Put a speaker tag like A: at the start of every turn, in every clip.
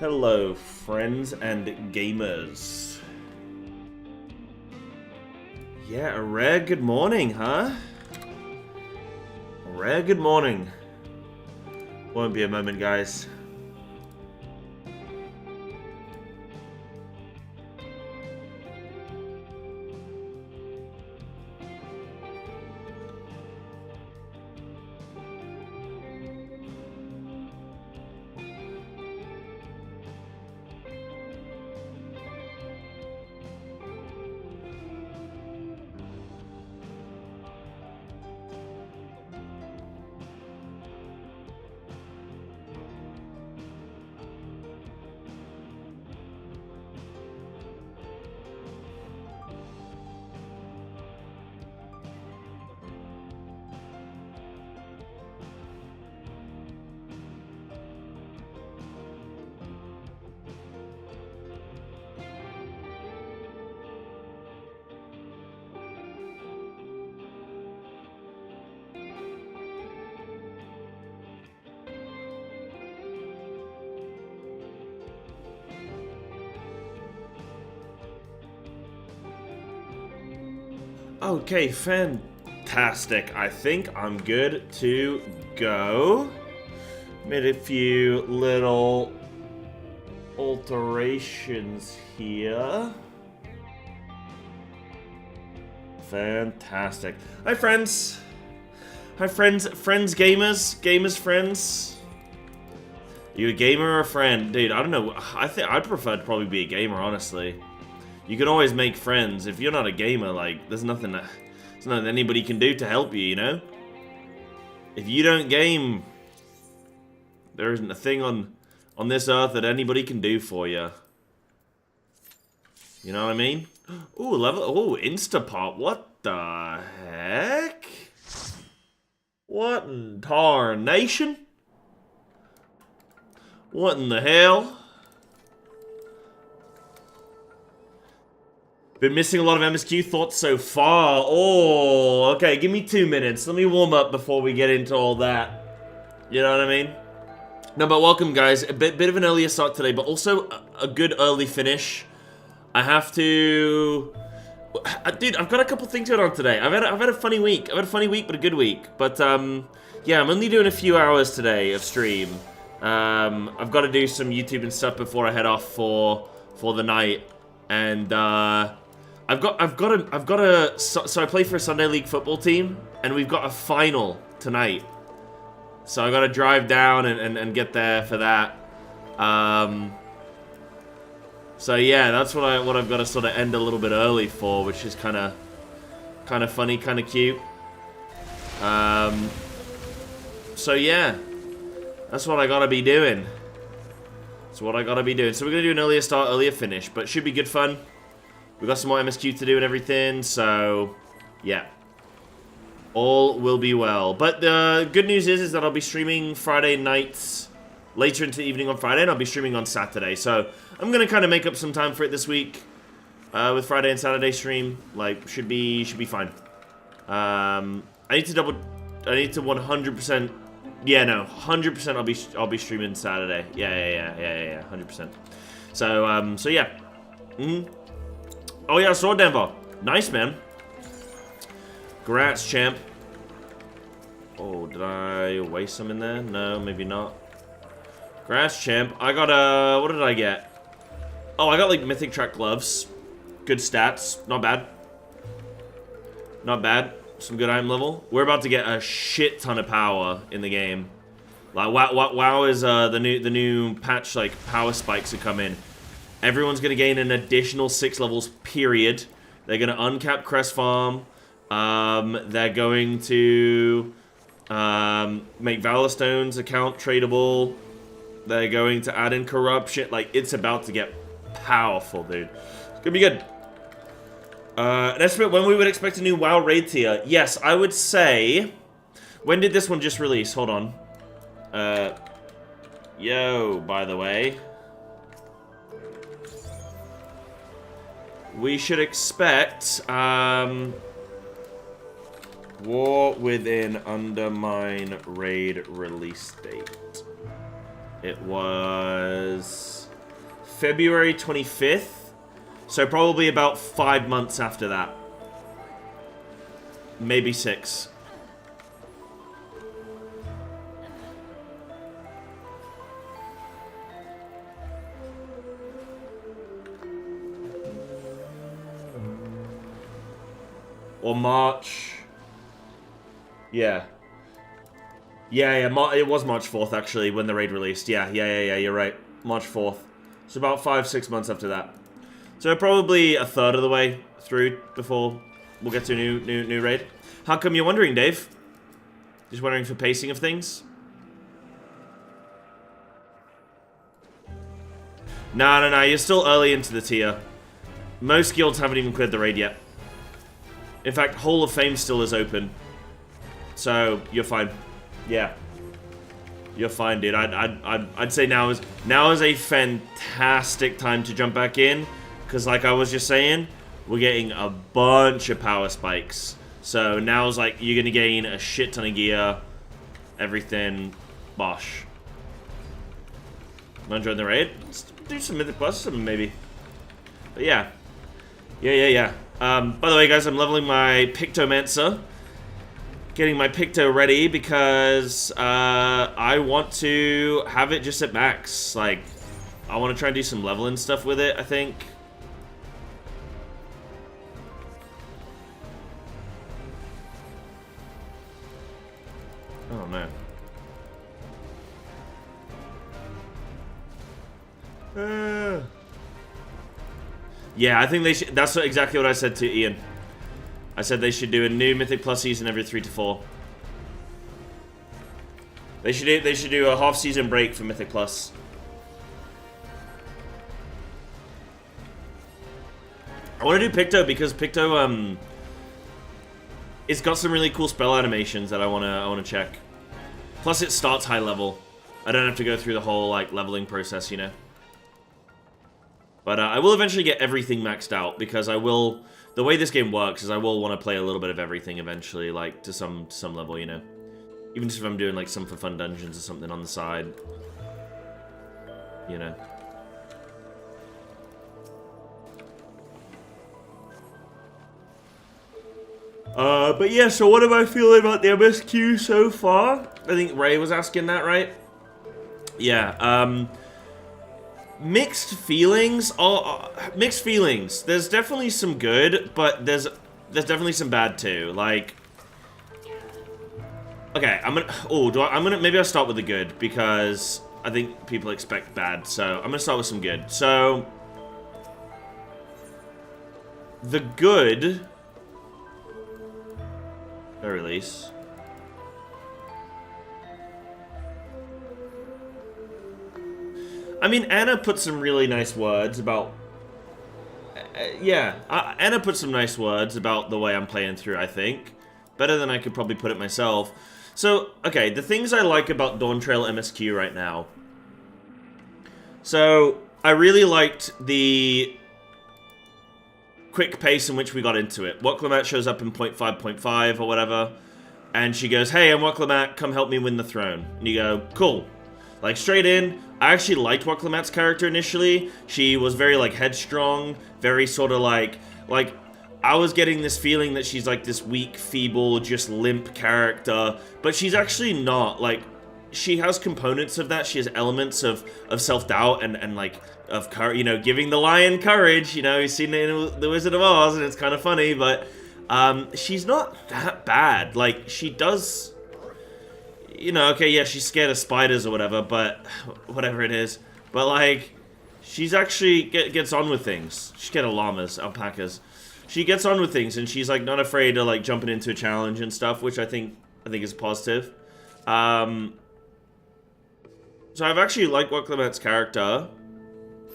A: Hello, friends and gamers. Yeah, a rare good morning, huh? A rare good morning. Won't be a moment, guys. Okay, fantastic. I think I'm good to go. Made a few little alterations here. Fantastic. Hi, friends. Hi, friends. Friends, gamers. Gamers, friends. Are you a gamer or a friend? Dude, I don't know. I think I'd prefer to probably be a gamer, honestly. You can always make friends. If you're not a gamer, like, there's nothing anybody can do to help you, you know? If you don't game, there isn't a thing on this earth that anybody can do for you. You know what I mean? Ooh, ooh, Instapop. What the heck? What in tarnation? What in the hell? Been missing a lot of MSQ thoughts so far. Oh, okay, give me 2 minutes. Let me warm up before we get into all that. You know what I mean? No, but welcome, guys. A bit of an earlier start today, but also a good early finish. I have to... Dude, I've got a couple things going on today. I've had a funny week. I've had a funny week, but a good week. But, yeah, I'm only doing a few hours today of stream. I've got to do some YouTube and stuff before I head off for the night. And, I've got a, so I play for a Sunday League football team, and we've got a final tonight. So I gotta drive down and get there for that. So yeah, that's what I've got to sort of end a little bit early for, which is kind of funny, kind of cute. So yeah, that's what I gotta be doing. That's what I gotta be doing. So we're gonna do an earlier start, earlier finish, but should be good fun. We've got some more MSQ to do and everything, so yeah. All will be well. But the good news is that I'll be streaming Friday nights, later into the evening on Friday, and I'll be streaming on Saturday. So I'm gonna kind of make up some time for it this week with Friday and Saturday stream. Like, should be fine. I need to 100%. Yeah, no, 100%. I'll be streaming Saturday. Yeah, 100%. So so yeah. Oh yeah, I saw Denver. Nice, man. Grats, champ. Oh, did I waste some in there? No, maybe not. Grats, champ. I got what did I get? Oh, I got like mythic track gloves. Good stats. Not bad. Not bad. Some good item level. We're about to get a shit ton of power in the game. Like WoW is the new patch. Like power spikes that come in. Everyone's gonna gain an additional 6 levels. Period. They're gonna uncap Crest Farm. They're going to make Valor Stones account tradable. They're going to add in corruption. Like, it's about to get powerful, dude. It's gonna be good. An estimate when we would expect a new WoW raid tier. Yes, I would say... When did this one just release? Hold on. Yo, by the way. We should expect, War Within Undermine raid release date. It was February 25th. So probably about 5 months after that. Maybe 6. Or March. Yeah. Yeah, it was March 4th, actually, when the raid released. Yeah, you're right. March 4th. So about 5-6 months after that. So probably a third of the way through before we'll get to a new raid. How come you're wondering, Dave? Just wondering for pacing of things? No, you're still early into the tier. Most guilds haven't even cleared the raid yet. In fact, Hall of Fame still is open. So, you're fine. Yeah. You're fine, dude. I'd say now is a fantastic time to jump back in. Because like I was just saying, we're getting a bunch of power spikes. So now's like, you're going to gain a shit ton of gear. Everything. Bosh. Want to join the raid? Let's do some Mythic Plus, maybe. But yeah. Yeah. By the way, guys, I'm leveling my Pictomancer. Getting my Picto ready because I want to have it just at max. Like, I want to try and do some leveling stuff with it, I think. Oh, man. Yeah, I think they should. That's exactly what I said to Ian. I said they should do a new Mythic Plus season every 3 to 4. They should do a half season break for Mythic Plus. I want to do Picto because Picto it's got some really cool spell animations that I wanna check. Plus it starts high level. I don't have to go through the whole like leveling process, you know. But I will eventually get everything maxed out because I will. The way this game works is I will want to play a little bit of everything eventually, like to some level, you know. Even if I'm doing like some for fun dungeons or something on the side, you know. But yeah. So what am I feeling about the MSQ so far? I think Ray was asking that, right? Yeah. Mixed feelings. Mixed feelings. There's definitely some good, but there's definitely some bad too. Like, okay, maybe I'll start with the good because I think people expect bad. So I'm gonna start with some good. So the good, very least. I mean, Anna put some really nice words about... Anna put some nice words about the way I'm playing through, I think. Better than I could probably put it myself. So, okay, the things I like about Dawntrail MSQ right now. So, I really liked the quick pace in which we got into it. Wakklamat shows up in 0.5.5 or whatever. And she goes, hey, I'm Wakklamat, come help me win the throne. And you go, cool. Like, straight in. I actually liked Wakklamat's character initially. She was very, like, headstrong. Very sort of, like, I was getting this feeling that she's, like, this weak, feeble, just limp character. But she's actually not. Like, she has components of that. She has elements of self-doubt and, like, of courage. You know, giving the lion courage. You know, you've seen it in The Wizard of Oz, and it's kind of funny. But she's not that bad. Like, she does... You know, okay, yeah, she's scared of spiders or whatever, but whatever it is. But, like, she's actually gets on with things. She's scared of llamas, alpacas. She gets on with things, and she's, like, not afraid of, like, jumping into a challenge and stuff, which I think is positive. So I've actually liked Wakklamat's character.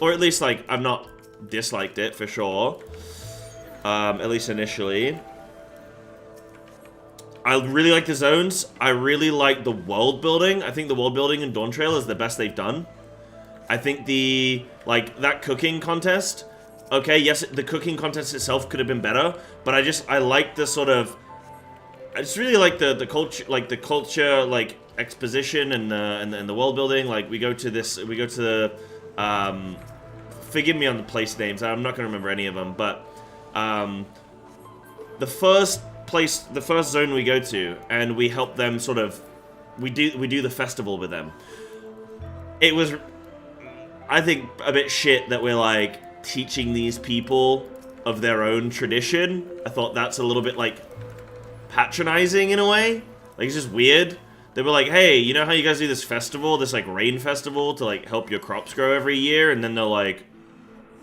A: Or at least, like, I've not disliked it, for sure. At least initially. I really like the zones. I really like the world building. I think the world building in Dawntrail is the best they've done. I think that cooking contest. Okay, yes, the cooking contest itself could have been better, but I like the sort of. I just really like the culture, like exposition and the world building. Like we go to the forgive me on the place names. I'm not going to remember any of them, but the first zone we go to, and we help them sort of, we do the festival with them. It was, I think, a bit shit that we're like teaching these people of their own tradition. I thought that's a little bit like patronizing in a way. Like, it's just weird. They were like, hey, you know how you guys do this festival, this like rain festival to like help your crops grow every year? And then they're like,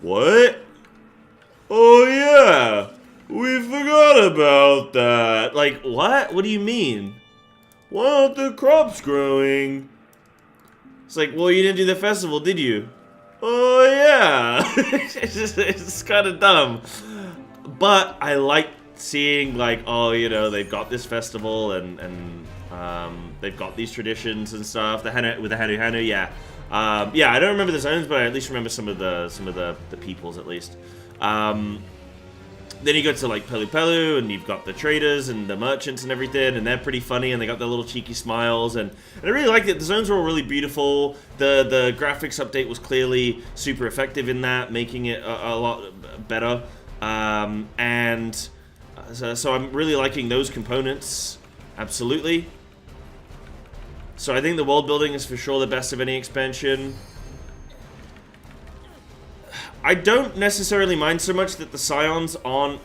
A: what? Oh yeah, we forgot about that. Like, what? What do you mean? Why aren't the crops growing? It's like, well, you didn't do the festival, did you? Oh yeah. it's kind of dumb. But I like seeing like, oh, you know, they've got this festival and they've got these traditions and stuff. The Hanu, with the Hanu, yeah. Yeah, I don't remember the zones, but I at least remember some of the peoples at least. Then you go to like Pelu, and you've got the traders and the merchants and everything, and they're pretty funny, and they got their little cheeky smiles, and I really liked it. The zones were all really beautiful. The graphics update was clearly super effective in that, making it a lot better. So I'm really liking those components, absolutely. So I think the world building is for sure the best of any expansion. I don't necessarily mind so much that the Scions aren't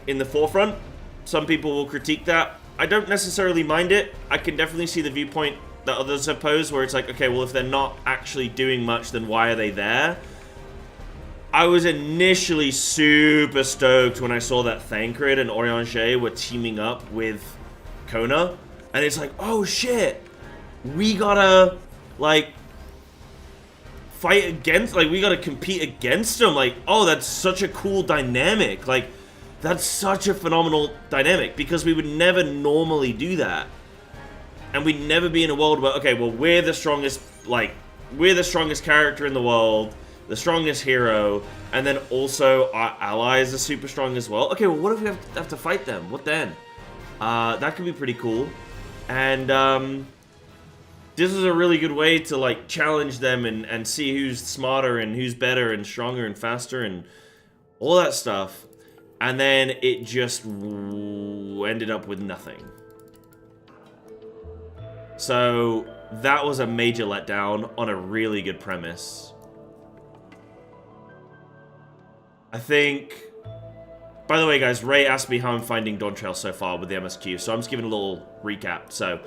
A: in the forefront. Some people will critique that. I don't necessarily mind it. I can definitely see the viewpoint that others have posed, where it's like, okay, well, if they're not actually doing much, then why are they there? I was initially super stoked when I saw that Thancred and Orianger were teaming up with Kona. And it's like, oh shit, we gotta, like, fight against, like, we gotta compete against them. Like, oh, that's such a cool dynamic. Like, that's such a phenomenal dynamic, because we would never normally do that. And we'd never be in a world where, okay, well, we're the strongest, like, we're the strongest character in the world, the strongest hero, and then also our allies are super strong as well. Okay, well, what if we have to fight them? What then? That could be pretty cool. And, this is a really good way to, like, challenge them and see who's smarter and who's better and stronger and faster and all that stuff. And then it just ended up with nothing. So that was a major letdown on a really good premise. I think... By the way, guys, Ray asked me how I'm finding DAWNTRAIL so far with the MSQ, so I'm just giving a little recap. So,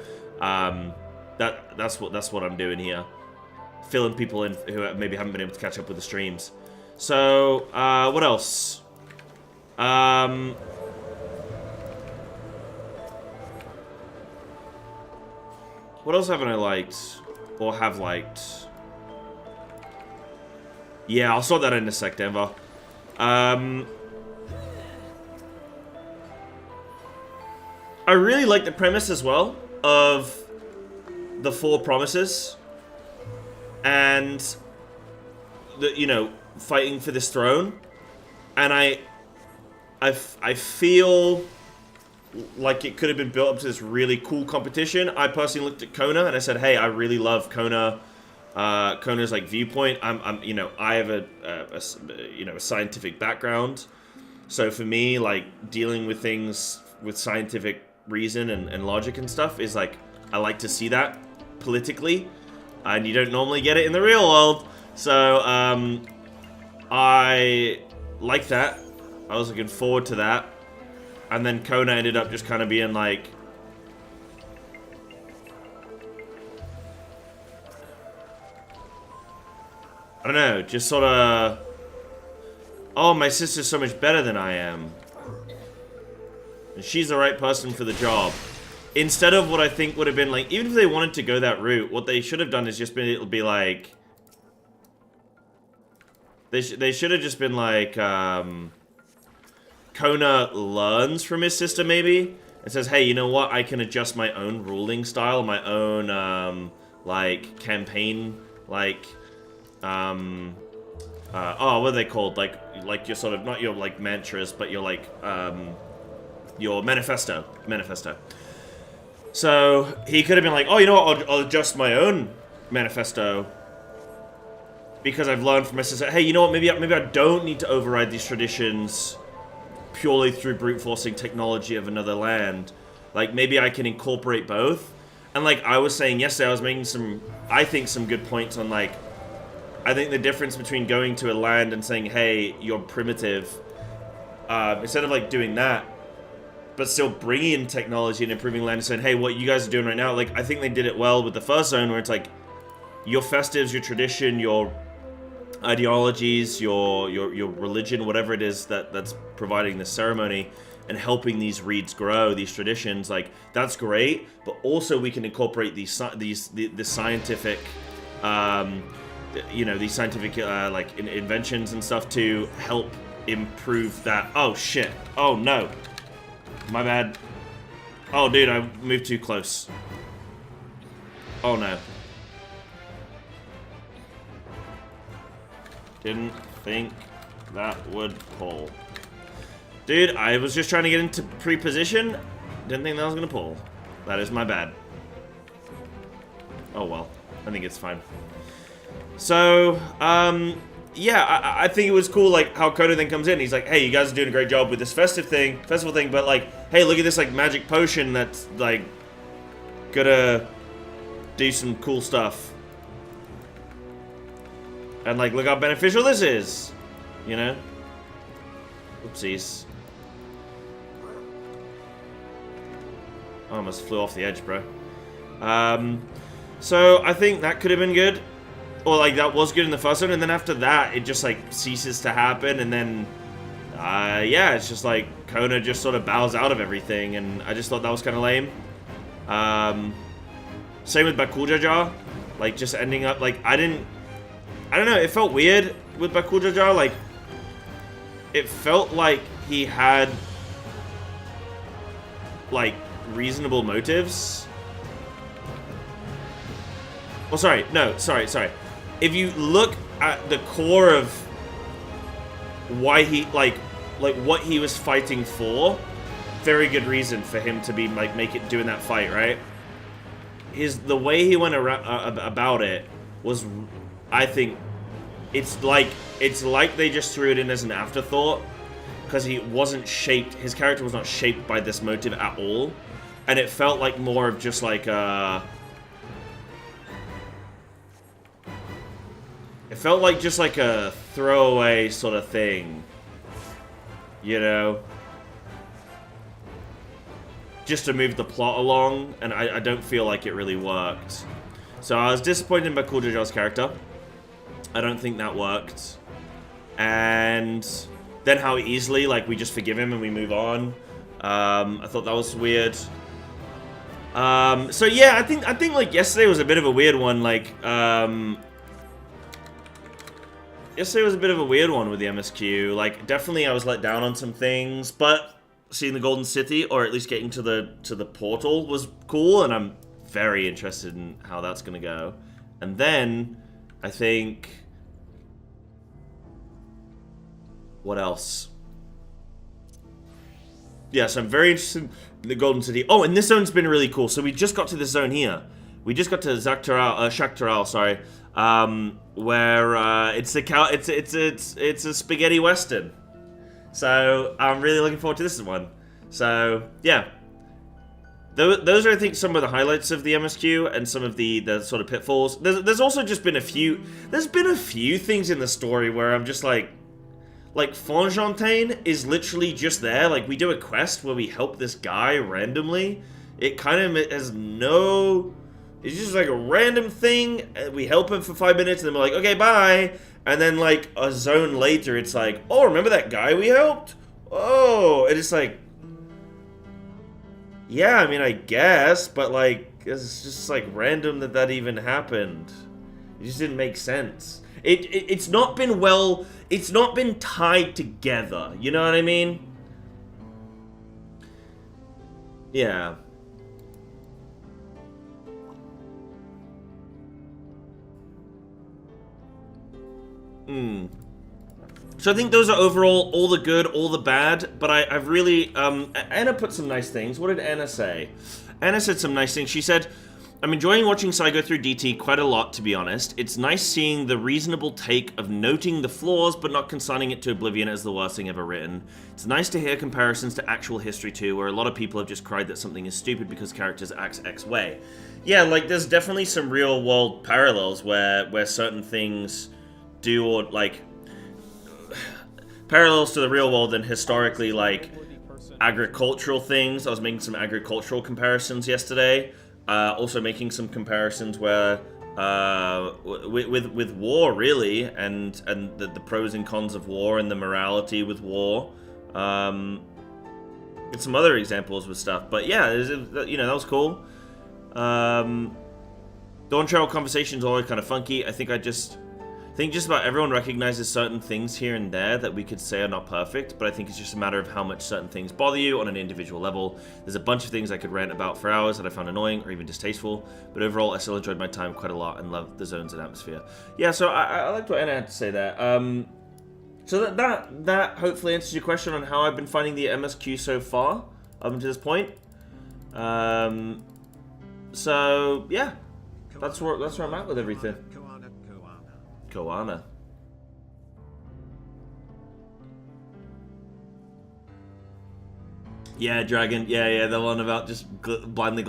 A: that's what I'm doing here, filling people in who maybe haven't been able to catch up with the streams. So what else? What else haven't I liked or have liked? Yeah, I'll sort that in a sec, Denver. I really like the premise as well of the 4 promises and the, you know, fighting for this throne. And I feel like it could have been built up to this really cool competition. I personally looked at Kona and I said, hey, I really love Kona. Kona's like viewpoint. I'm you know, I have a you know, a scientific background. So for me, like, dealing with things with scientific reason and logic and stuff is like, I like to see that politically, and you don't normally get it in the real world. So I like that. I was looking forward to that. And then Kona ended up just kind of being like, I don't know, just sort of, oh, my sister's so much better than I am, and she's the right person for the job. Instead of what I think would have been like, even if they wanted to go that route, what they should have done is just be like, they should have just been like, Kona learns from his sister maybe, and says, hey, you know what, I can adjust my own ruling style, my own, like, campaign, like, oh, what are they called, like your sort of, not your, like, mantras, but your, like, your manifesto. So he could have been like, oh, you know what, I'll adjust my own manifesto. because I've learned from my sister, hey, you know what, maybe I don't need to override these traditions purely through brute forcing technology of another land. Like, maybe I can incorporate both. And like I was saying yesterday, I was making some, I think, some good points on like, I think the difference between going to a land and saying, hey, you're primitive, instead of like doing that, but still bringing in technology and improving land and saying, hey, what you guys are doing right now, like, I think they did it well with the first zone where it's like, your festives, your tradition, your ideologies, your religion, whatever it is that's providing the ceremony and helping these reeds grow, these traditions, like, that's great, but also we can incorporate the scientific, you know, these scientific, like, inventions and stuff to help improve that. Oh, shit. Oh, no. My bad. Oh, dude, I moved too close. Oh, no. Didn't think that would pull. Dude, I was just trying to get into pre-position. Didn't think that was going to pull. That is my bad. Oh, well. I think it's fine. So, yeah, I think it was cool, like, how Koda then comes in. He's like, hey, you guys are doing a great job with this festival thing, but, like, hey, look at this, like, magic potion that's, like, gonna do some cool stuff. And, like, look how beneficial this is. You know? Oopsies. I almost flew off the edge, bro. So, I think that could have been good. Or, like, that was good in the first one, and then after that, it just, like, ceases to happen, and then, yeah, it's just, like, Kona just sort of bows out of everything, and I just thought that was kind of lame. Same with Bakujaja, like, just ending up, like, I don't know, it felt weird with Bakujaja, like, it felt like he had, like, reasonable motives. Oh, sorry, no, sorry. If you look at the core of why he, like what he was fighting for, very good reason for him to be, like, doing that fight, right? The way he went about it was, I think, it's like they just threw it in as an afterthought, because he wasn't shaped, his character was not shaped by this motive at all, and it felt like more of just like it felt like just like a throwaway sort of thing, you know? Just to move the plot along, and I don't feel like it really worked. So I was disappointed in Bakujaja's character. I don't think that worked. And then how easily, like, we just forgive him and we move on. I thought that was weird. So yeah, I think like yesterday was a bit of a weird one, like, yesterday was a bit of a weird one with the MSQ. Like, definitely I was let down on some things, but seeing the Golden City, or at least getting to the portal, was cool, and I'm very interested in how that's gonna go. And then, I think... what else? Yeah, so I'm very interested in the Golden City. Oh, and this zone's been really cool. So we just got to this zone here. We just got to Shaktaral, sorry. Where it's a spaghetti western. So I'm really looking forward to this one. So yeah, those are, I think, some of the highlights of the MSQ and some of the sort of pitfalls. There's also just been a few. There's been a few things in the story where I'm just like Fontaine is literally just there. Like, we do a quest where we help this guy randomly. It kind of has no... It's just like a random thing. We help him for 5 minutes, and then we're like, okay, bye. And then, like, a zone later, it's like, oh, remember that guy we helped? Oh, and it's like... yeah, I mean, I guess, but, like, it's just, like, random that even happened. It just didn't make sense. It's not been well... It's not been tied together, you know what I mean? Yeah. So I think those are overall all the good, all the bad, but I've really... Anna put some nice things. What did Anna say? Anna said some nice things. She said, I'm enjoying watching Psy go through DT quite a lot, to be honest. It's nice seeing the reasonable take of noting the flaws, but not consigning it to oblivion as the worst thing ever written. It's nice to hear comparisons to actual history too, where a lot of people have just cried that something is stupid because characters act X way. Yeah, like, there's definitely some real-world parallels where certain things do, or, like, parallels to the real world and historically, like, agricultural things. I was making some agricultural comparisons yesterday. Also making some comparisons where, with war, really, and the pros and cons of war and the morality with war. And some other examples with stuff. But yeah, you know, that was cool. DAWNTRAIL conversations are always kind of funky. I think just about everyone recognizes certain things here and there that we could say are not perfect, but I think it's just a matter of how much certain things bother you on an individual level. There's a bunch of things I could rant about for hours that I found annoying or even distasteful, but overall I still enjoyed my time quite a lot and loved the zones and atmosphere. Yeah, so I liked what Anna had to say there. So that hopefully answers your question on how I've been finding the MSQ so far, up until this point. So yeah, that's where I'm at with everything. KKOANA. Yeah, Dragon. Yeah, the one about just blindly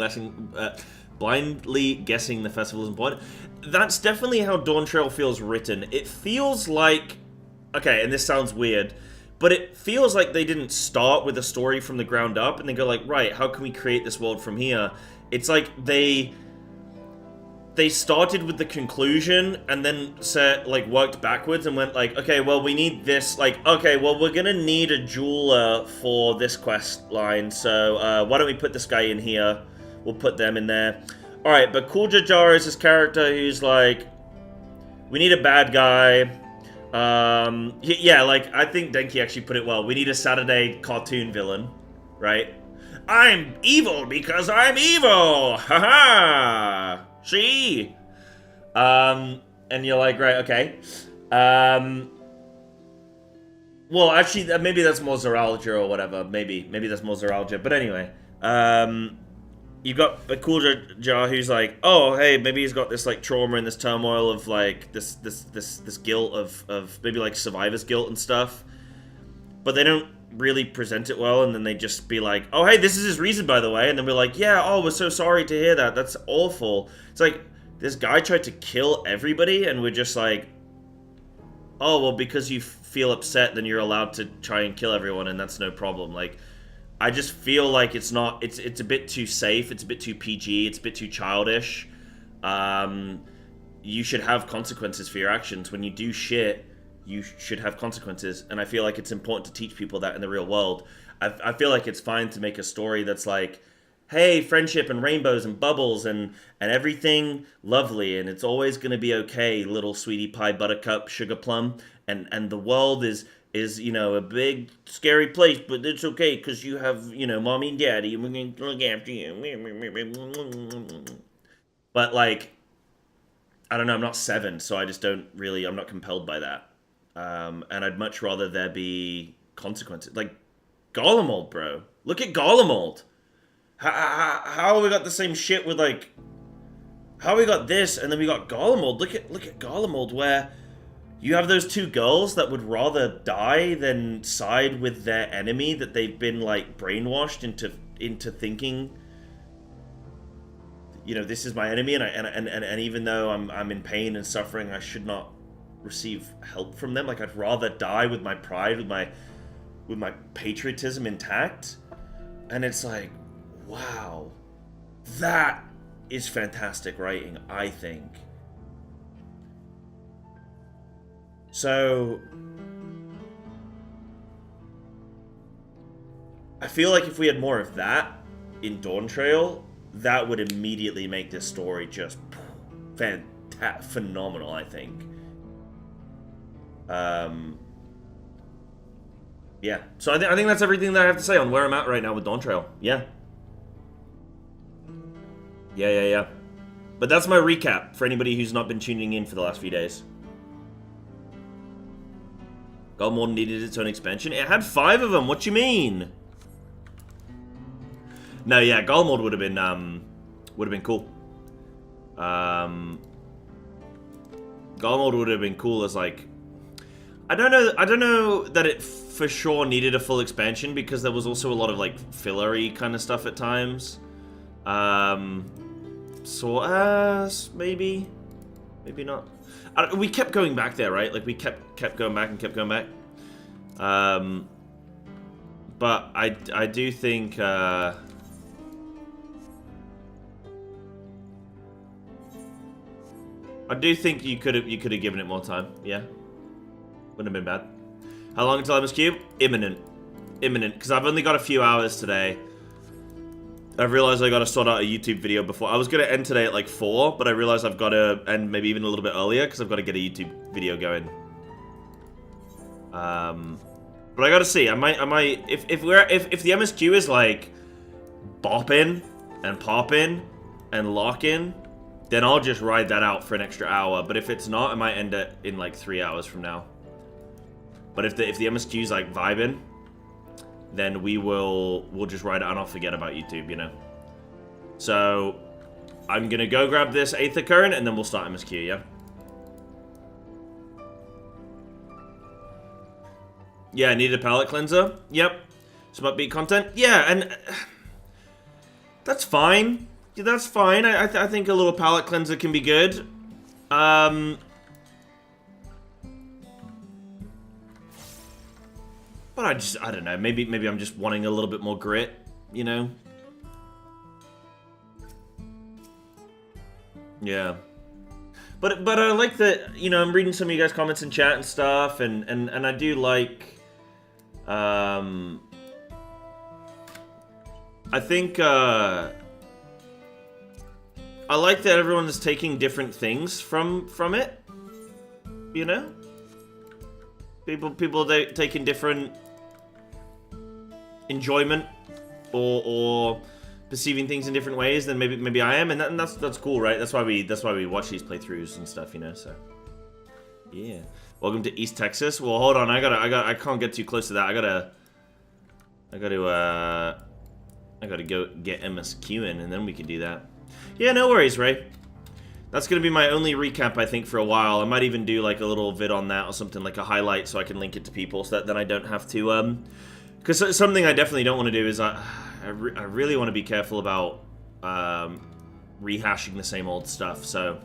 A: guessing the festival is important. That's definitely how DAWNTRAIL feels written. It feels like, okay, and this sounds weird, but it feels like they didn't start with a story from the ground up and then go like, right, how can we create this world from here? It's like they started with the conclusion and then worked backwards and went like, okay, well, we need this, like, okay, well, we're gonna need a jeweler for this quest line, so why don't we put this guy in here? We'll put them in there. All right, but Cool Jar is this character who's like, we need a bad guy. Yeah, like, I think Denki actually put it well. We need a Saturday cartoon villain, right? I'm evil because I'm evil! Haha! See? And you're like, right, okay. Well, actually, maybe that's more Zoralgia or whatever. Maybe that's more Zoralgia. But anyway, you've got a Cool Jar who's like, oh, hey, maybe he's got this, like, trauma and this turmoil of, like, this guilt of maybe, like, survivor's guilt and stuff. But they don't really present it well, and then they just be like, oh, hey, this is his reason, by the way, and then we're like, yeah, oh, we're so sorry to hear that, that's awful. It's like, this guy tried to kill everybody, and we're just like, oh, well, because you feel upset, then you're allowed to try and kill everyone, and that's no problem. Like, I just feel like it's not, it's a bit too safe, it's a bit too PG, it's a bit too childish. You should have consequences for your actions. When you do shit, you should have consequences, and I feel like it's important to teach people that in the real world. I feel like it's fine to make a story that's like, hey, friendship and rainbows and bubbles and everything lovely, and it's always going to be okay, little sweetie pie, buttercup, sugar plum, and the world is, you know, a big scary place, but it's okay because you have, you know, mommy and daddy, and we're going to look after you. But, like, I don't know, I'm not 7, so I just don't really, I'm not compelled by that. And I'd much rather there be consequences. Like, Garlemald, bro. Look at Garlemald. How have we got the same shit with, like... How we got this, and then we got Garlemald. Look at Garlemald, where you have those two girls that would rather die than side with their enemy that they've been, like, brainwashed into thinking, you know, this is my enemy, and even though I'm in pain and suffering, I should not receive help from them. Like, I'd rather die with my pride, with my patriotism intact. And it's like, wow, that is fantastic writing, I think. So I feel like if we had more of that in DAWNTRAIL, that would immediately make this story just phenomenal, I think. Yeah, so I think that's everything that I have to say on where I'm at right now with DAWNTRAIL. Yeah. But that's my recap for anybody who's not been tuning in for the last few days. Garlemald needed its own expansion. It had 5 of them. What you mean? No, yeah, Garlemald would have been cool. Golem Mode would have been cool as like, I don't know that it for sure needed a full expansion because there was also a lot of like fillery kind of stuff at times. Maybe not. We kept going back there, right? Like we kept going back and kept going back. But I do think I do think you could have given it more time. Yeah, wouldn't have been bad. How long until MSQ? Imminent, because I've only got a few hours today. I've realized I got to sort out a YouTube video before. I was going to end today at like 4, but I realized I've got to end maybe even a little bit earlier because I've got to get a YouTube video going. But I got to see. I might if the MSQ is like bopping and popping and locking, then I'll just ride that out for an extra hour. But if it's not, I might end it in like 3 hours from now. But if the MSQ is like vibing, then we'll just ride it and I'll forget about YouTube, you know. So I'm gonna go grab this Aether Current and then we'll start MSQ, yeah? Yeah, I needed a palate cleanser. Yep. Some upbeat content. Yeah, and that's fine. Yeah, that's fine. I think a little palate cleanser can be good. But I don't know. Maybe I'm just wanting a little bit more grit, you know? Yeah. But I like that, you know, I'm reading some of you guys' comments in chat and stuff, and I do like, I think, I like that everyone is taking different things from it, you know? People taking different enjoyment or perceiving things in different ways than maybe I am, and that's cool, right? That's why we watch these playthroughs and stuff, you know. So yeah, welcome to East Texas. Well, hold on, I can't get too close to that. I gotta go get MSQ in, and then we can do that. Yeah, no worries, Ray. That's gonna be my only recap, I think, for a while. I might even do like a little vid on that or something, like a highlight, so I can link it to people, so that then I don't have to because something I definitely don't want to do is I really want to be careful about rehashing the same old stuff. So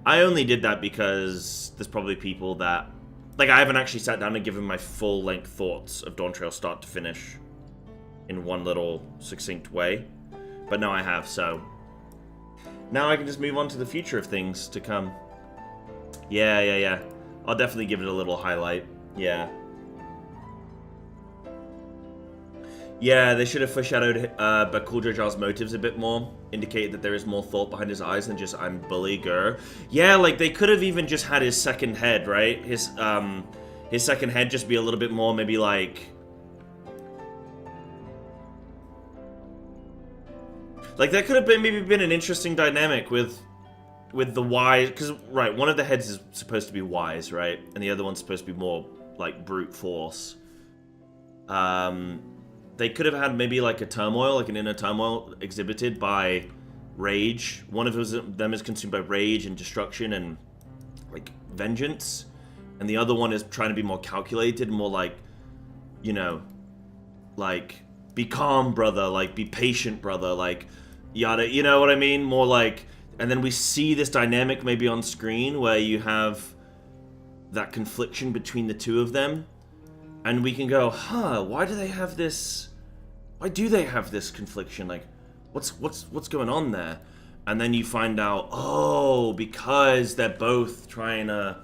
A: I only did that because there's probably people that, like, I haven't actually sat down and given my full-length thoughts of Dawntrail start to finish in one little succinct way. But now I have, so now I can just move on to the future of things to come. Yeah. I'll definitely give it a little highlight. Yeah. Yeah, they should have foreshadowed Bakuljajar's motives a bit more. Indicated that there is more thought behind his eyes than just I'm bully-ger. Yeah, like they could have even just had his second head, right? His second head just be a little bit more, maybe like that could have been maybe been an interesting dynamic with the wise, because right, one of the heads is supposed to be wise, right, and the other one's supposed to be more like brute force. They could have had maybe like a turmoil, like an inner turmoil exhibited by rage. One of them is consumed by rage and destruction and like vengeance, and the other one is trying to be more calculated, more like, you know, like be calm, brother, like be patient, brother, like yada, you know what I mean? More like, and then we see this dynamic maybe on screen where you have that confliction between the two of them. And we can go, huh, why do they have this confliction? Like, what's going on there? And then you find out, oh, because they're both trying to,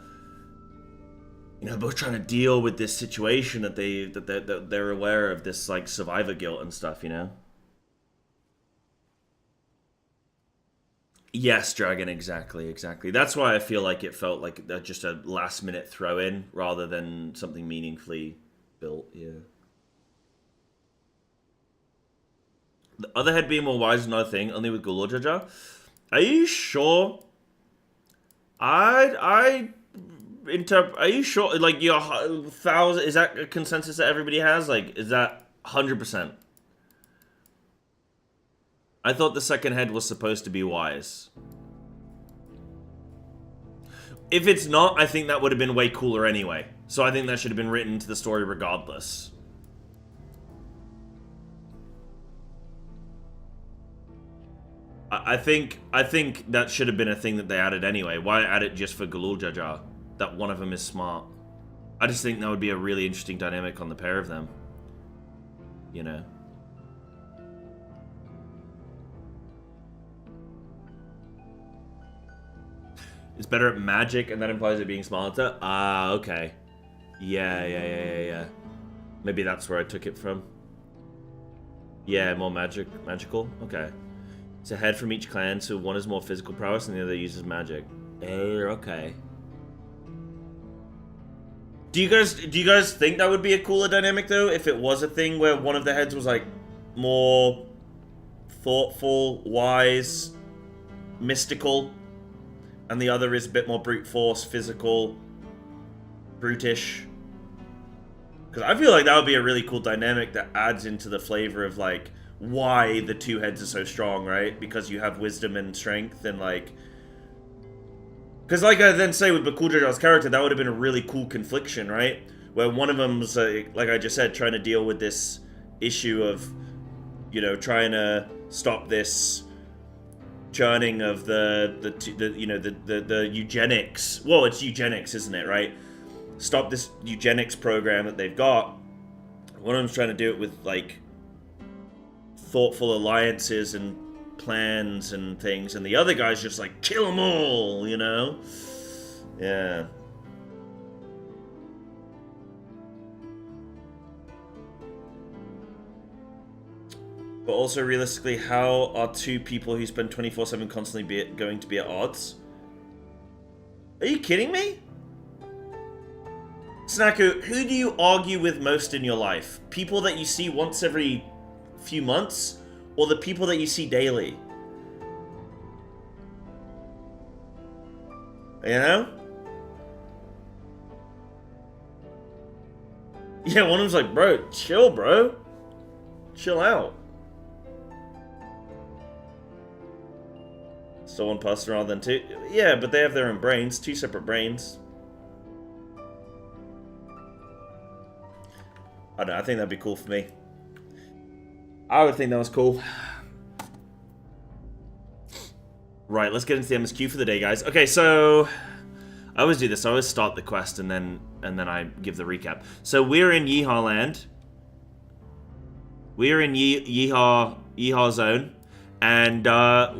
A: you know, deal with this situation that they're aware of, this like survivor guilt and stuff, you know? Yes, Dragon, exactly. That's why I feel like it felt like just a last minute throw in rather than something meaningfully built, yeah. The other head being more wise is another thing, only with Gulor Jaja. Are you sure? Are you sure? Like, your 1,000, is that a consensus that everybody has? Like, is that 100%? I thought the second head was supposed to be wise. If it's not, I think that would have been way cooler anyway. So I think that should have been written into the story regardless. I think that should have been a thing that they added anyway. Why add it just for Galul Jar Jar? That one of them is smart. I just think that would be a really interesting dynamic on the pair of them. You know? It's better at magic, and that implies it being smarter? Ah, okay. Yeah. Maybe that's where I took it from. Yeah, more magical? Okay. It's a head from each clan, so one is more physical prowess and the other uses magic. Okay. Do you guys think that would be a cooler dynamic though, if it was a thing where one of the heads was like more thoughtful, wise, mystical, and the other is a bit more brute force, physical, brutish? Because I feel like that would be a really cool dynamic that adds into the flavor of like why the two heads are so strong, right? Because you have wisdom and strength, and like, because like I then say with Bakul Jar Jar's character, that would have been a really cool confliction, right? Where one of them was like I just said, trying to deal with this issue of, you know, trying to stop this churning of the eugenics. Well, it's eugenics, isn't it, right? Stop this eugenics program that they've got. One of them's trying to do it with like thoughtful alliances and plans and things, and the other guy's just like, kill them all, you know? Yeah. But also, realistically, how are two people who spend 24/7 constantly going to be at odds? Are you kidding me? Snaku, who do you argue with most in your life? People that you see once every few months, or the people that you see daily? You know? Yeah, one of them's like, bro, chill, bro. Chill out. So one person rather than two? Yeah, but they have their own brains. Two separate brains. I don't know, I think that'd be cool for me. I would think that was cool. Right, let's get into the MSQ for the day, guys. Okay, so I always do this. I always start the quest and then I give the recap. So we're in YEEHAW land. We're in YEEHAW zone, and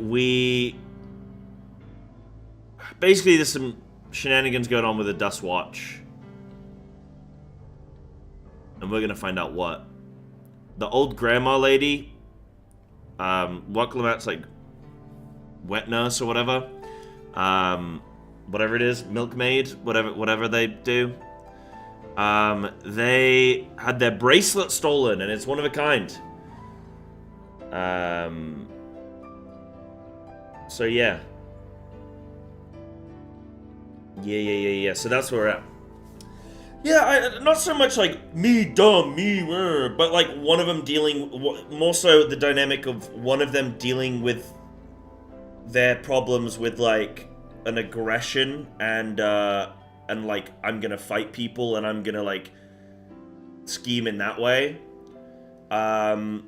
A: we basically there's some shenanigans going on with the Dust Watch, and we're gonna find out what. The old grandma lady, Waklamat's like wet nurse or whatever, whatever it is, milkmaid, whatever they do. They had their bracelet stolen, and it's one of a kind. So yeah. Yeah. So that's where we're at. Yeah, not so much like me dumb, me, but like one of them dealing, more so the dynamic of one of them dealing with their problems with like an aggression and like I'm gonna fight people and I'm gonna like scheme in that way. The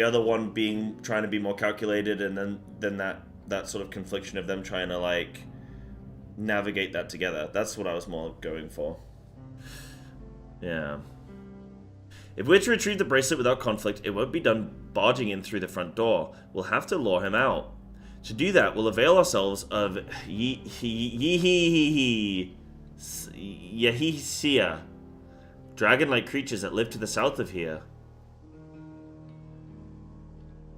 A: other one being trying to be more calculated, and then that sort of confliction of them trying to like navigate that together. That's what I was more going for. Yeah. If we're to retrieve the bracelet without conflict, it won't be done barging in through the front door. We'll have to lure him out. To do that, we'll avail ourselves of YEEHAW, dragon-like creatures that live to the south of here.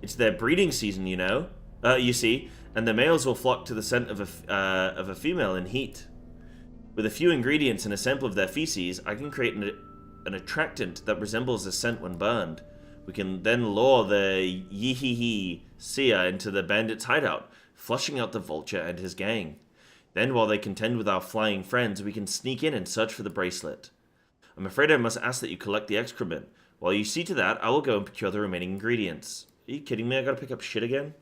A: It's their breeding season, you know. You see, and the males will flock to the scent of a female in heat. With a few ingredients and a sample of their feces, I can create an attractant that resembles the scent when burned. We can then lure the YEEHAW into the bandit's hideout, flushing out the vulture and his gang. Then, while they contend with our flying friends, we can sneak in and search for the bracelet. I'm afraid I must ask that you collect the excrement. While you see to that, I will go and procure the remaining ingredients. Are you kidding me? I gotta pick up shit again?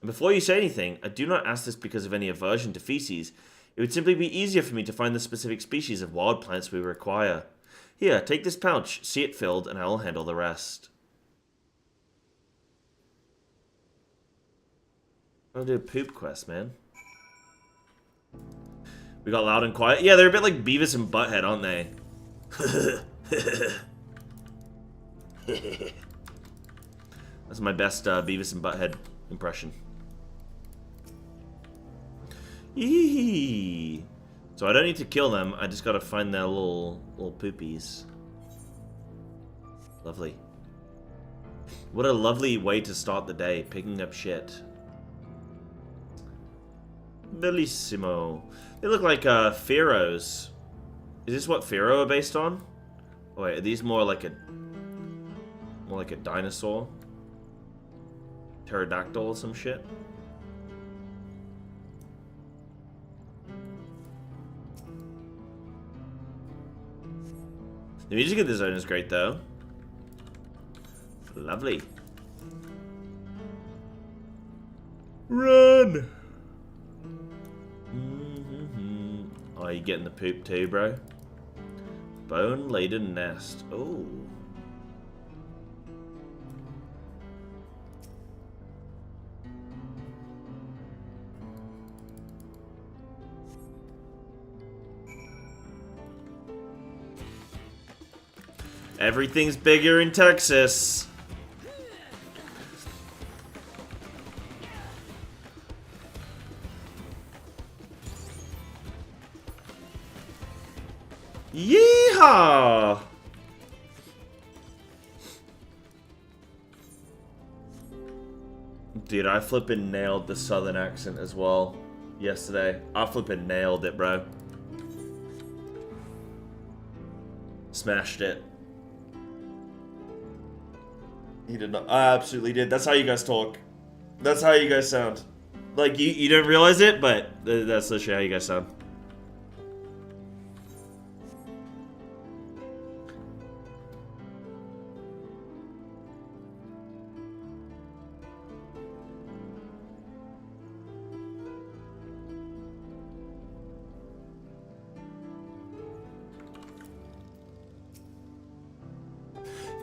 A: And before you say anything, I do not ask this because of any aversion to feces. It would simply be easier for me to find the specific species of wild plants we require. Here, take this pouch, see it filled, and I will handle the rest. I'll do a poop quest, man. We got loud and quiet. Yeah, they're a bit like Beavis and Butthead, aren't they? That's my best Beavis and Butthead impression. Yee. So I don't need to kill them. I just gotta find their little poopies. Lovely. What a lovely way to start the day, picking up shit. Bellissimo. They look like Pharaohs. Is this what Pharaoh are based on? Oh, wait, are these more like a dinosaur? Pterodactyl or some shit? The music in the zone is great though. Lovely. Run! Oh, you getting the poop too, bro? Bone-laden nest. Oh. Everything's bigger in Texas. Yeehaw! Dude, I flippin' nailed the southern accent as well yesterday. I flippin' nailed it, bro. Smashed it. He did not. I absolutely did. That's how you guys talk. That's how you guys sound. Like, you don't realize it, but that's literally how you guys sound.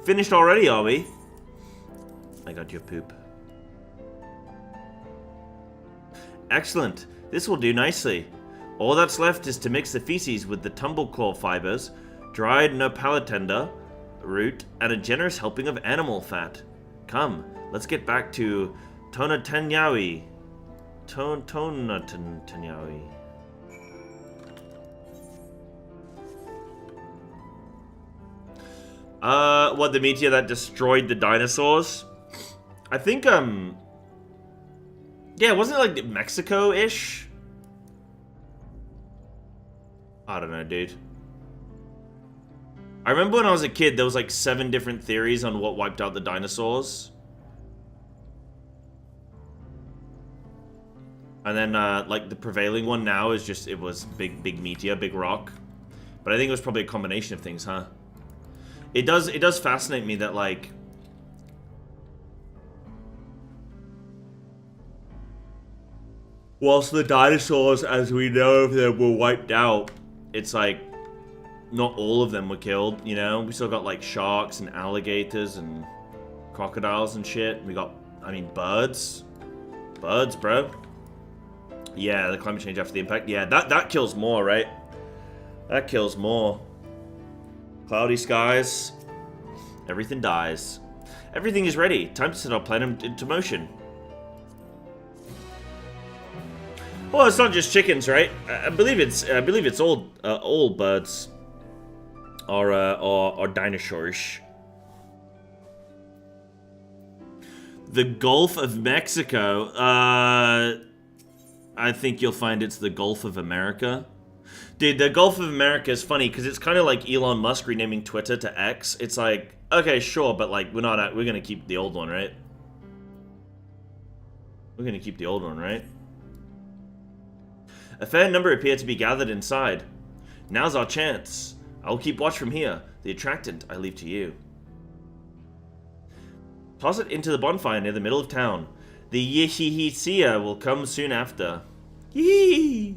A: Finished already, are we? I got your poop. Excellent. This will do nicely. All that's left is to mix the feces with the tumbleclaw fibers, dried nopalitenda root, and a generous helping of animal fat. Come, let's get back to Tonatanyawi. Tonatanyawi. What, the meteor that destroyed the dinosaurs? I think, yeah, wasn't it like Mexico-ish? I don't know, dude. I remember when I was a kid, there was like 7 different theories on what wiped out the dinosaurs. And then, like, the prevailing one now is just, it was big meteor, big rock. But I think it was probably a combination of things, huh? It does fascinate me that, like, whilst the dinosaurs, as we know of them, were wiped out, it's like, not all of them were killed, you know? We still got, like, sharks and alligators and crocodiles and shit. We got, I mean, birds. Birds, bro. Yeah, the climate change after the impact. Yeah, that kills more, right? That kills more. Cloudy skies. Everything dies. Everything is ready. Time to set our plan into motion. Well, it's not just chickens, right? I believe it's all birds. Or dinosaurs. The Gulf of Mexico. I think you'll find it's the Gulf of America. Dude, the Gulf of America is funny because it's kind of like Elon Musk renaming Twitter to X. It's like, okay, sure, but like we're gonna keep the old one, right? We're gonna keep the old one, right? A fair number appear to be gathered inside. Now's our chance. I'll keep watch from here. The attractant I leave to you. Toss it into the bonfire near the middle of town. The YEEHAW will come soon after. Yee!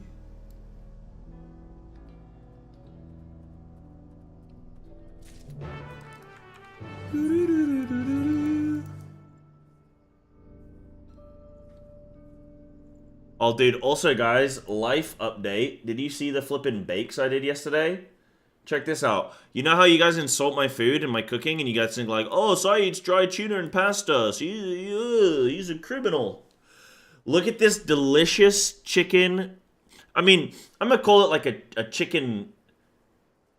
A: Oh, dude, also, guys, life update. Did you see the flippin' bakes I did yesterday? Check this out. You know how you guys insult my food and my cooking, and you guys think like, oh, so I eats dry tuna and pasta, so he's a criminal. Look at this delicious chicken. I mean, I'm gonna call it like a chicken.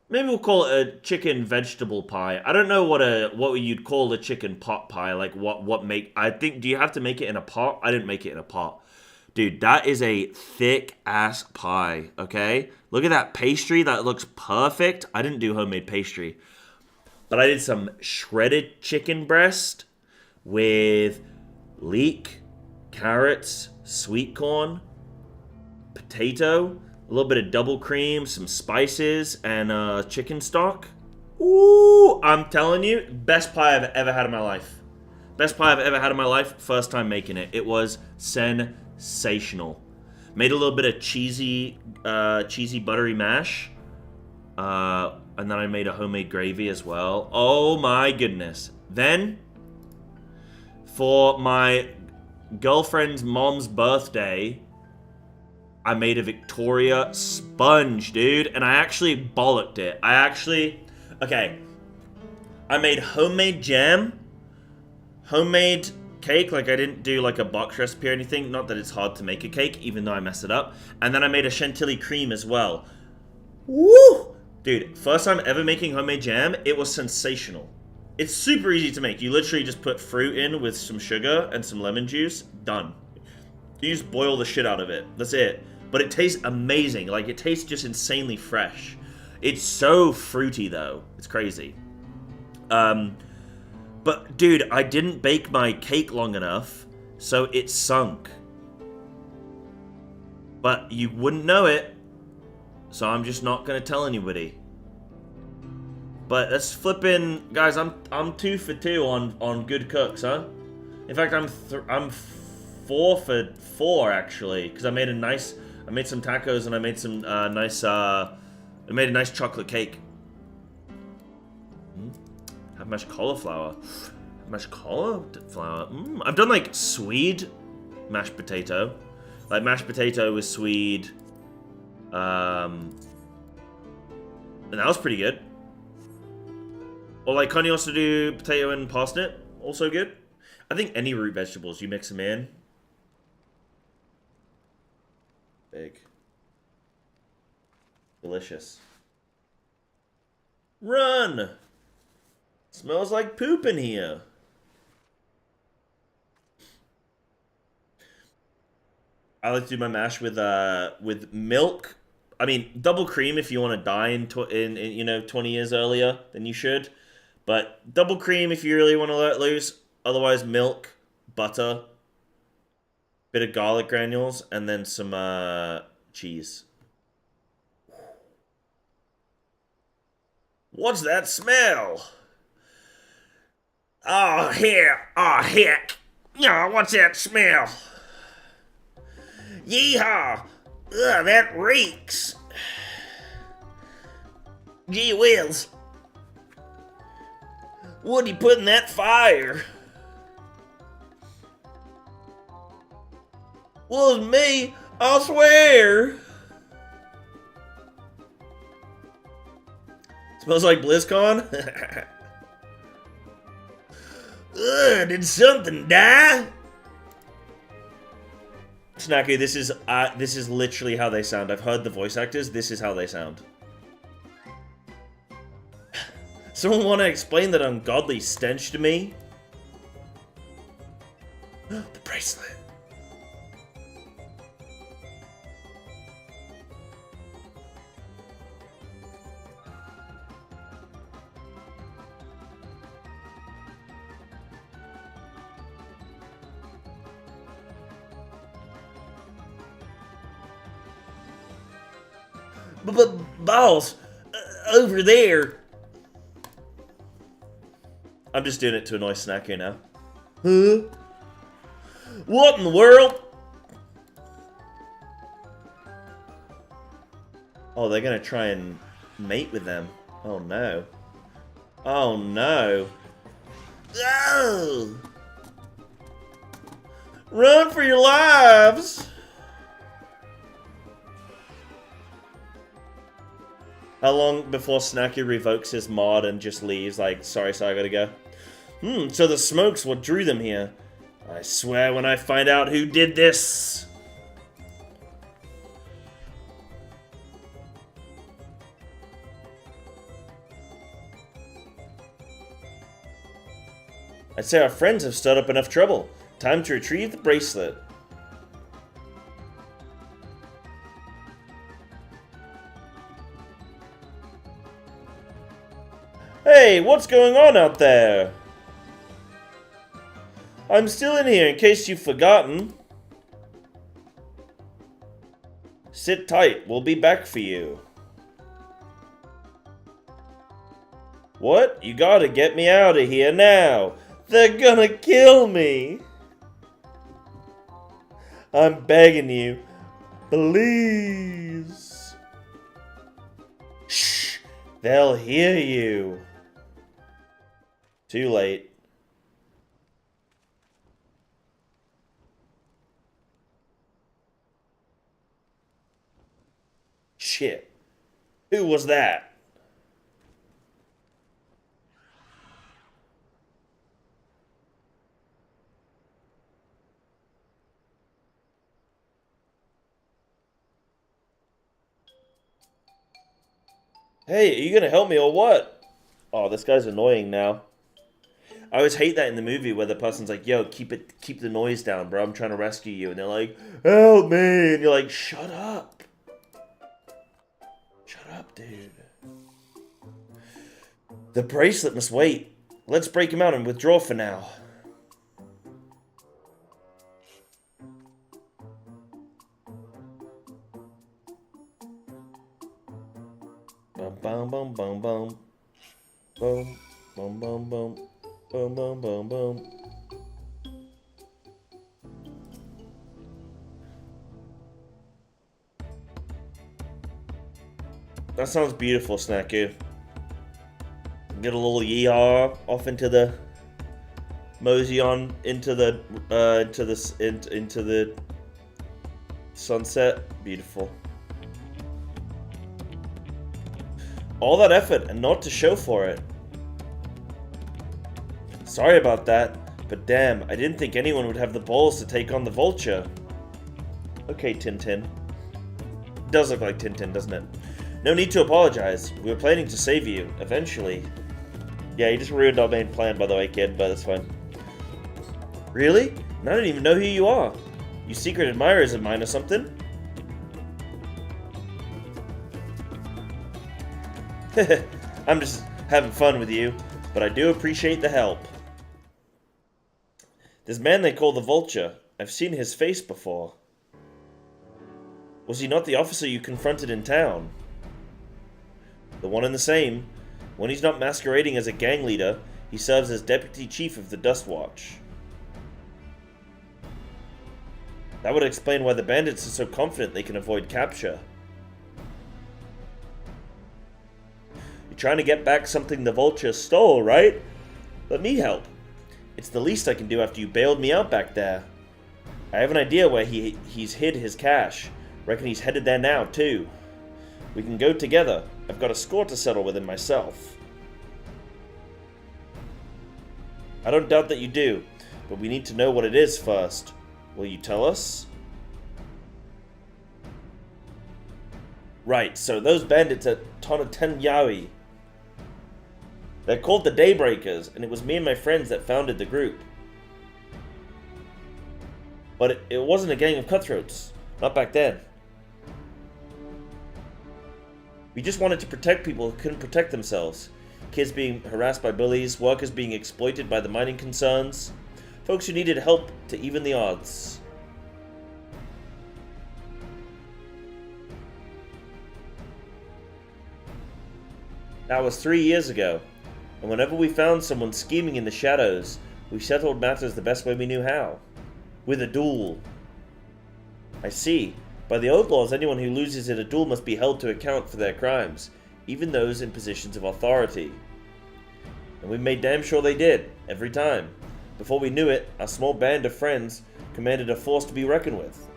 A: Maybe we'll call it a chicken vegetable pie. I don't know what you'd call a chicken pot pie. Like what make? I think, do you have to make it in a pot? I didn't make it in a pot. Dude, that is a thick-ass pie, okay? Look at that pastry. That looks perfect. I didn't do homemade pastry. But I did some shredded chicken breast with leek, carrots, sweet corn, potato, a little bit of double cream, some spices, and chicken stock. Ooh, I'm telling you, best pie I've ever had in my life. Best pie I've ever had in my life, first time making it. It was sensational. Made a little bit of cheesy buttery mash. And then I made a homemade gravy as well. Oh my goodness. Then, for my girlfriend's mom's birthday, I made a Victoria sponge, dude. And I actually bollocked it. Okay. I made homemade jam, homemade cake, like I didn't do like a box recipe or anything, not that it's hard to make a cake, even though I messed it up, and then I made a chantilly cream as well. Woo! Dude, first time ever making homemade jam, it was sensational. It's super easy to make. You literally just put fruit in with some sugar and some lemon juice, done. You just boil the shit out of it, that's it. But it tastes amazing, like it tastes just insanely fresh. It's so fruity though, it's crazy. But, dude, I didn't bake my cake long enough, so it sunk. But you wouldn't know it, so I'm just not gonna tell anybody. But that's flipping, guys. I'm 2 for 2 on good cooks, huh? In fact, I'm 4 for 4 actually, because I made some tacos and I made some I made a nice chocolate cake. Have mashed cauliflower. Mashed cauliflower. I've done like Swede mashed potato. Like mashed potato with Swede. And that was pretty good. Or like, can you also do potato and parsnip? Also good. I think any root vegetables, you mix them in. Big. Delicious. Run! Smells like poop in here. I like to do my mash with milk. I mean, double cream if you want to die in 20 years earlier than you should. But double cream if you really want to let loose. Otherwise, milk, butter, bit of garlic granules, and then some cheese. What's that smell? Oh, here. Oh, heck. Oh, what's that smell? Yeehaw! Ugh, that reeks. Gee whiz. What'd you put in that fire? Was me, I swear. Smells like BlizzCon? Ugh, did something die? Snacky, this is literally how they sound. I've heard the voice actors. This is how they sound. Someone want to explain that ungodly stench to me? The bracelet. But balls, over there. I'm just doing it to annoy Snacky now. Huh? What in the world? Oh, they're gonna try and mate with them. Oh no. Oh no. Oh! Run for your lives! How long before Snacky revokes his mod and just leaves? Like, sorry, I gotta go. So the smoke's what drew them here. I swear when I find out who did this. I'd say our friends have stirred up enough trouble. Time to retrieve the bracelet. Hey, what's going on out there? I'm still in here in case you've forgotten. Sit tight, we'll be back for you. What? You gotta get me out of here now. They're gonna kill me. I'm begging you. Please. Shh. They'll hear you. Too late. Shit. Who was that? Hey, are you gonna help me or what? Oh, this guy's annoying now. I always hate that in the movie where the person's like, yo, keep the noise down, bro. I'm trying to rescue you. And they're like, help me. And you're like, shut up. Shut up, dude. The bracelet must wait. Let's break him out and withdraw for now. Bum bum bum bum bum bum bum bum bum bum bum bum. That sounds beautiful, Snaku. Get a little yeehaw off into the mosey on into the sunset. Beautiful. All that effort and not to show for it. Sorry about that, but damn, I didn't think anyone would have the balls to take on the vulture. Okay, Tintin. Does look like Tintin, doesn't it? No need to apologize. We were planning to save you, eventually. Yeah, you just ruined our main plan, by the way, kid, but that's fine. Really? And I don't even know who you are. You secret admirers of mine or something? I'm just having fun with you, but I do appreciate the help. This man they call the Vulture, I've seen his face before. Was he not the officer you confronted in town? The one and the same. When he's not masquerading as a gang leader, he serves as deputy chief of the Dust Watch. That would explain why the bandits are so confident they can avoid capture. You're trying to get back something the Vulture stole, right? Let me help. It's the least I can do after you bailed me out back there. I have an idea where he's hid his cash. Reckon he's headed there now, too. We can go together. I've got a score to settle with him myself. I don't doubt that you do, but we need to know what it is first. Will you tell us? Right, so those bandits at Tonatenyawi. They're called the Daybreakers, and it was me and my friends that founded the group. But it wasn't a gang of cutthroats. Not back then. We just wanted to protect people who couldn't protect themselves. Kids being harassed by bullies, workers being exploited by the mining concerns, folks who needed help to even the odds. That was 3 years ago, and whenever we found someone scheming in the shadows, we settled matters the best way we knew how.
B: with a duel. I see. By the old laws, anyone who loses in a duel must be held to account for their crimes, even those in positions of authority. And we made damn sure they did, every time. Before we knew it, our small band of friends commanded a force to be reckoned with.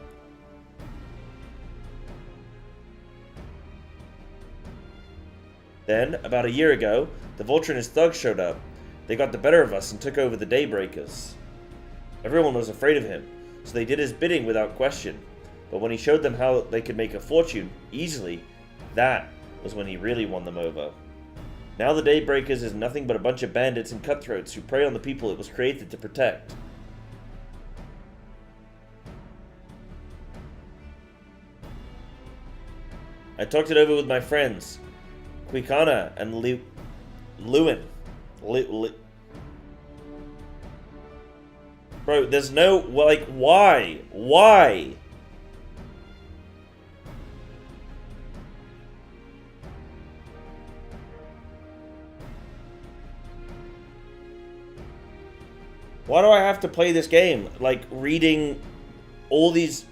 B: Then, about a year ago, the Vulture and his thugs showed up. They got the better of us and took over the Daybreakers. Everyone was afraid of him, so they did his bidding without question. But when he showed them how they could make a fortune, easily, that was when he really won them over. Now the Daybreakers is nothing but a bunch of bandits and cutthroats who prey on the people it was created to protect. I talked it over with my friends, KKOANA and Lewin. Bro, there's no, like, why? Why? Why do I have to play this game? Like, reading all these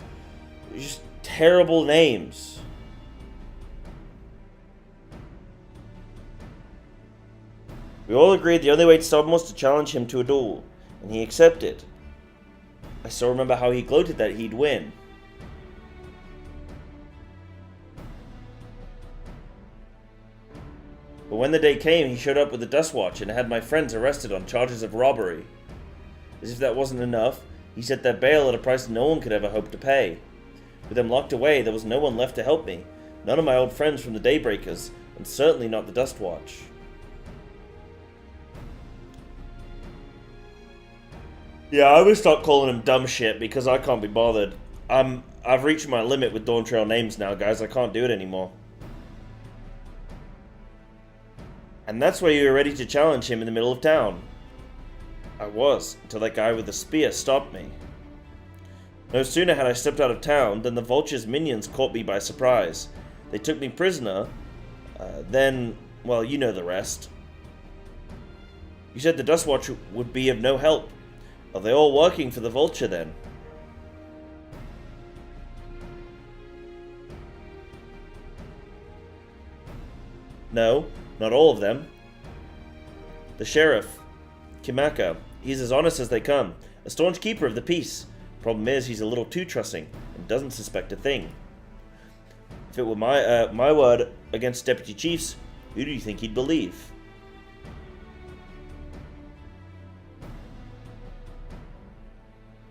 B: just terrible names. We all agreed the only way to stop him was to challenge him to a duel, and he accepted. I still remember how he gloated that he'd win. But when the day came, he showed up with a dust watch and had my friends arrested on charges of robbery. As if that wasn't enough, he set their bail at a price no one could ever hope to pay. With them locked away, there was no one left to help me. None of my old friends from the Daybreakers, and certainly not the Dust Watch. Yeah, I would stop calling him dumb shit because I can't be bothered. I've reached my limit with DAWNTRAIL names now, guys. I can't do it anymore. And that's why you were ready to challenge him in the middle of town. I was, until that guy with the spear stopped me. No sooner had I stepped out of town than the Vulture's minions caught me by surprise. They took me prisoner, then, well, you know the rest. You said the Dust Watch would be of no help. Are they all working for the Vulture then? No, not all of them. The sheriff, Kimaka, he's as honest as they come. A staunch keeper of the peace. Problem is, he's a little too trusting and doesn't suspect a thing. If it were my word against deputy chiefs, who do you think he'd believe?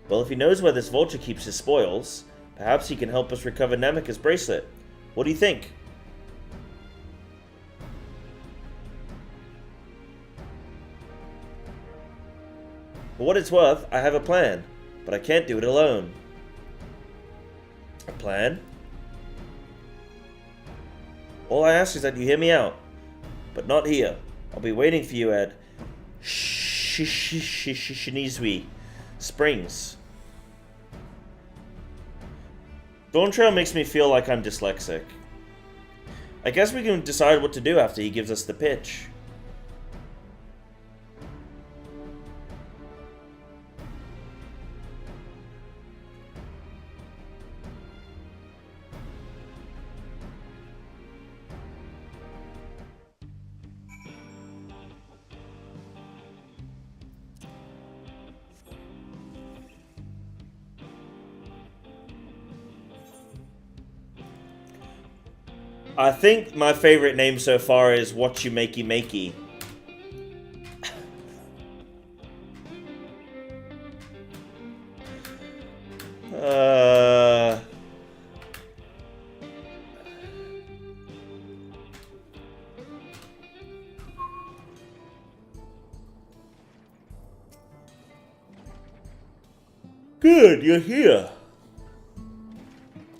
B: Well, if he knows where this Vulture keeps his spoils, perhaps he can help us recover Namika's bracelet. What do you think? For what it's worth, I have a plan, but I can't do it alone. A plan? All I ask is that you hear me out, but not here. I'll be waiting for you at Shinizui Springs. DAWNTRAIL makes me feel like I'm dyslexic. I guess we can decide what to do after he gives us the pitch. I think my favorite name so far is What You Makey Makey. Good, you're here.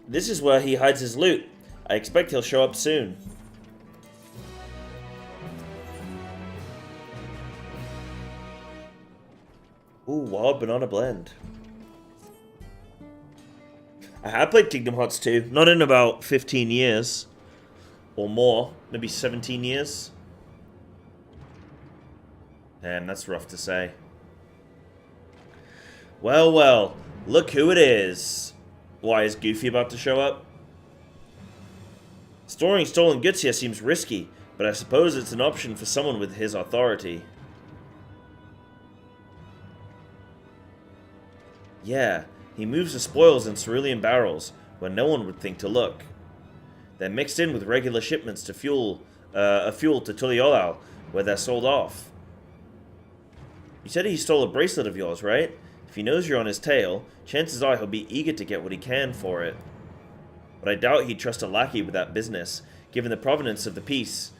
B: This is where he hides his loot. I expect he'll show up soon. Ooh, Wild Banana Blend. I have played Kingdom Hearts 2, not in about 15 years. Or more, maybe 17 years. Damn, that's rough to say. Well, well, Look who it is. Why, is Goofy about to show up? Storing stolen goods here seems risky, but I suppose it's an option for someone with his authority. Yeah, he moves the spoils in cerulean barrels, where no one would think to look. They're mixed in with regular shipments to fuel to Tuliolao, where they're sold off. You said he stole a bracelet of yours, right? If he knows you're on his tail, chances are he'll be eager to get what he can for it. But I doubt he'd trust a lackey with that business, given the provenance of the piece.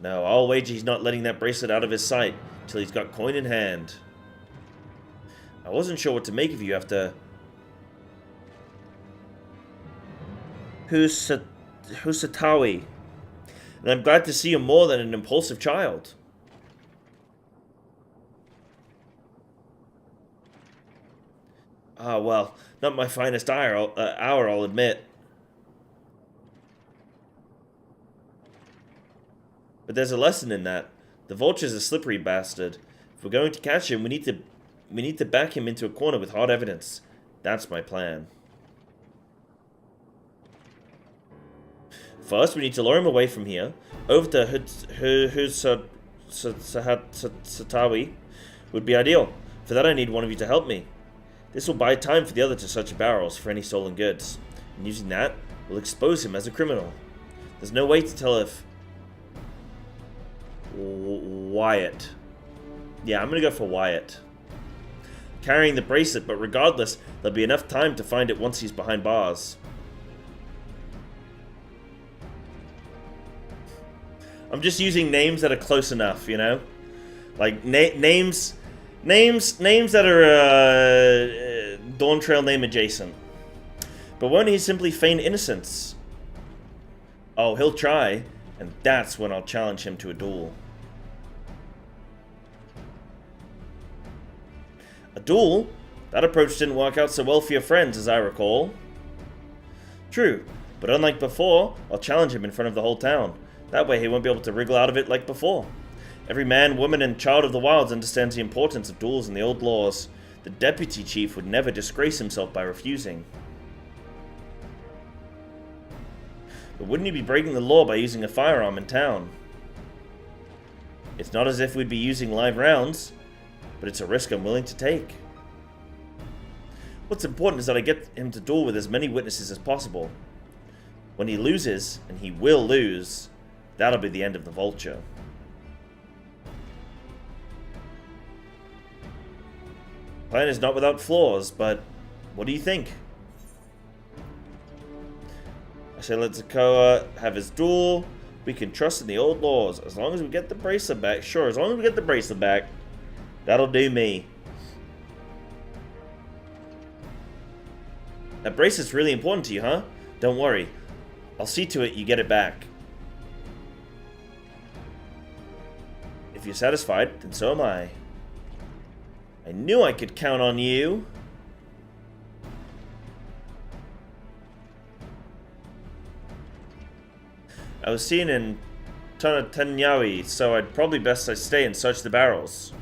B: No, I'll wager he's not letting that bracelet out of his sight till he's got coin in hand. I wasn't sure what to make of you after... Husatawi. And I'm glad to see you're more than an impulsive child. Ah, well, not my finest hour, I'll admit. But there's a lesson in that. The vulture's a slippery bastard. If we're going to catch him, we need to back him into a corner with hard evidence. That's my plan. First, we need to lure him away from here, over to Husatawi would be ideal. For that, I need one of you to help me. This will buy time for the other to search barrels for any stolen goods. And using that, we'll expose him as a criminal. There's no way to tell if... Wyatt. Yeah, I'm gonna go for Wyatt. Carrying the bracelet, but regardless, there'll be enough time to find it once he's behind bars. I'm just using names that are close enough, you know? Like, names that are DAWNTRAIL name adjacent. But won't he simply feign innocence? Oh, he'll try, and that's when I'll challenge him to a duel. A duel? That approach didn't work out so well for your friends, as I recall. True, but unlike before, I'll challenge him in front of the whole town. That way he won't be able to wriggle out of it like before. Every man, woman, and child of the wilds understands the importance of duels and the old laws. The deputy chief would never disgrace himself by refusing. But wouldn't he be breaking the law by using a firearm in town? It's not as if we'd be using live rounds, but it's a risk I'm willing to take. What's important is that I get him to duel with as many witnesses as possible. When he loses, and he will lose, that'll be the end of the vulture. Plan is not without flaws, but what do you think? I say let Zakoa have his duel. We can trust in the old laws. As long as we get the bracelet back. Sure, as long as we get the bracelet back. That'll do me. That bracelet's really important to you, huh? Don't worry. I'll see to it you get it back. If you're satisfied, then so am I. I knew I could count on you. I was seen in Tanyawi, so I'd probably best I stay and search the barrels.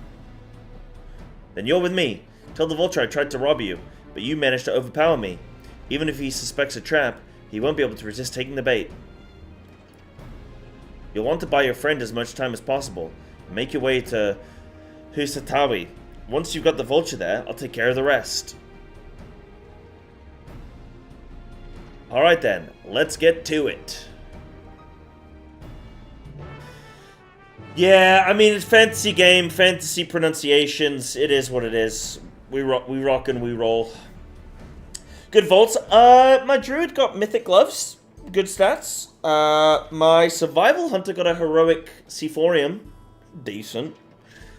B: Then you're with me. Tell the vulture I tried to rob you, but you managed to overpower me. Even if he suspects a trap, he won't be able to resist taking the bait. You'll want to buy your friend as much time as possible. Make your way to Husatawi. Once you've got the vulture there, I'll take care of the rest. Alright then, let's get to it. Yeah, I mean, it's fantasy game, fantasy pronunciations. It is what it is. We rock and we roll. Good vaults. My druid got mythic gloves. Good stats. My survival hunter got a heroic Sephorium. Decent.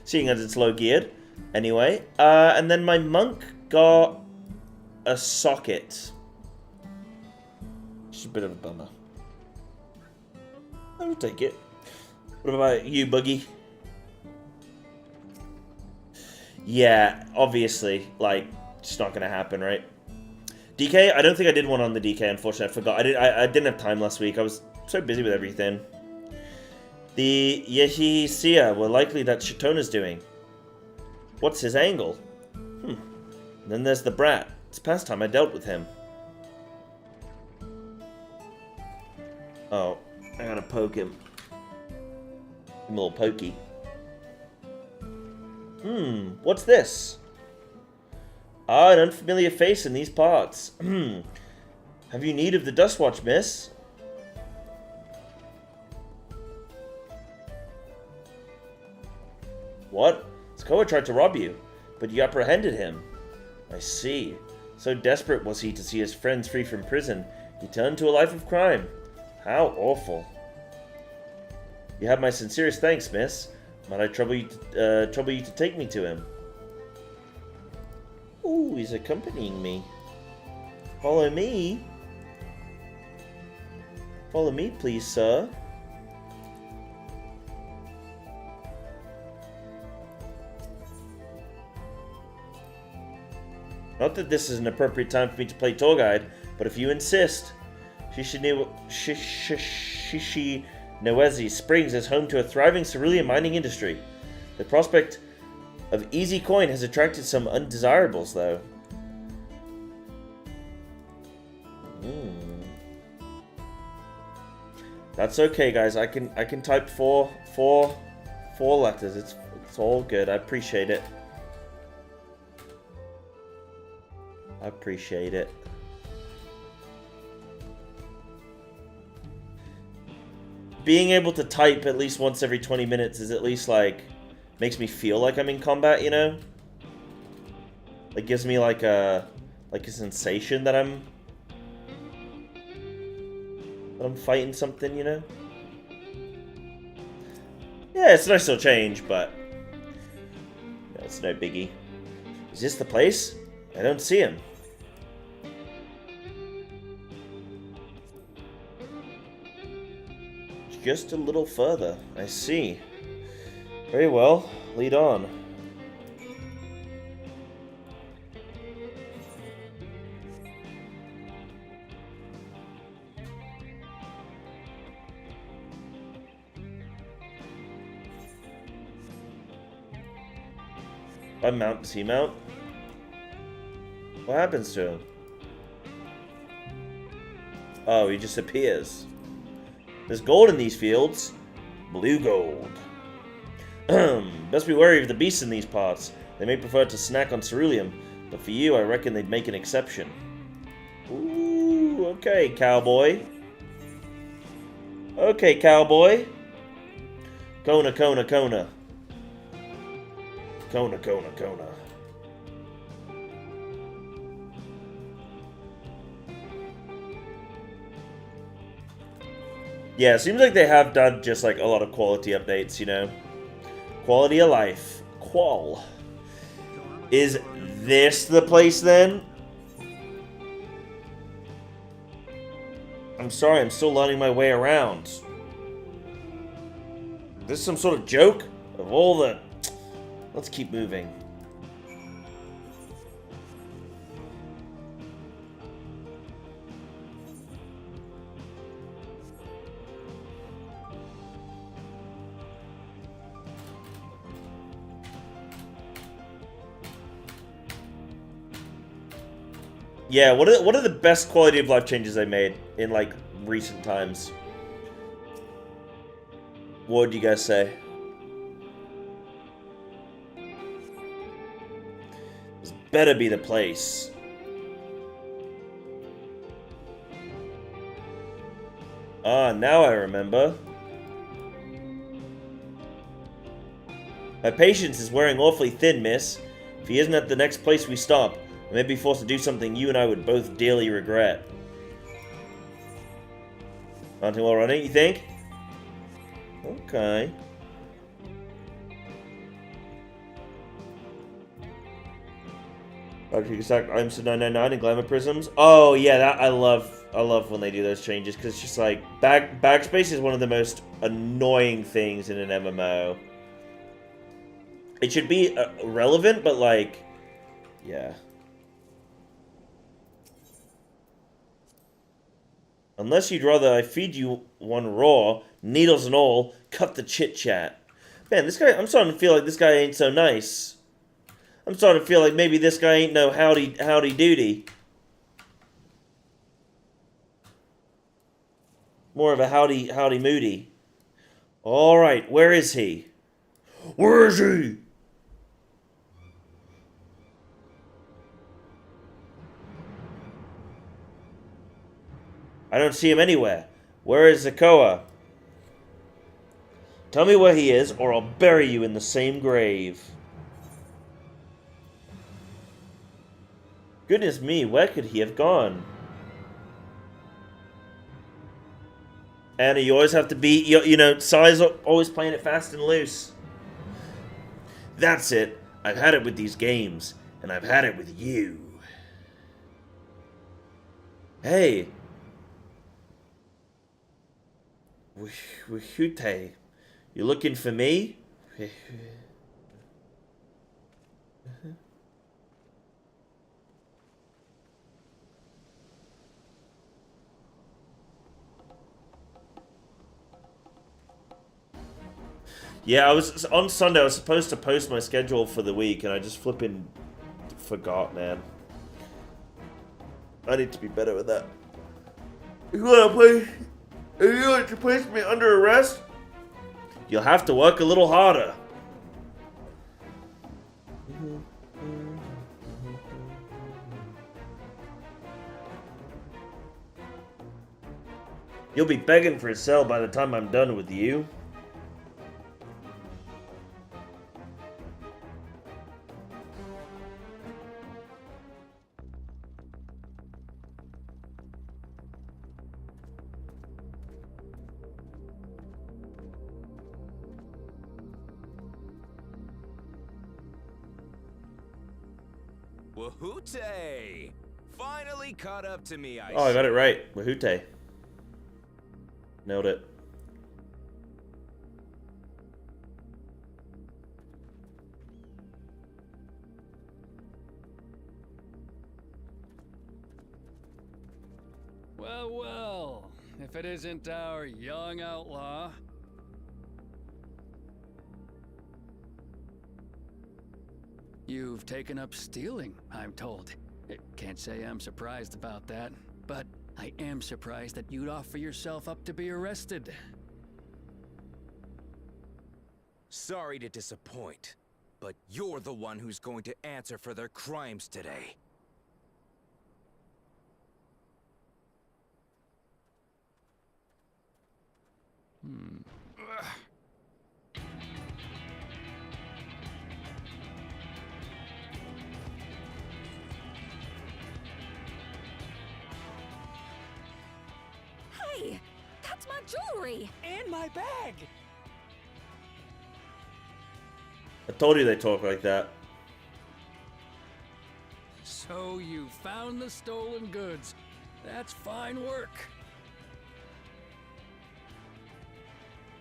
B: Seeing as it's low geared. Anyway. And then my monk got a socket. Just a bit of a bummer. I'll take it. What about you, Boogie? Yeah, obviously, like, it's not gonna happen, right? DK? I don't think I did one on the DK, unfortunately. I forgot. I didn't have time last week. I was so busy with everything. The Yehisia were likely that Shitona's doing. What's his angle? Then there's the brat. It's past time I dealt with him. Oh, I gotta poke him. A little pokey. What's this? Ah, an unfamiliar face in these parts. Have you need of the dust watch, miss? What? Skoa tried to rob you, but you apprehended him. I see. So desperate was he to see his friends free from prison, he turned to a life of crime. How awful. You have my sincerest thanks, miss. Might I trouble you to take me to him? Ooh, he's accompanying me. Follow me. Follow me, please, sir. Not that this is an appropriate time for me to play tour guide, but if you insist. Shishi-Noezi Springs is home to a thriving cerulean mining industry. The prospect of easy coin has attracted some undesirables, though. That's okay, guys. I can type four letters. It's all good. I appreciate it. I appreciate it. Being able to type at least once every 20 minutes is at least like makes me feel like I'm in combat, you know? It gives me like a sensation that I'm fighting something, you know? Yeah, it's a nice little change, but yeah, it's no biggie. Is this the place? I don't see him. Just a little further. I see. Very well. Lead on. I mount. Does he mount? What happens to him? Oh, he just appears. There's gold in these fields. Blue gold. Best be wary of the beasts in these parts. They may prefer to snack on ceruleum, but for you, I reckon they'd make an exception. Ooh, okay, cowboy. Okay, cowboy. Kona, Kona, Kona. Kona, Kona, Kona. Yeah, it seems like they have done just like a lot of quality updates, you know? Quality of life. Qual. Is this the place then? I'm sorry, I'm still learning my way around. Is this some sort of joke? Of all the... Let's keep moving. Yeah, what are the best quality of life changes they made in like recent times? What would you guys say? This better be the place. Ah, now I remember. My patience is wearing awfully thin, miss. If he isn't at the next place we stop, I may be forced to do something you and I would both dearly regret. Not too well running, you think? Okay. Arctic Exact items to 999 and Glamour Prisms. Oh yeah, that I love when they do those changes, because it's just like backspace is one of the most annoying things in an MMO. It should be relevant, but like, yeah. Unless you'd rather I feed you one raw, needles and all, cut the chit-chat. Man, this guy, I'm starting to feel like this guy ain't so nice. I'm starting to feel like maybe this guy ain't no howdy doody. More of a howdy moody. Alright, where is he? Where is he? I don't see him anywhere. Where is Zakoa? Tell me where he is, or I'll bury you in the same grave. Goodness me, where could he have gone? Anna, you always have to be, you know, Psy's always playing it fast and loose. That's it. I've had it with these games, and I've had it with you. Hey. Wahute, you looking for me? Yeah, on Sunday I was supposed to post my schedule for the week, and I just flipping forgot, man. I need to be better with that. You want to place me under arrest? You'll have to work a little harder. You'll be begging for a cell by the time I'm done with you.
C: Wahute! Finally caught up to me,
B: Oh, I got it right. Wahute. Nailed it.
D: Well, well, if it isn't our young outlaw. You've taken up stealing, I'm told. Can't say I'm surprised about that, but I am surprised that you'd offer yourself up to be arrested.
C: Sorry to disappoint, but you're the one who's going to answer for their crimes today.
E: Hey, that's my jewelry!
D: And my bag!
B: I told you they talk like that.
D: So you found the stolen goods. That's fine work.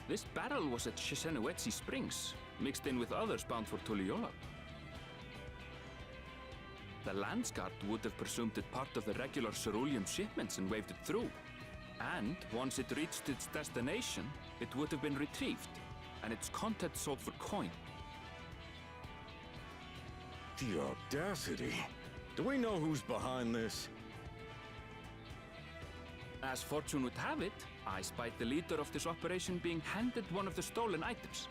F: This barrel was at Shisenowetsi Springs, mixed in with others bound for Tuliyola. The Landsguard would have presumed it part of the regular ceruleum shipments and waved it through. And once it reached its destination, it would have been retrieved, and its contents sold for coin.
G: The audacity. Do we know who's behind this?
F: As fortune would have it, I spied the leader of this operation being handed one of the stolen items.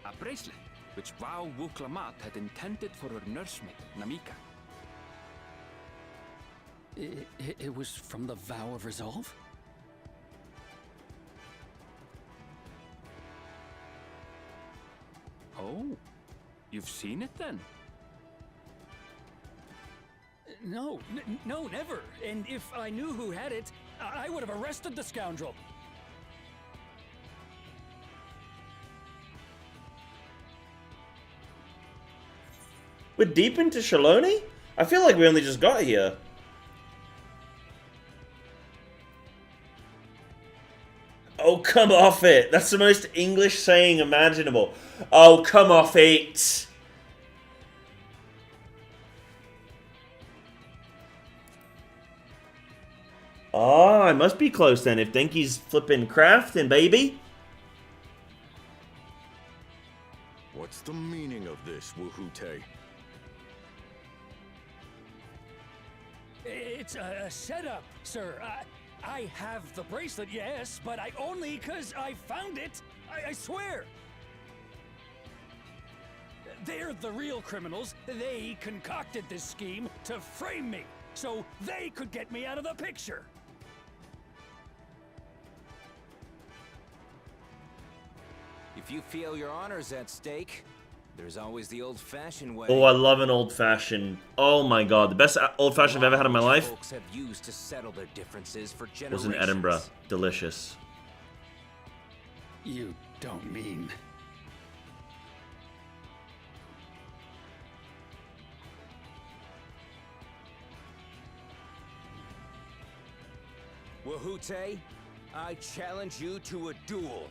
F: A bracelet, which Wow Wuklamat had intended for her nursemaid, Namika.
D: It was from the Vow of Resolve?
F: Oh, you've seen it then?
D: No, no, never. And if I knew who had it, I would have arrested the scoundrel.
B: We're deep into Shaloni? I feel like we only just got here. Oh, come off it. That's the most English saying imaginable. Oh, come off it. Oh, I must be close then if Denki's flipping crafting, baby.
G: What's the meaning of this, Woohoote?
D: It's a setup, sir. I have the bracelet, yes, but I only 'cause I found it. I swear. They're the real criminals. They concocted this scheme to frame me, so they could get me out of the picture.
C: If you feel your honor's at stake, there's always the old-fashioned way.
A: Oh, I love an old-fashioned. Oh my god, the best old-fashioned I've ever had in my life
C: Folks have used to settle their differences for
A: was
C: generations.
A: in Edinburgh. Delicious.
D: You don't mean...
C: Woohoote, I challenge you to a duel.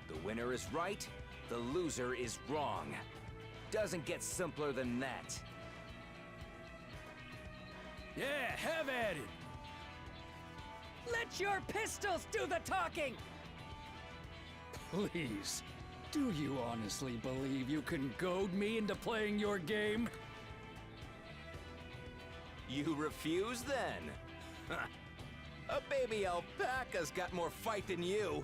C: The winner is right, the loser is wrong. Doesn't get simpler than that.
D: Yeah, have at it.
E: Let your pistols do the talking!
D: Please, do you honestly believe you can goad me into playing your game?
C: You refuse then? A baby alpaca's got more fight than you.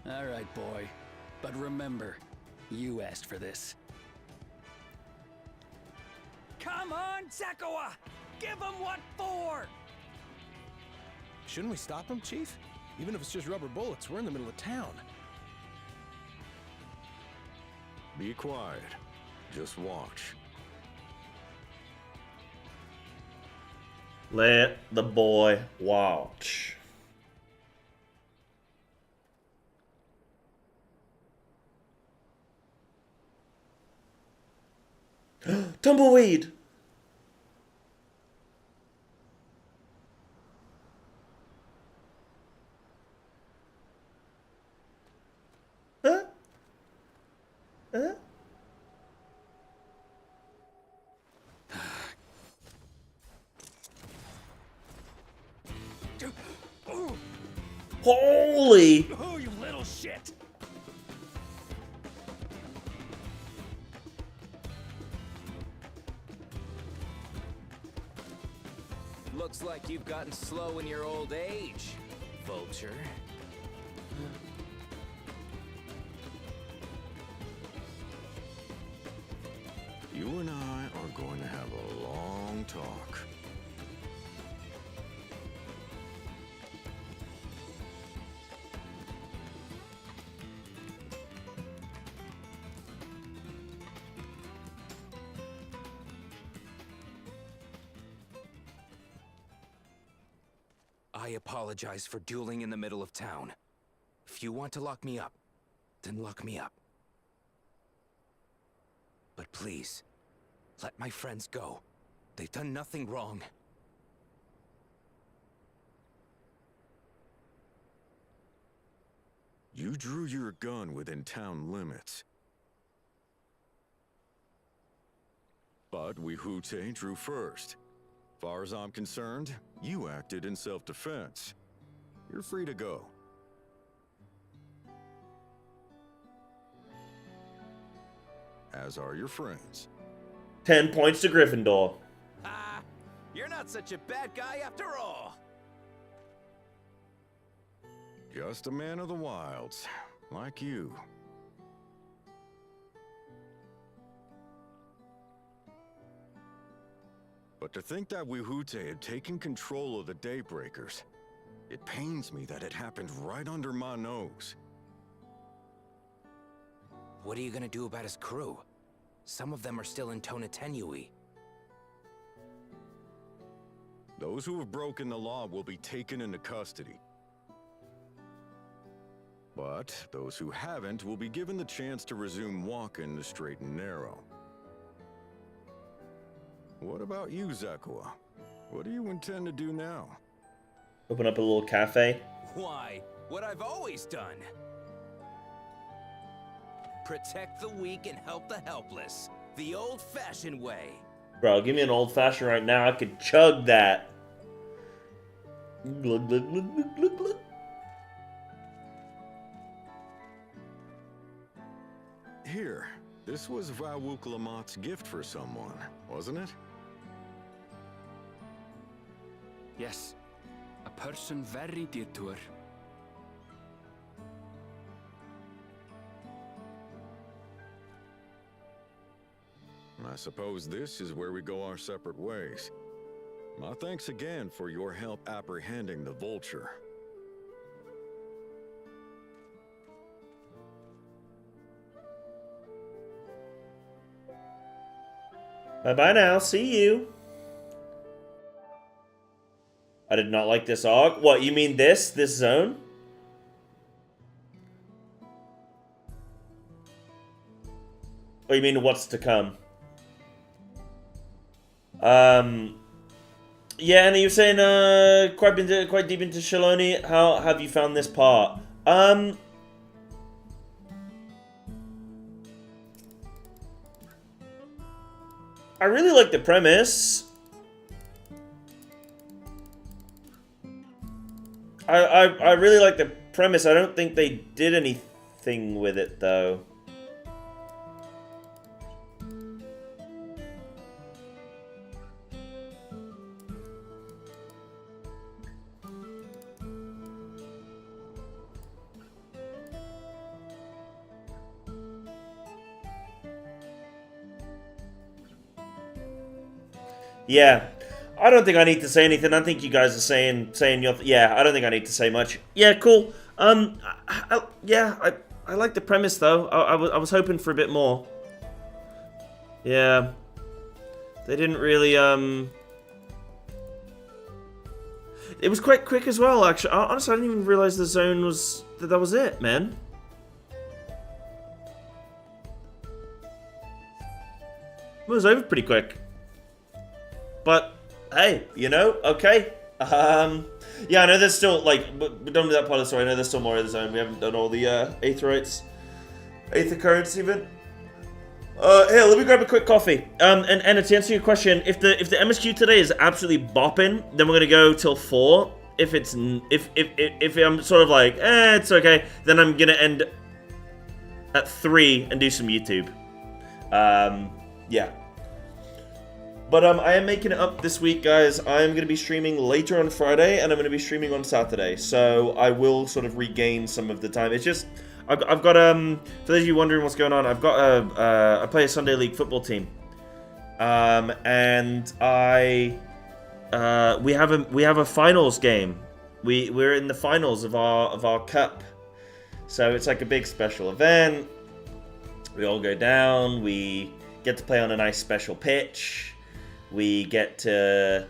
D: All right, boy. But remember, you asked for this.
E: Come on, Zakawa! Give him what for!
H: Shouldn't we stop him, Chief? Even if it's just rubber bullets, we're in the middle of town.
G: Be quiet. Just watch.
A: Let the boy watch. Tumbleweed! Huh? Huh? Holy!
D: Oh, you little shit!
C: Looks like you've gotten slow in your old age, Vulture.
G: You and I are going to have a long talk.
C: I apologize for dueling in the middle of town. If you want to lock me up, then lock me up. But please, let my friends go. They've done nothing wrong.
G: You drew your gun within town limits. But Woohoote drew first. Far as I'm concerned, you acted in self-defense. You're free to go. As are your friends.
A: 10 points to Gryffindor.
C: Ah, you're not such a bad guy after all.
G: Just a man of the wilds, like you. But to think that Woohoote had taken control of the Daybreakers, it pains me that it happened right under my nose.
C: What are you gonna do about his crew? Some of them are still in Tonatenui.
G: Those who have broken the law will be taken into custody. But those who haven't will be given the chance to resume walking the straight and narrow. What about you, Zakawa? What do you intend to do now?
A: Open up a little cafe.
C: Why? What I've always done. Protect the weak and help the helpless. The old-fashioned way.
B: Bro, give me an old-fashioned right now. I could chug that. Glug, glug, glug, glug, glug, glug.
G: Here, this was Vawuklamat's gift for someone, wasn't it?
F: Yes, a person very dear to her.
G: I suppose this is where we go our separate ways. My thanks again for your help apprehending the vulture.
B: Bye-bye now. See you. I did not like this AUG. What, you mean this? This zone? Or you mean what's to come? Yeah, and you're saying, quite deep into Shaloni. How have you found this part? I really like the premise. I really like the premise. I don't think they did anything with it, though. Yeah, I don't think I need to say anything. I think you guys are saying your... yeah, I don't think I need to say much. Yeah, cool. Yeah, I like the premise, though. I was hoping for a bit more. Yeah. They didn't really, It was quite quick as well, actually. Honestly, I didn't even realize the zone was... that was it, man. It was over pretty quick. But, hey, you know, okay. Yeah, I know there's still, like, we're done with that part of the story. I know there's still more of the zone. We haven't done all the, Aetherites. Aether currents, even. Here, let me grab a quick coffee. And to answer your question, if the MSQ today is absolutely bopping, then we're gonna go till 4. If I'm sort of like, it's okay, then I'm gonna end at 3 and do some YouTube. Yeah. But I am making it up this week, guys. I'm going to be streaming later on Friday, and I'm going to be streaming on Saturday. So I will sort of regain some of the time. It's just, I've got, for those of you wondering what's going on, I've got I play a Sunday League football team. And we have a finals game. We're in the finals of our cup. So it's like a big special event. We all go down, we get to play on a nice special pitch. We get to,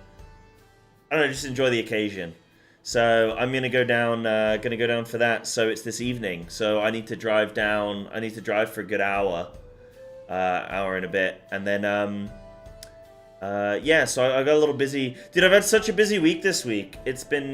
B: I don't know, just enjoy the occasion. So I'm gonna go down for that. So it's this evening. So I need to drive down. I need to drive for a good hour and a bit, and then yeah. So I got a little busy, dude. I've had such a busy week this week. It's been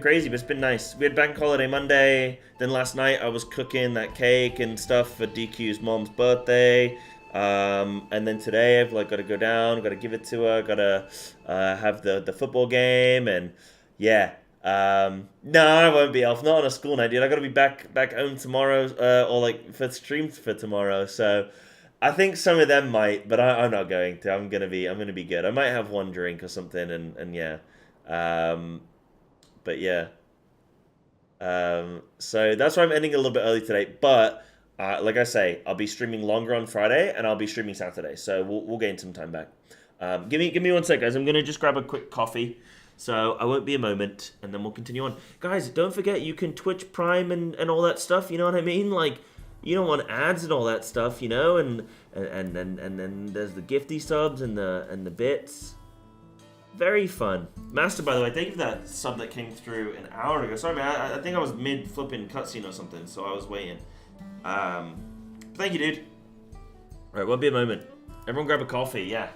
B: crazy, but it's been nice. We had bank holiday Monday. Then last night I was cooking that cake and stuff for DQ's mom's birthday. And then today I've like got to go down, got to give it to her, got to have the football game, and yeah. No, I won't be off. Not on a school night, dude. I got to be back home tomorrow, or like for streams for tomorrow. So I think some of them might, but I'm not going to. I'm gonna be good. I might have one drink or something, and yeah. But yeah. So that's why I'm ending a little bit early today, but. Like I say, I'll be streaming longer on Friday, and I'll be streaming Saturday, so we'll gain some time back. Give me 1 sec, guys. I'm gonna just grab a quick coffee, so I won't be a moment, and then we'll continue on. Guys, don't forget you can Twitch Prime and all that stuff. You know what I mean? Like, you don't want ads and all that stuff, you know. And then there's the gifty subs and the bits. Very fun. Master, by the way, thank you for that sub that came through an hour ago. Sorry, man. I think I was mid flipping cutscene or something, so I was waiting. Thank you, dude. Alright, won't be a moment. Everyone grab a coffee, yeah.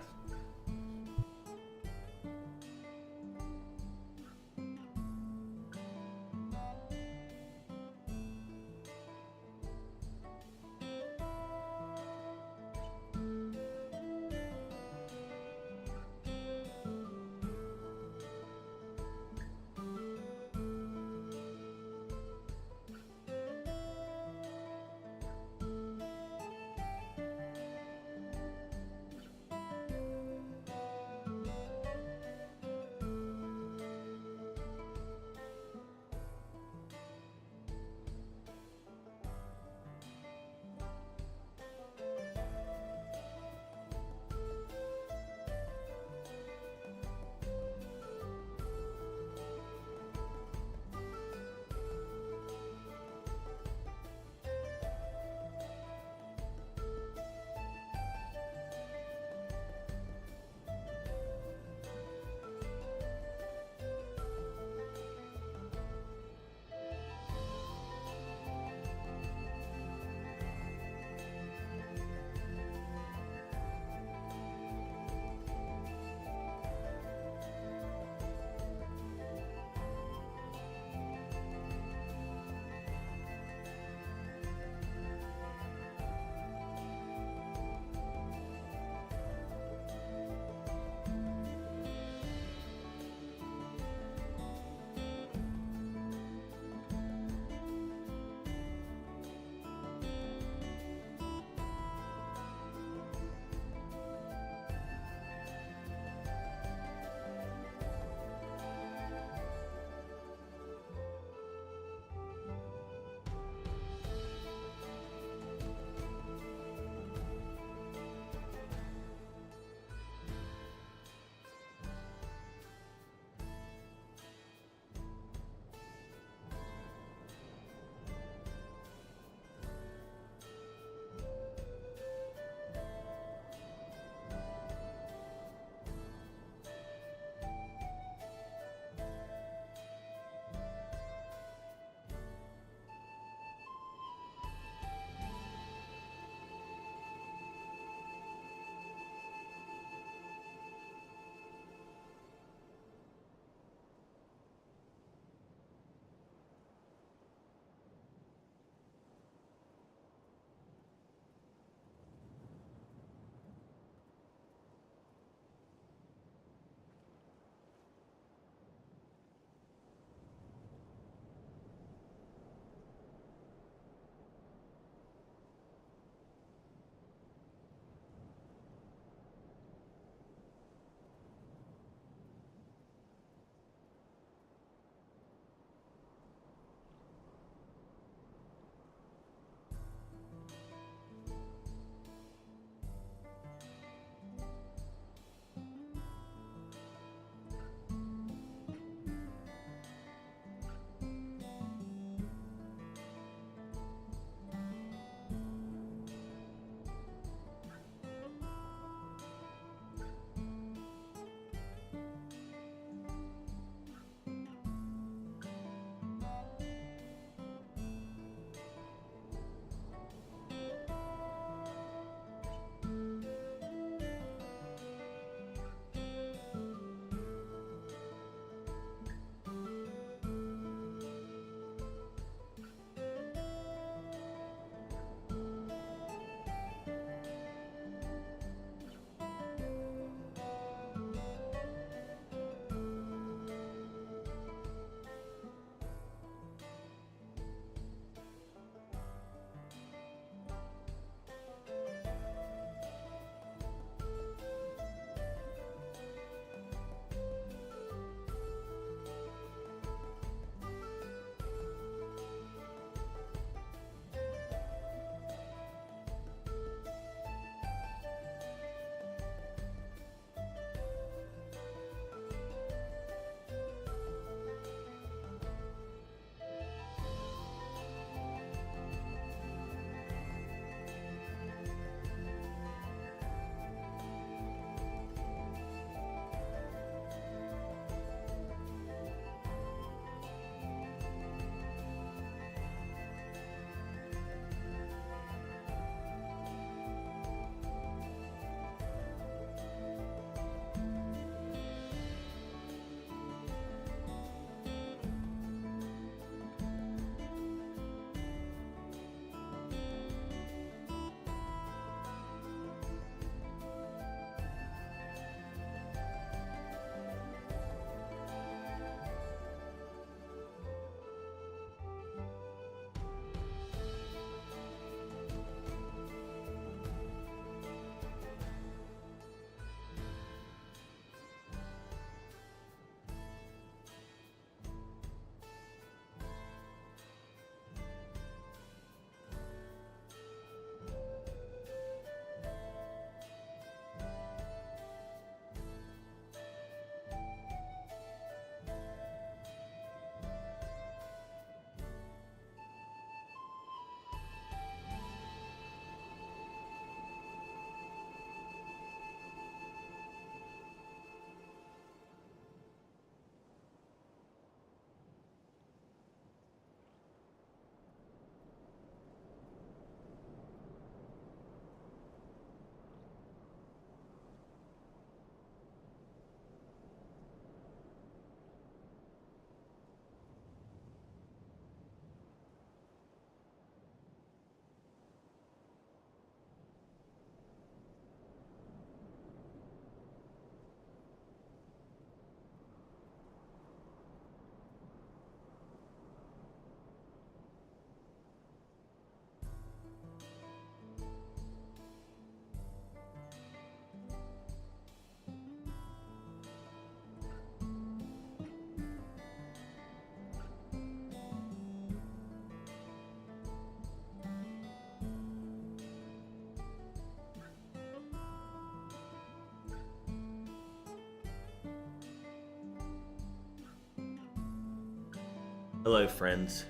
A: Hello, friends.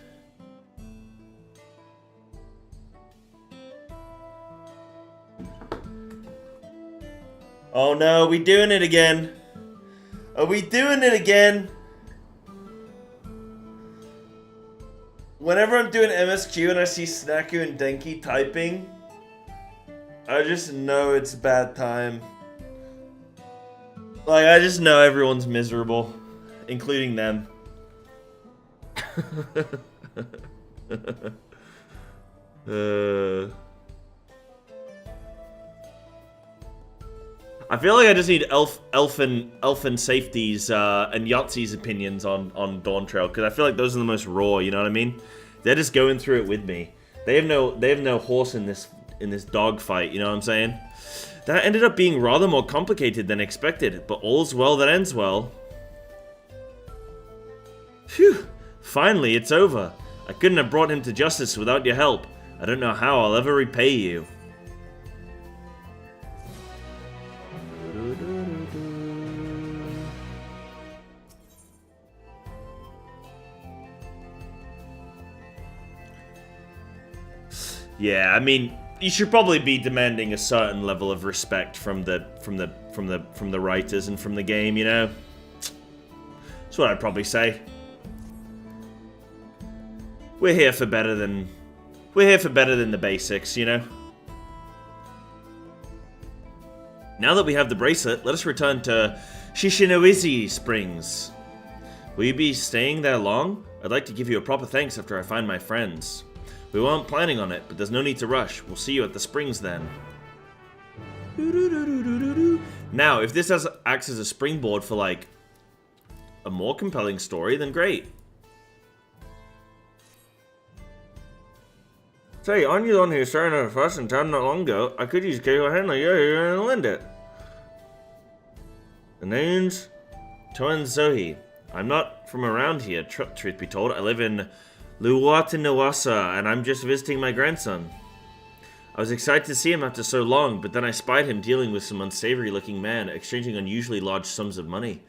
B: Oh no, we doing it again? Are we doing it again? Whenever I'm doing MSQ and I see Snacku and Denki typing, I just know it's bad time. Like, I just know everyone's miserable, including them.
A: I feel like I just need Elfin Safety's and Yahtzee's opinions on DAWNTRAIL, because I feel like those are the most raw. You know what I mean? They're just going through it with me. They have no horse in this dog fight. You know what I'm saying? That ended up being rather more complicated than expected, but all's well that ends well. Phew! Finally, it's over. I couldn't have brought him to justice without your help. I don't know how I'll ever repay you. Yeah, I mean, you should probably be demanding a certain level of respect from the writers and from the game, you know? That's what I'd probably say. We're here for better than the basics, you know? Now that we have the bracelet, let us return to Shishinoizi Springs. Will you be staying there long? I'd like to give you a proper thanks after I find my friends. We weren't planning on it, but there's no need to rush. We'll see you at the springs then. Now, if this acts as a springboard for, like, a more compelling story, then great. Say, aren't you the one who started a fuss in town not long ago? I could use KKOANA. You're gonna lend it. The name's Toan Zohi. I'm not from around here, truth be told. I live in Luwatinawasa, and I'm just visiting my grandson. I was excited to see him after so long, but then I spied him dealing with some unsavory-looking man, exchanging unusually large sums of money.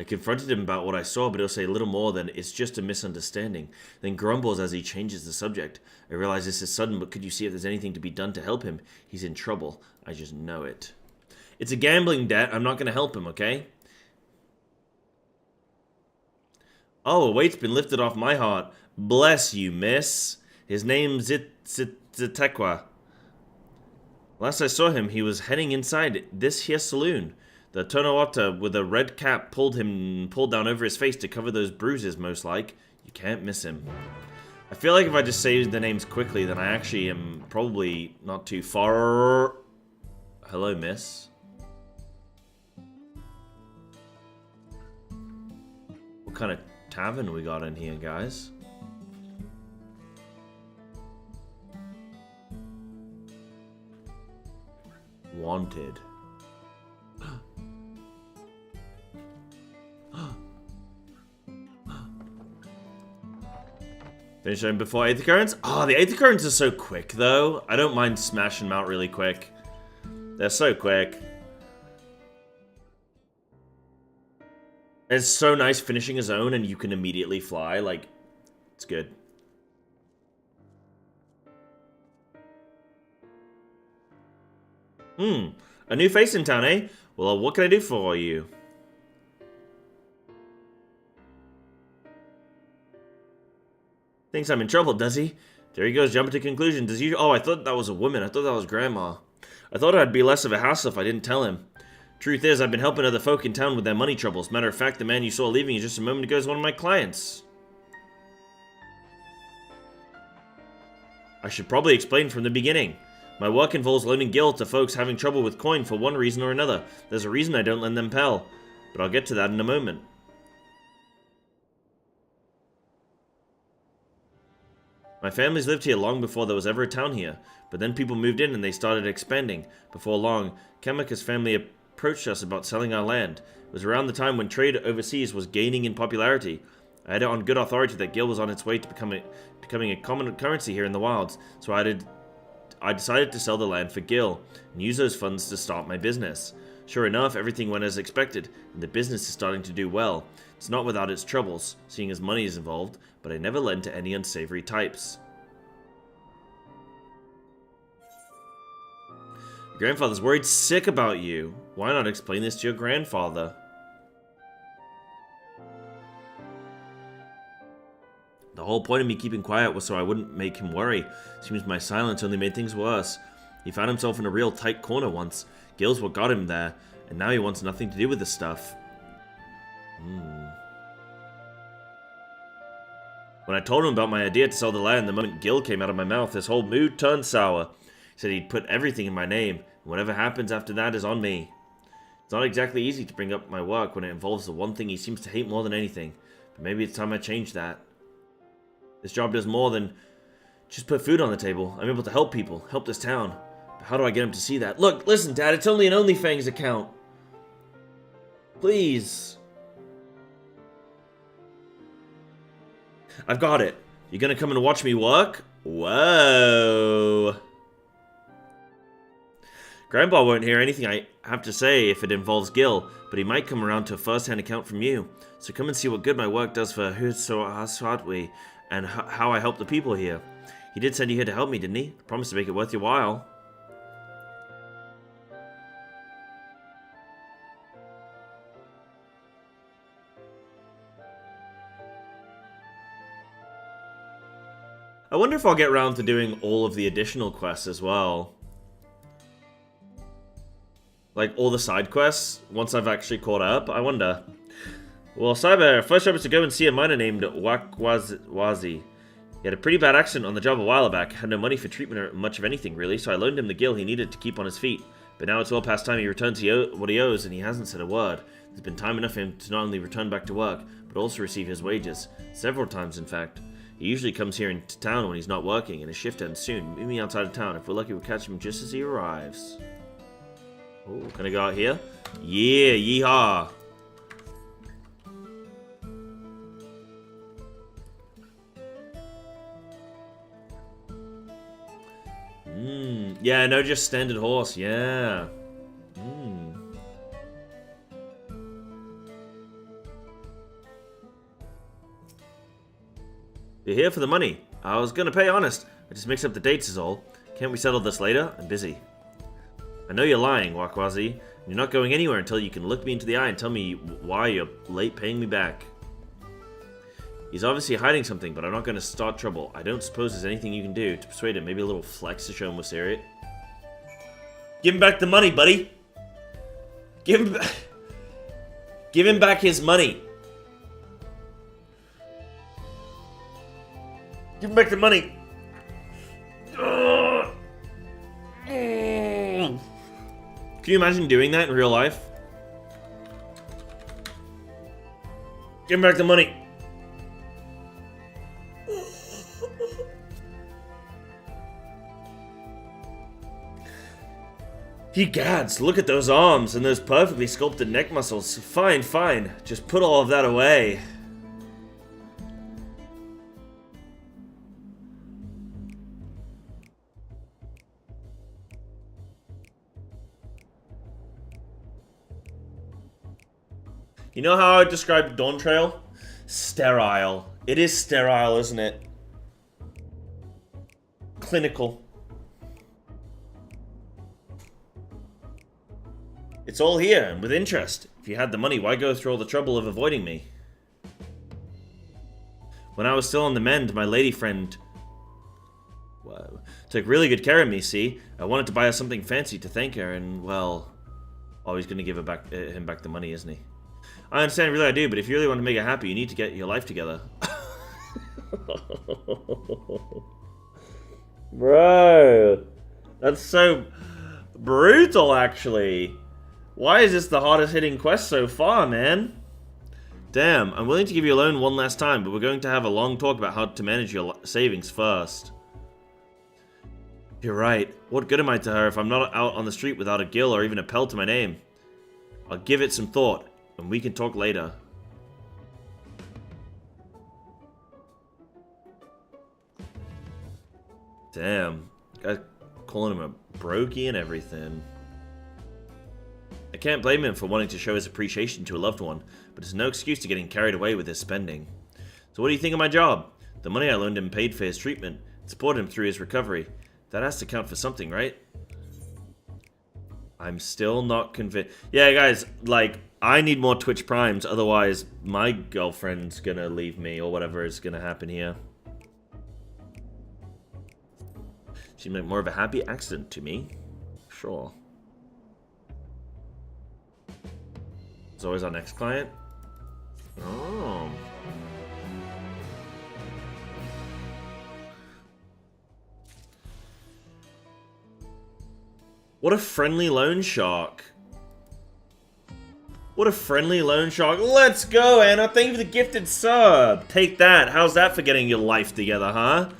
A: I confronted him about what I saw, but he'll say little more than, "It's just a misunderstanding," then grumbles as he changes the subject. I realize this is sudden, but could you see if there's anything to be done to help him? He's in trouble. I just know it. It's a gambling debt. I'm not going to help him, okay? Oh, a weight's been lifted off my heart. Bless you, miss. His name's Zitekwa. Last I saw him, he was heading inside this here saloon. The Tonawata with a red cap pulled down over his face to cover those bruises, most like. You can't miss him. I feel like if I just say the names quickly, then I actually am probably not too far. Hello, miss. What kind of tavern we got in here, guys? Wanted. Finish them before Aether Currents? Oh, the Aether Currents are so quick, though. I don't mind smashing them out really quick. They're so quick. It's so nice finishing a zone and you can immediately fly. Like, it's good. A new face in town, eh? Well, what can I do for you? Thinks I'm in trouble, does he? There he goes, jumping to conclusions. Does you? Oh, I thought that was a woman. I thought that was Grandma. I thought I'd be less of a hassle if I didn't tell him. Truth is, I've been helping other folk in town with their money troubles. Matter of fact, the man you saw leaving just a moment ago is one of my clients. I should probably explain from the beginning. My work involves loaning gil to folks having trouble with coin for one reason or another. There's a reason I don't lend them pel, but I'll get to that in a moment. My family's lived here long before there was ever a town here, but then people moved in and they started expanding. Before long, Kamika's family approached us about selling our land. It was around the time when trade overseas was gaining in popularity. I had it on good authority that gil was on its way to becoming a common currency here in the wilds, so I decided to sell the land for gil and use those funds to start my business. Sure enough, everything went as expected, and the business is starting to do well. It's not without its troubles, seeing as money is involved, but I never lend to any unsavory types. Your grandfather's worried sick about you. Why not explain this to your grandfather? The whole point of me keeping quiet was so I wouldn't make him worry. Seems my silence only made things worse. He found himself in a real tight corner once. Gil's what got him there, and now he wants nothing to do with this stuff. When I told him about my idea to sell the land, the moment Gil came out of my mouth, his whole mood turned sour. He said he'd put everything in my name, and whatever happens after that is on me. It's not exactly easy to bring up my work when it involves the one thing he seems to hate more than anything, but maybe it's time I change that. This job does more than just put food on the table. I'm able to help people, help this town. But how do I get him to see that? Look, listen, Dad, it's only an OnlyFans account. Please. I've got it. You're gonna come and watch me work? Whoa. Grandpa won't hear anything I have to say if it involves Gil, but he might come around to a first-hand account from you. So come and see what good my work does for Husawatwi and how I help the people here. He did send you here to help me, didn't he? I promised to make it worth your while. I wonder if I'll get around to doing all of the additional quests as well. Like, all the side quests, once I've actually caught up, I wonder. Well, Cyber, first job is to go and see a miner named Wakwazi. He had a pretty bad accident on the job a while back, had no money for treatment or much of anything really, so I loaned him the gil he needed to keep on his feet. But now it's well past time he returns what he owes, and he hasn't said a word. There's been time enough for him to not only return back to work, but also receive his wages. Several times, in fact. He usually comes here into town when he's not working, and his shift ends soon. Meet me outside of town. If we're lucky, we'll catch him just as he arrives. Oh, can I go out here? Yeah, yeehaw! Yeah, no, just standard horse, yeah. You're here for the money. I was gonna pay honest. I just mixed up the dates is all. Can't we settle this later? I'm busy. I know you're lying, Wakwazi. And you're not going anywhere until you can look me into the eye and tell me why you're late paying me back. He's obviously hiding something, but I'm not gonna start trouble. I don't suppose there's anything you can do to persuade him. Maybe a little flex to show him we're serious. Give him back the money, buddy. Give him back his money. Give him back the money. Can you imagine doing that in real life? Give him back the money. He gads, look at those arms and those perfectly sculpted neck muscles. Fine, fine. Just put all of that away. You know how I described DAWNTRAIL? Sterile. It is sterile, isn't it? Clinical. It's all here, and with interest. If you had the money, why go through all the trouble of avoiding me? When I was still on the mend, my lady friend took really good care of me, see? I wanted to buy her something fancy to thank her, and, well... Oh, he's gonna give him back the money, isn't he? I understand, really I do, but if you really want to make her happy, you need to get your life together. Bro, that's so brutal, actually. Why is this the hardest hitting quest so far, man? Damn, I'm willing to give you a loan one last time, but we're going to have a long talk about how to manage your savings first. You're right. What good am I to her if I'm not out on the street without a gil or even a pell to my name? I'll give it some thought, and we can talk later. Damn. Guy's calling him a brokey and everything. I can't blame him for wanting to show his appreciation to a loved one, but it's no excuse to getting carried away with his spending. So what do you think of my job? The money I loaned him paid for his treatment, supported him through his recovery. That has to count for something, right? I'm still not convinced. Yeah, guys, like, I need more Twitch Primes, otherwise my girlfriend's gonna leave me, or whatever is gonna happen here. Seemed like more of a happy accident to me. Sure. It's always our next client. Oh. What a friendly loan shark. What a friendly loan shark. Let's go, Anna. Thank you for the gifted sub. Take that. How's that for getting your life together, huh?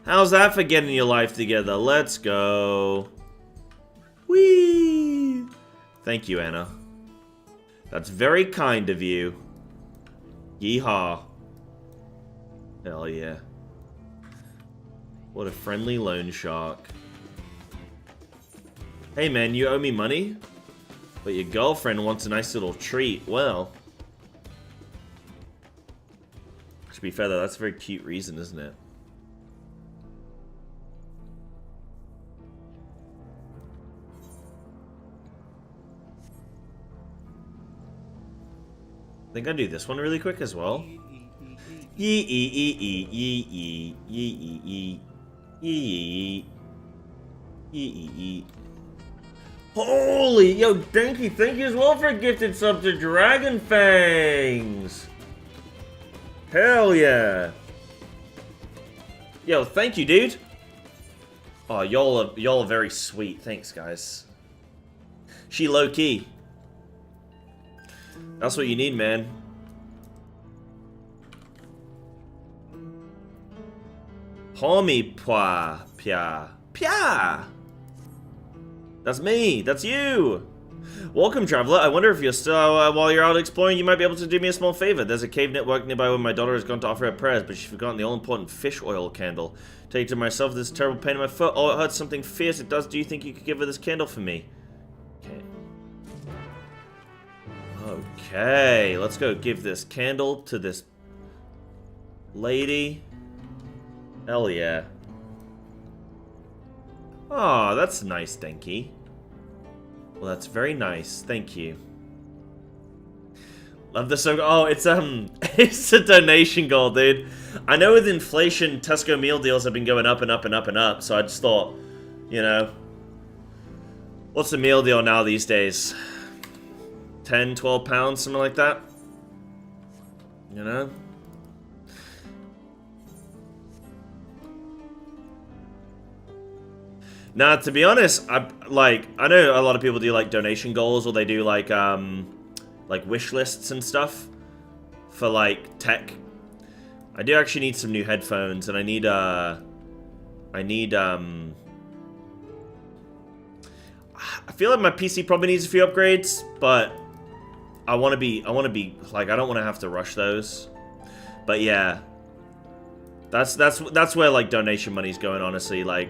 A: How's that for getting your life together? Let's go. Whee! Thank you, Anna. That's very kind of you. Yeehaw. Hell yeah. What a friendly loan shark. Hey man, you owe me money? But your girlfriend wants a nice little treat. Well. To be fair though, that's a very cute reason, isn't it? I think I'll do this one really quick as well. Holy, yo, thank you as well for a gifted sub to Dragon Fangs. Hell yeah. Yo, thank you, dude. Oh, y'all are very sweet. Thanks, guys. She low key. That's what you need, man. Homie pwa pia pia. That's me. That's you. Welcome, traveler. I wonder if you're still, while you're out exploring, you might be able to do me a small favor. There's a cave network nearby where my daughter has gone to offer her prayers, but she's forgotten the all-important fish oil candle. Take it to myself, this terrible pain in my foot. Oh, it hurts something fierce. It does. Do you think you could give her this candle for me? Okay. Okay, let's go give this candle to this lady. Hell yeah. Oh, that's nice, Denki. Well, that's very nice. Thank you. Love this so. Oh, it's it's a donation goal, dude. I know with inflation, Tesco meal deals have been going up and up and up and up. So I just thought, you know, what's the meal deal now these days? 10, 12 pounds, something like that. You know. Now, to be honest, I know a lot of people do like donation goals, or they do like wish lists and stuff for like tech. I do actually need some new headphones, and I feel like my PC probably needs a few upgrades, but I want to be like, I don't want to have to rush those. But yeah, that's where like donation money's going, honestly. Like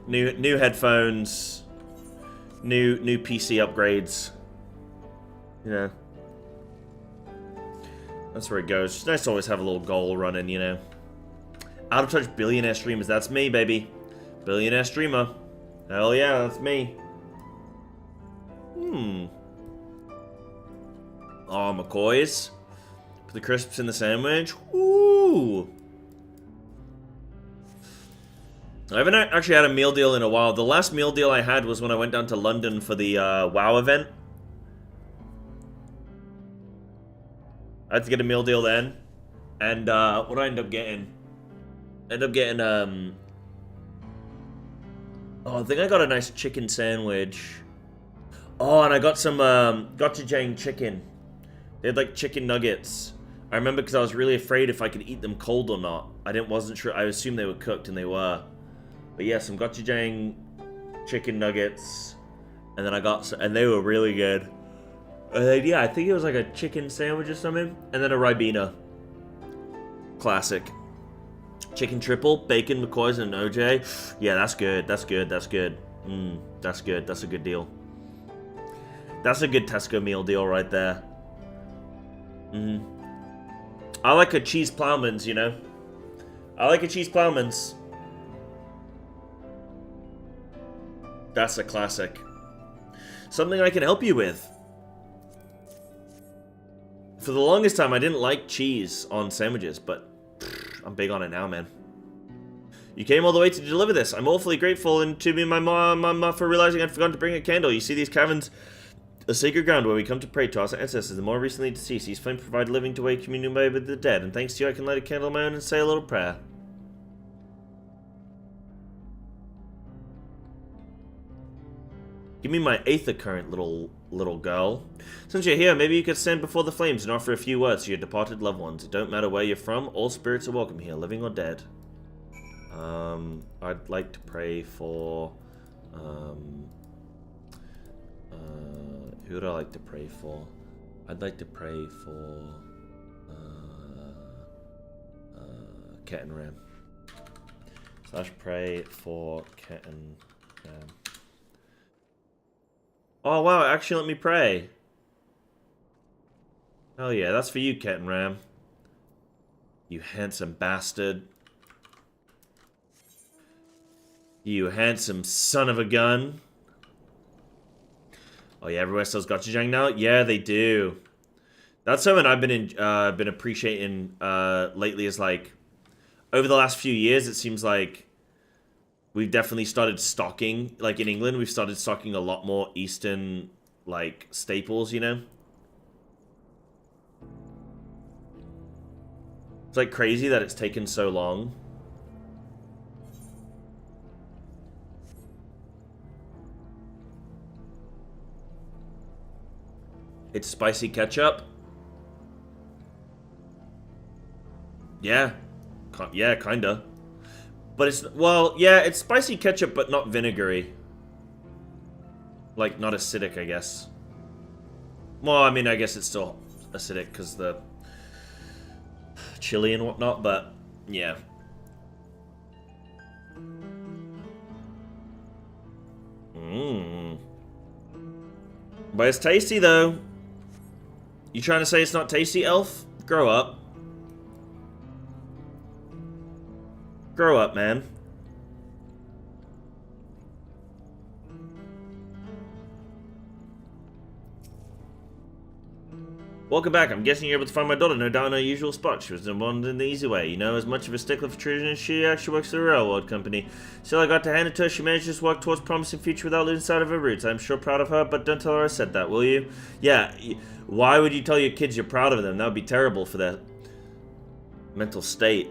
A: new headphones, new PC upgrades. You know, that's where it goes. It's nice to always have a little goal running, you know. Out of touch billionaire streamers. That's me, baby. Billionaire streamer. Hell yeah, that's me. Oh, McCoys. Put the crisps in the sandwich. Ooh. I haven't actually had a meal deal in a while. The last meal deal I had was when I went down to London for the WoW event. I had to get a meal deal then. And what did I end up getting? I ended up getting, oh, I think I got a nice chicken sandwich. Oh, and I got some gochujang chicken. They had like chicken nuggets. I remember because I was really afraid if I could eat them cold or not. Wasn't sure. I assumed they were cooked, and they were. But yeah, some gochujang chicken nuggets, and then I got some, and they were really good. And then, yeah, I think it was like a chicken sandwich or something, and then a Ribena. Classic. Chicken triple, bacon, McCoys, and an OJ. Yeah, that's good. That's good. That's good. That's good. That's a good deal. That's a good Tesco meal deal right there. I like a cheese plowman's, you know. I like a cheese plowman's. That's a classic. Something I can help you with. For the longest time, I didn't like cheese on sandwiches, but I'm big on it now, man. You came all the way to deliver this. I'm awfully grateful, and to me and my mom for realizing I'd forgotten to bring a candle. You see, these caverns, a sacred ground where we come to pray to our ancestors, the more recently deceased. These flames provide living to way communion with the dead, and thanks to you, I can light a candle on my own and say a little prayer. Give me my aether current, little girl. Since you're here, maybe you could stand before the flames and offer a few words to your departed loved ones. It don't matter where you're from, all spirits are welcome here, living or dead. I'd like to pray for, who would I like to pray for? I'd like to pray for, Ket and Ram. / pray for Ket and Ram. Oh wow, actually let me pray. Oh yeah, that's for you, Ket and Ram. You handsome bastard. You handsome son of a gun. Oh yeah, everywhere sells gochujang now? Yeah, they do. That's something I've been appreciating lately, is like, over the last few years, it seems like we've definitely started stocking, like in England, we've started stocking a lot more Eastern, like, staples, you know? It's like crazy that it's taken so long. It's spicy ketchup. Yeah. Yeah, kinda. But it's, well, yeah, it's spicy ketchup, but not vinegary. Like, not acidic, I guess. Well, I mean, I guess it's still acidic because the chili and whatnot, but yeah. But it's tasty, though. You trying to say it's not tasty, Elf? Grow up. Grow up, man. Welcome back. I'm guessing you're able to find my daughter, no doubt in her usual spot. She was the one in the easy way. You know, as much of a stickler for tradition as she actually works for the railroad company. Still, I got to hand it to her. She managed to just walk towards a promising future without losing sight of her roots. I'm sure proud of her, but don't tell her I said that, will you? Yeah, why would you tell your kids you're proud of them? That would be terrible for their mental state.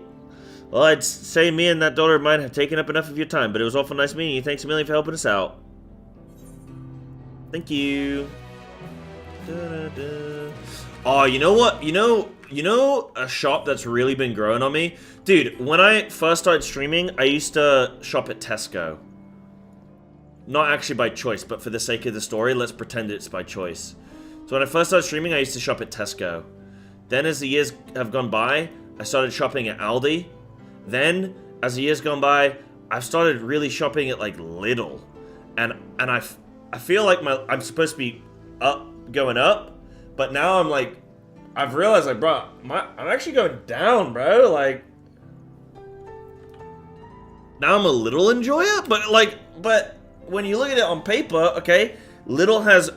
A: Well, I'd say me and that daughter of mine have taken up enough of your time, but it was awful nice meeting you. Thanks a million for helping us out. Thank you. Oh, you know what? You know a shop that's really been growing on me? Dude, when I first started streaming, I used to shop at Tesco. Not actually by choice, but for the sake of the story, let's pretend it's by choice. So when I first started streaming, I used to shop at Tesco. Then as the years have gone by, I started shopping at Aldi. Then, as the years gone by, I've started really shopping at like Lidl. And I feel like I'm supposed to be going up. But now I'm like, I've realized, like, bro, I'm actually going down, bro. Like, now I'm a little enjoyer, but when you look at it on paper, okay, Lidl has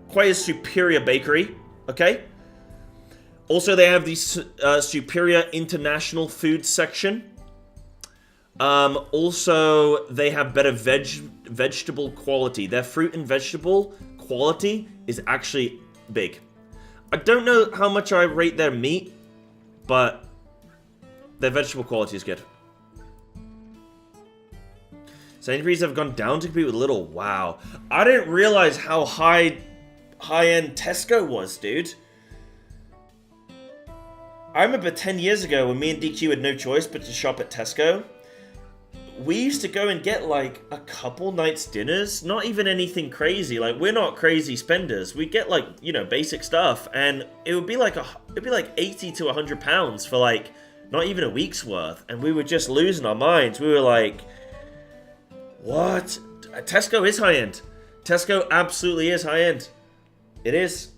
A: quite a superior bakery, okay. Also, they have the superior international food section. Also, they have better vegetable quality. Their fruit and vegetable quality is actually big. I don't know how much I rate their meat, but their vegetable quality is good. Sainsbury's have gone down to compete with Lidl. Wow. I didn't realize how high-end Tesco was, dude. I remember 10 years ago when me and DQ had no choice but to shop at Tesco. We used to go and get like a couple nights dinners, not even anything crazy. Like, we're not crazy spenders. We get like, you know, basic stuff, and it would be like 80 to 100 pounds for like not even a week's worth, and we were just losing our minds. We were like, what? Tesco is high end.
B: Tesco absolutely is high-end. It is.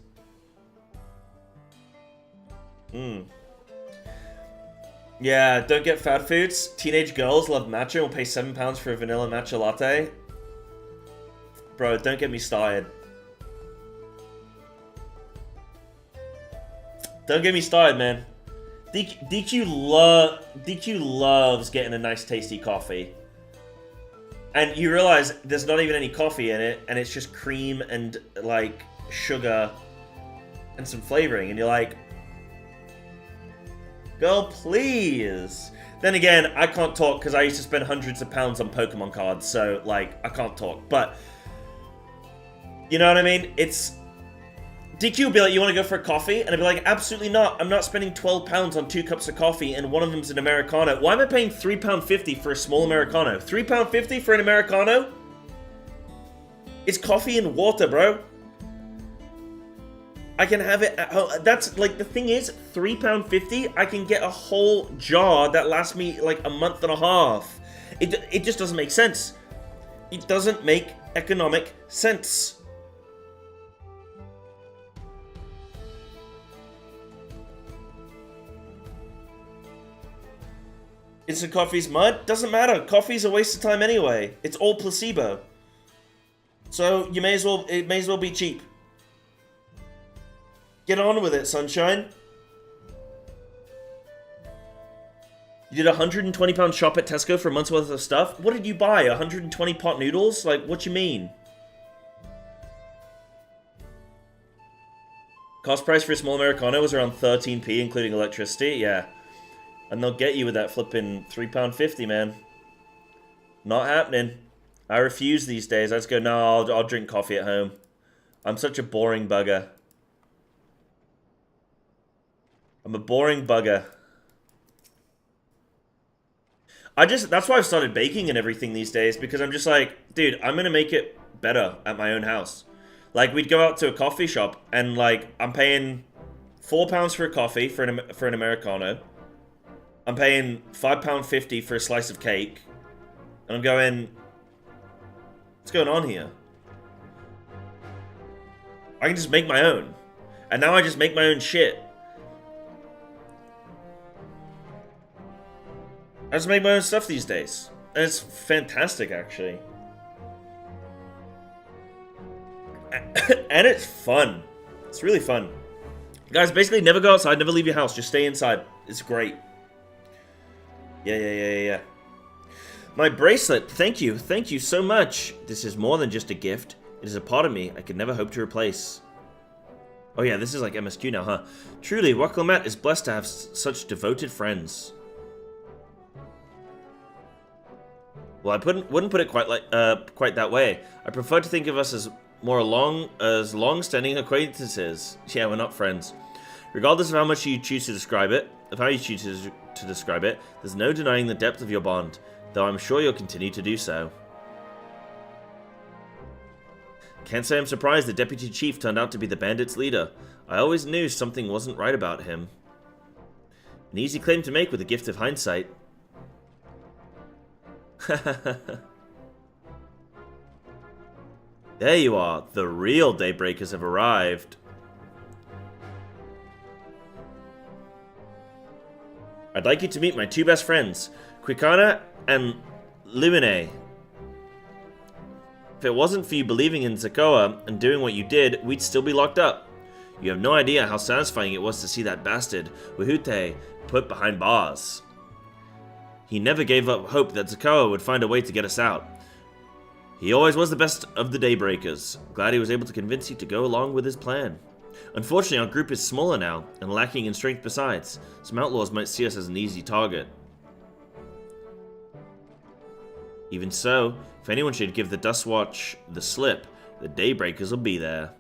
B: Yeah, don't get fad foods. Teenage girls love matcha and will pay £7 for a vanilla matcha latte. Bro, don't get me started. Don't get me started, man. DQ loves getting a nice tasty coffee. And you realize there's not even any coffee in it, and it's just cream and, like, sugar and some flavoring. And you're like, girl, please. Then again, I can't talk because I used to spend hundreds of pounds on Pokemon cards, so, like, I can't talk. But, you know what I mean? It's... DQ will be like, you want to go for a coffee? And I'd be like, absolutely not. I'm not spending £12 on 2 cups of coffee, and one of them's an Americano. Why am I paying £3.50 for a small Americano? £3.50 for an Americano? It's coffee and water, bro. I can have it at home. That's, like, the thing is, £3.50, I can get a whole jar that lasts me, like, a month and a half. It just doesn't make sense. It doesn't make economic sense. Instant coffee's mud? Doesn't matter. Coffee's a waste of time anyway. It's all placebo. So it may as well be cheap. Get on with it, sunshine. You did a £120 shop at Tesco for a month's worth of stuff? What did you buy? 120 pot noodles? Like, what you mean? Cost price for a small Americano was around 13p, including electricity. Yeah. And they'll get you with that flipping £3.50, man. Not happening. I refuse these days. I just go, no, I'll drink coffee at home. I'm such a boring bugger. I'm a boring bugger. That's why I've started baking and everything these days, because I'm just like, dude, I'm going to make it better at my own house. Like, we'd go out to a coffee shop, and, like, I'm paying £4 for a coffee for an Americano. I'm paying £5.50 for a slice of cake. And I'm going, what's going on here? I can just make my own. And now I just make my own shit. I just make my own stuff these days. And it's fantastic, actually. And it's fun. It's really fun. Guys, basically never go outside, never leave your house. Just stay inside. It's great. Yeah. My bracelet, thank you so much. This is more than just a gift. It is a part of me I could never hope to replace. Oh yeah, this is like MSQ now, huh? Truly, Waklamat is blessed to have such devoted friends. Well, I wouldn't put it quite that way. I prefer to think of us as long-standing acquaintances. Yeah, we're not friends. Regardless of how much you choose to describe it, there's no denying the depth of your bond, though I'm sure you'll continue to do so. Can't say I'm surprised the deputy chief turned out to be the bandits' leader. I always knew something wasn't right about him. An easy claim to make with the gift of hindsight. There you are. The real Daybreakers have arrived. I'd like you to meet my 2 best friends, KKOANA and Lumine. If it wasn't for you believing in Zakoa and doing what you did, we'd still be locked up. You have no idea how satisfying it was to see that bastard, Wahute, put behind bars. He never gave up hope that Zakoa would find a way to get us out. He always was the best of the Daybreakers. Glad he was able to convince you to go along with his plan. Unfortunately, our group is smaller now, and lacking in strength besides. Some outlaws might see us as an easy target. Even so, if anyone should give the Dustwatch the slip, the Daybreakers will be there.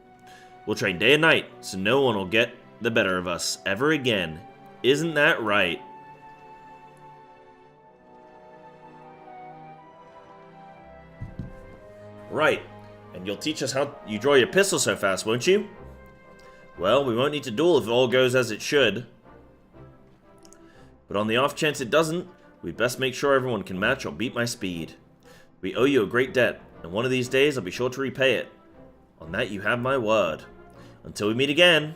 B: We'll train day and night, so no one will get the better of us ever again. Isn't that right? Right. And you'll teach us how you draw your pistol so fast, won't you? Well, we won't need to duel if it all goes as it should. But on the off chance it doesn't, we'd best make sure everyone can match or beat my speed. We owe you a great debt.
A: And one of these days I'll be sure to repay it. On that you have my word. Until we meet again.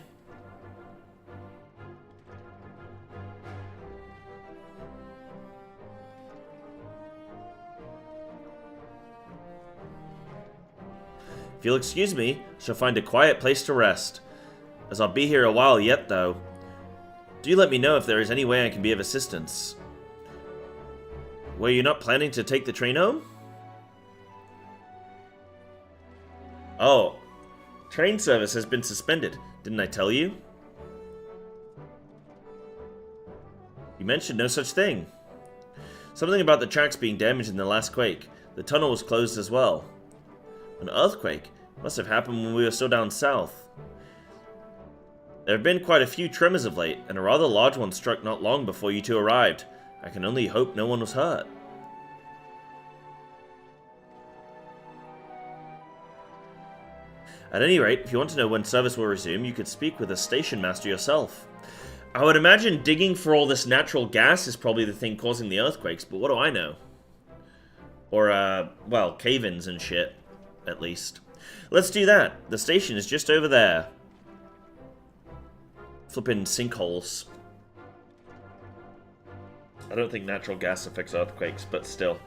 A: If you'll excuse me, I shall find a quiet place to rest. As I'll be here a while yet, though. Do let me know if there is any way I can be of assistance. Were you not planning to take the train home? Oh, train service has been suspended. Didn't I tell you? You mentioned no such thing. Something about the tracks being damaged in the last quake. The tunnel was closed as well. An earthquake? Must have happened when we were still down south. There have been quite a few tremors of late, and a rather large one struck not long before you two arrived. I can only hope no one was hurt. At any rate, if you want to know when service will resume, you could speak with the station master yourself. I would imagine digging for all this natural gas is probably the thing causing the earthquakes, but what do I know? Or, well, cave-ins and shit, at least. Let's do that. The station is just over there. Flippin' sinkholes. I don't think natural gas affects earthquakes, but still.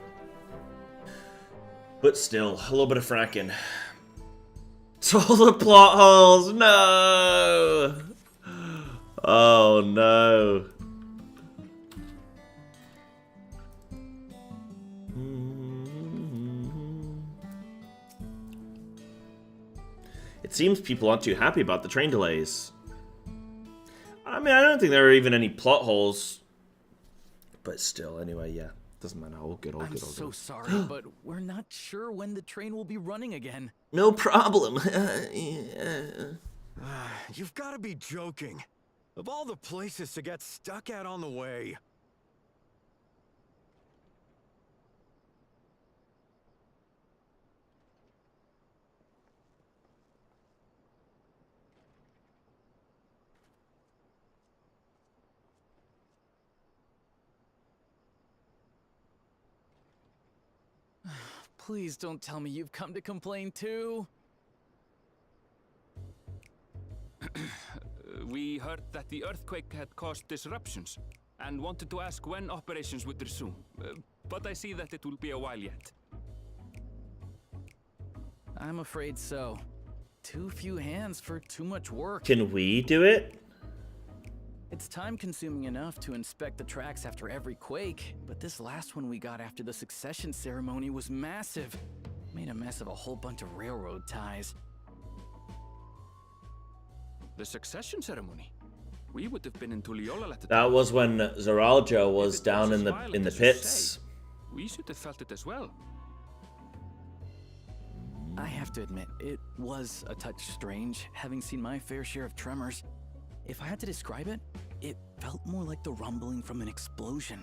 A: A little bit of fracking. All the plot holes, no! Oh no. It seems people aren't too happy about the train delays. I mean, I don't think there are even any plot holes. But still, anyway, yeah. Doesn't matter. All good, all good, all good.
D: I'm so sorry, but we're not sure when the train will be running again.
A: No problem.
G: You've got to be joking. Of all the places to get stuck at on the way.
D: Please don't tell me you've come to complain too.
F: We heard that the earthquake had caused disruptions and wanted to ask when operations would resume. But I see that it will be a while yet.
D: I'm afraid so. Too few hands for too much work.
A: Can we do it?
D: It's time-consuming enough to inspect the tracks after every quake, but this last one we got after the succession ceremony was massive. Made a mess of a whole bunch of railroad ties.
F: The succession ceremony? We would have been in Tuliyollal at the
A: That
F: time.
A: was when Zoraljo was
F: If it
A: down
F: as
A: in the
F: violent as you
A: pits.
F: say, we should have felt it as well.
D: I have to admit, it was a touch strange, having seen my fair share of tremors. If I had to describe it, it felt more like the rumbling from an explosion.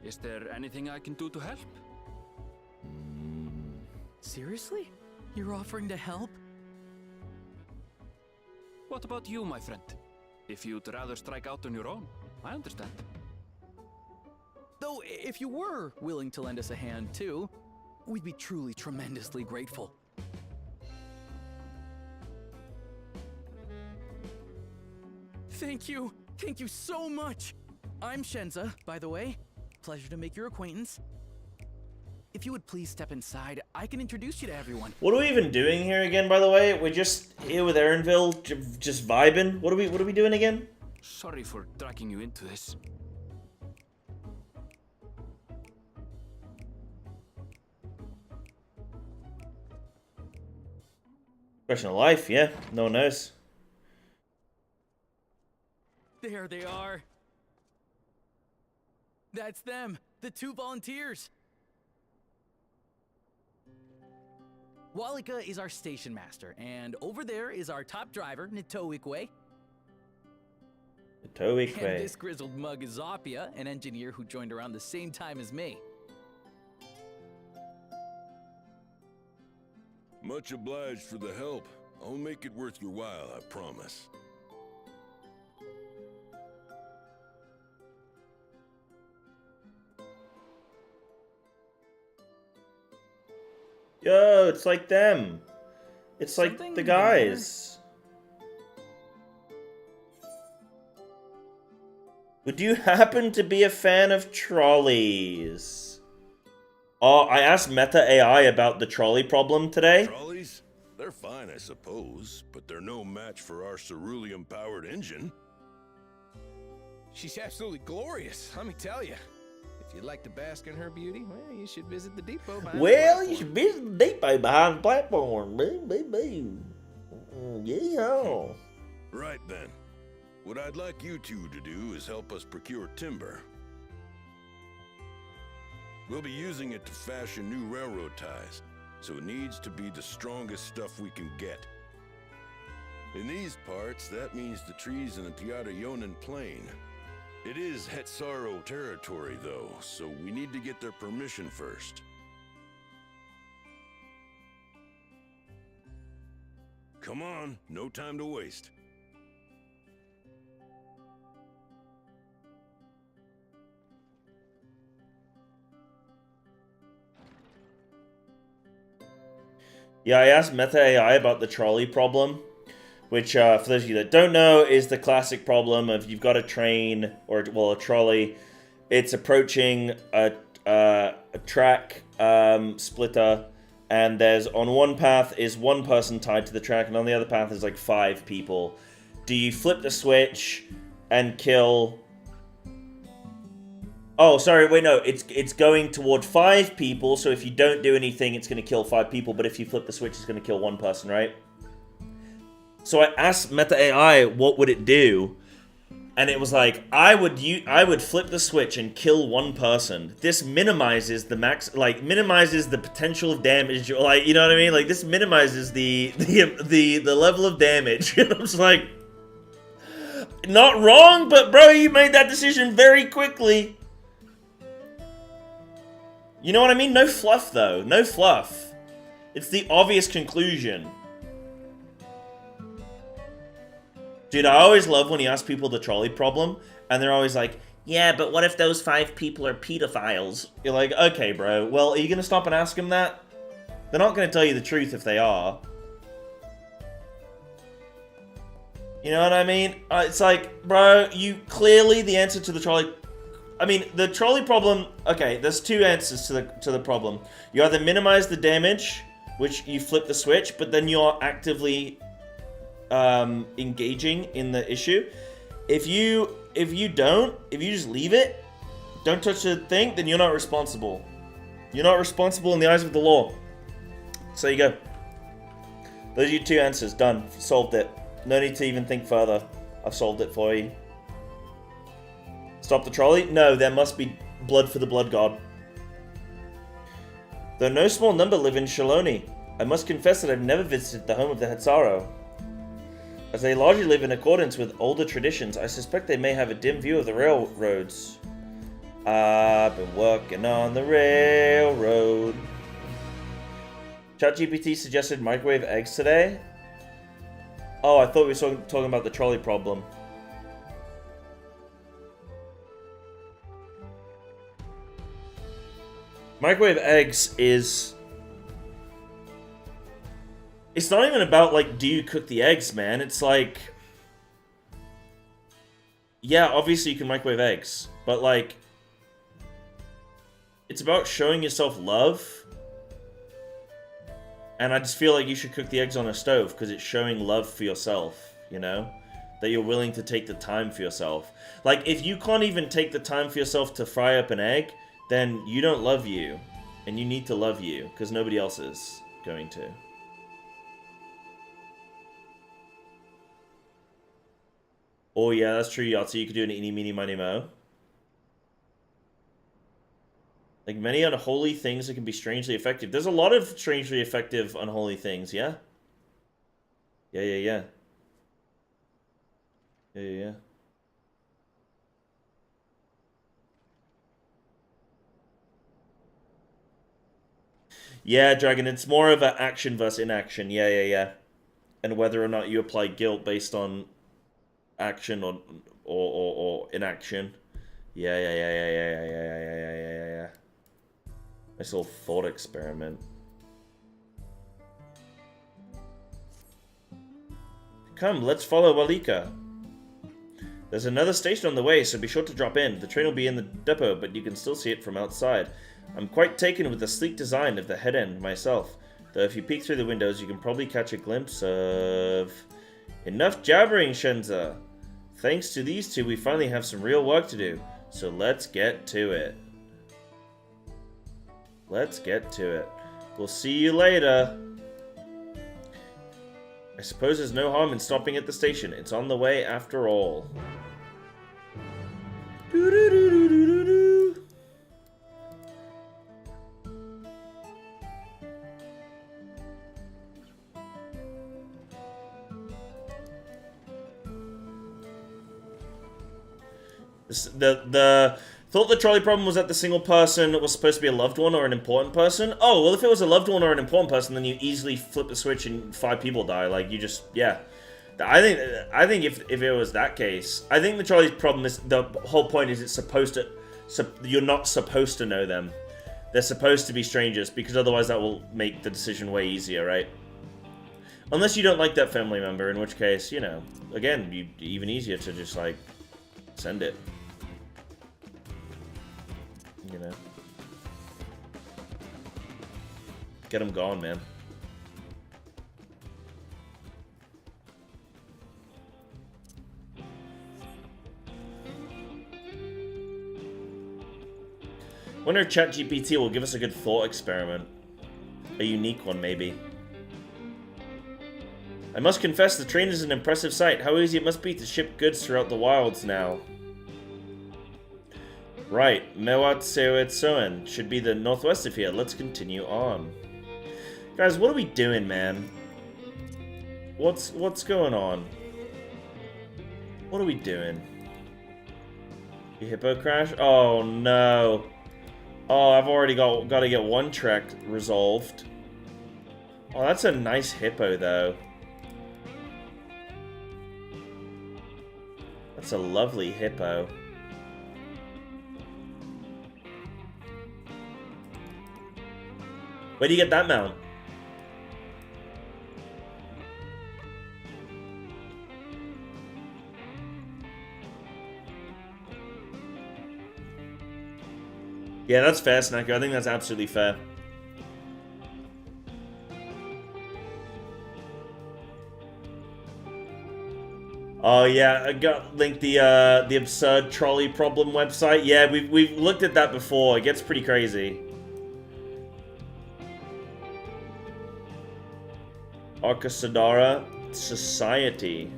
F: Is there anything I can do to help?
D: Seriously? You're offering to help?
F: What about you, my friend? If you'd rather strike out on your own, I understand.
D: Though, if you were willing to lend us a hand too, we'd be truly tremendously grateful. Thank you! Thank you so much! I'm Shenza, by the way. Pleasure to make your acquaintance. If you would please step inside, I can introduce you to everyone.
A: What are we even doing here again, by the way? We're just here with Erinville, just vibing. What are we doing again?
F: Sorry for dragging you into this.
A: Question of life, yeah. No one knows.
D: There they are. That's them, the two volunteers. Walika is our station master, and over there is our top driver, Nitoikwe. And this grizzled mug is Zopia, an engineer who joined around the same time as me.
I: Much obliged for the help. I'll make it worth your while, I promise.
B: go. It's like them. It's like
D: Something
B: the
D: the matter?
B: guys. Would you happen to be a fan of trolleys? Oh, I asked Meta AI about the trolley problem today.
I: Trolleys? They're fine, I suppose, but they're no match for our ceruleum-powered engine.
H: She's absolutely glorious, let me tell you. If you'd like to bask in her beauty, well, you should visit the depot behind the
B: Well,
H: platform.
B: you should visit the depot behind the platform. Boo, boo, boo. Yeehaw.
I: Right then. What I'd like you two to do is help us procure timber. We'll be using it to fashion new railroad ties, so it needs to be the strongest stuff we can get. In these parts, that means the trees in the Tiara-Yonan Plain. It is Hetsaro territory, though, so we need to get their permission first. Come on, no time to waste.
B: Yeah, I asked Meta AI about the trolley problem, which, for those of you that don't know, is the classic problem of you've got a train, or, well, a trolley. It's approaching a track splitter, and there's, on one path is one person tied to the track, and on the other path is like 5 people. Do you flip the switch and kill... Oh, sorry, wait, no, it's going toward 5 people, so if you don't do anything, it's going to kill 5 people, but if you flip the switch, it's going to kill 1 person, right? So I asked Meta AI, what would it do? And it was like, I would flip the switch and kill 1 person. This minimizes the minimizes the potential of damage, like, you know what I mean? Like, this minimizes the level of damage. And I'm just like, not wrong, but bro, you made that decision very quickly. You know what I mean? No fluff, though. No fluff. It's the obvious conclusion. Dude, I always love when you ask people the trolley problem, and they're always like, yeah, but what if those 5 people are pedophiles? You're like, okay, bro. Well, are you going to stop and ask them that? They're not going to tell you the truth if they are. You know what I mean? It's like, bro, you clearly the answer to the trolley... I mean, the trolley problem... Okay, there's 2 answers to the problem. You either minimize the damage, which you flip the switch, but then you're actively engaging in the issue. If you just leave it, don't touch the thing, then you're not responsible. You're not responsible in the eyes of the law. So you go. Those are your 2 answers. Done. Solved it. No need to even think further. I've solved it for you. Stop the trolley? No, there must be blood for the blood god. Though no small number live in Shaloni, I must confess that I've never visited the home of the Hetsaro. As they largely live in accordance with older traditions, I suspect they may have a dim view of the railroads. I've been working on the railroad. ChatGPT suggested microwave eggs today. Oh, I thought we were talking about the trolley problem. Microwave eggs is... It's not even about, like, do you cook the eggs, man? It's like... Yeah, obviously you can microwave eggs. But, like... It's about showing yourself love. And I just feel like you should cook the eggs on a stove, because it's showing love for yourself, you know? That you're willing to take the time for yourself. Like, if you can't even take the time for yourself to fry up an egg, then you don't love you. And you need to love you, because nobody else is going to. Oh yeah, that's true, Yahtzee. You could do an eeny, meeny, miny, mo. Like many unholy things that can be strangely effective. There's a lot of strangely effective unholy things, yeah? Yeah. Yeah, Dragon, it's more of an action versus inaction. Yeah. And whether or not you apply guilt based on action or inaction. Yeah. Nice little thought experiment. Come, let's follow Walika. There's another station on the way, so be sure to drop in. The train will be in the depot, but you can still see it from outside. I'm quite taken with the sleek design of the head end myself, though if you peek through the windows, you can probably catch a glimpse of... Enough jabbering, Shenza! Thanks to these two, we finally have some real work to do, so let's get to it. Let's get to it. We'll see you later. I suppose there's no harm in stopping at the station. It's on the way after all. Doo-doo-doo-doo-doo-doo. The thought the trolley problem was that the single person was supposed to be a loved one or an important person. Oh, well, if it was a loved one or an important person, then you easily flip the switch and 5 people die. Like, you just, yeah. I think if it was that case, I think the trolley problem is, the whole point is it's supposed to, you're not supposed to know them. They're supposed to be strangers, because otherwise that will make the decision way easier, right? Unless you don't like that family member, in which case, you know, again, even easier to just, like, send it. You know, get them gone, man. Wonder if ChatGPT will give us a good thought experiment. A unique one, maybe. I must confess, the train is an impressive sight. How easy it must be to ship goods throughout the wilds now. Right, Mewat Sewetsoen should be the northwest of here. Let's continue on. Guys, what are we doing, man? What's going on? What are we doing? The hippo crash? Oh no. Oh, I've already got to get one track resolved. Oh, that's a nice hippo though. That's a lovely hippo. Where do you get that mount? Yeah, that's fair, Snacker. I think that's absolutely fair. Oh yeah, I got linked the absurd trolley problem website. Yeah, we've looked at that before. It gets pretty crazy. Arcasadara Society.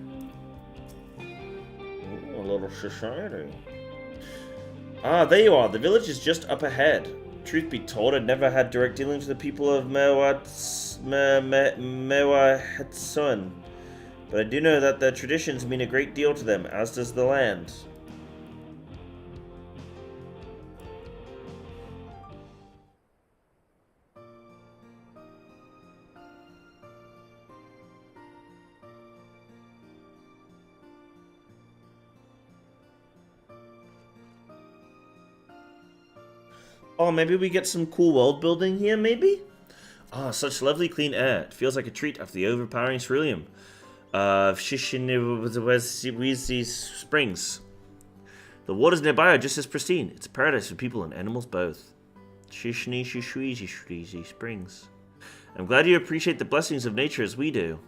B: Ooh, a little society. Ah, there you are. The village is just up ahead. Truth be told, I'd never had direct dealings with the people of Mewahetsun. But I do know that their traditions mean a great deal to them, as does the land. Oh, maybe we get some cool world building here, maybe? Ah, such lovely clean air. It feels like a treat after the overpowering ceruleum of Shishiniwezi Springs. The waters nearby are just as pristine. It's a paradise for people and animals both. Shishiniwezi Springs. I'm glad you appreciate the blessings of nature as we do.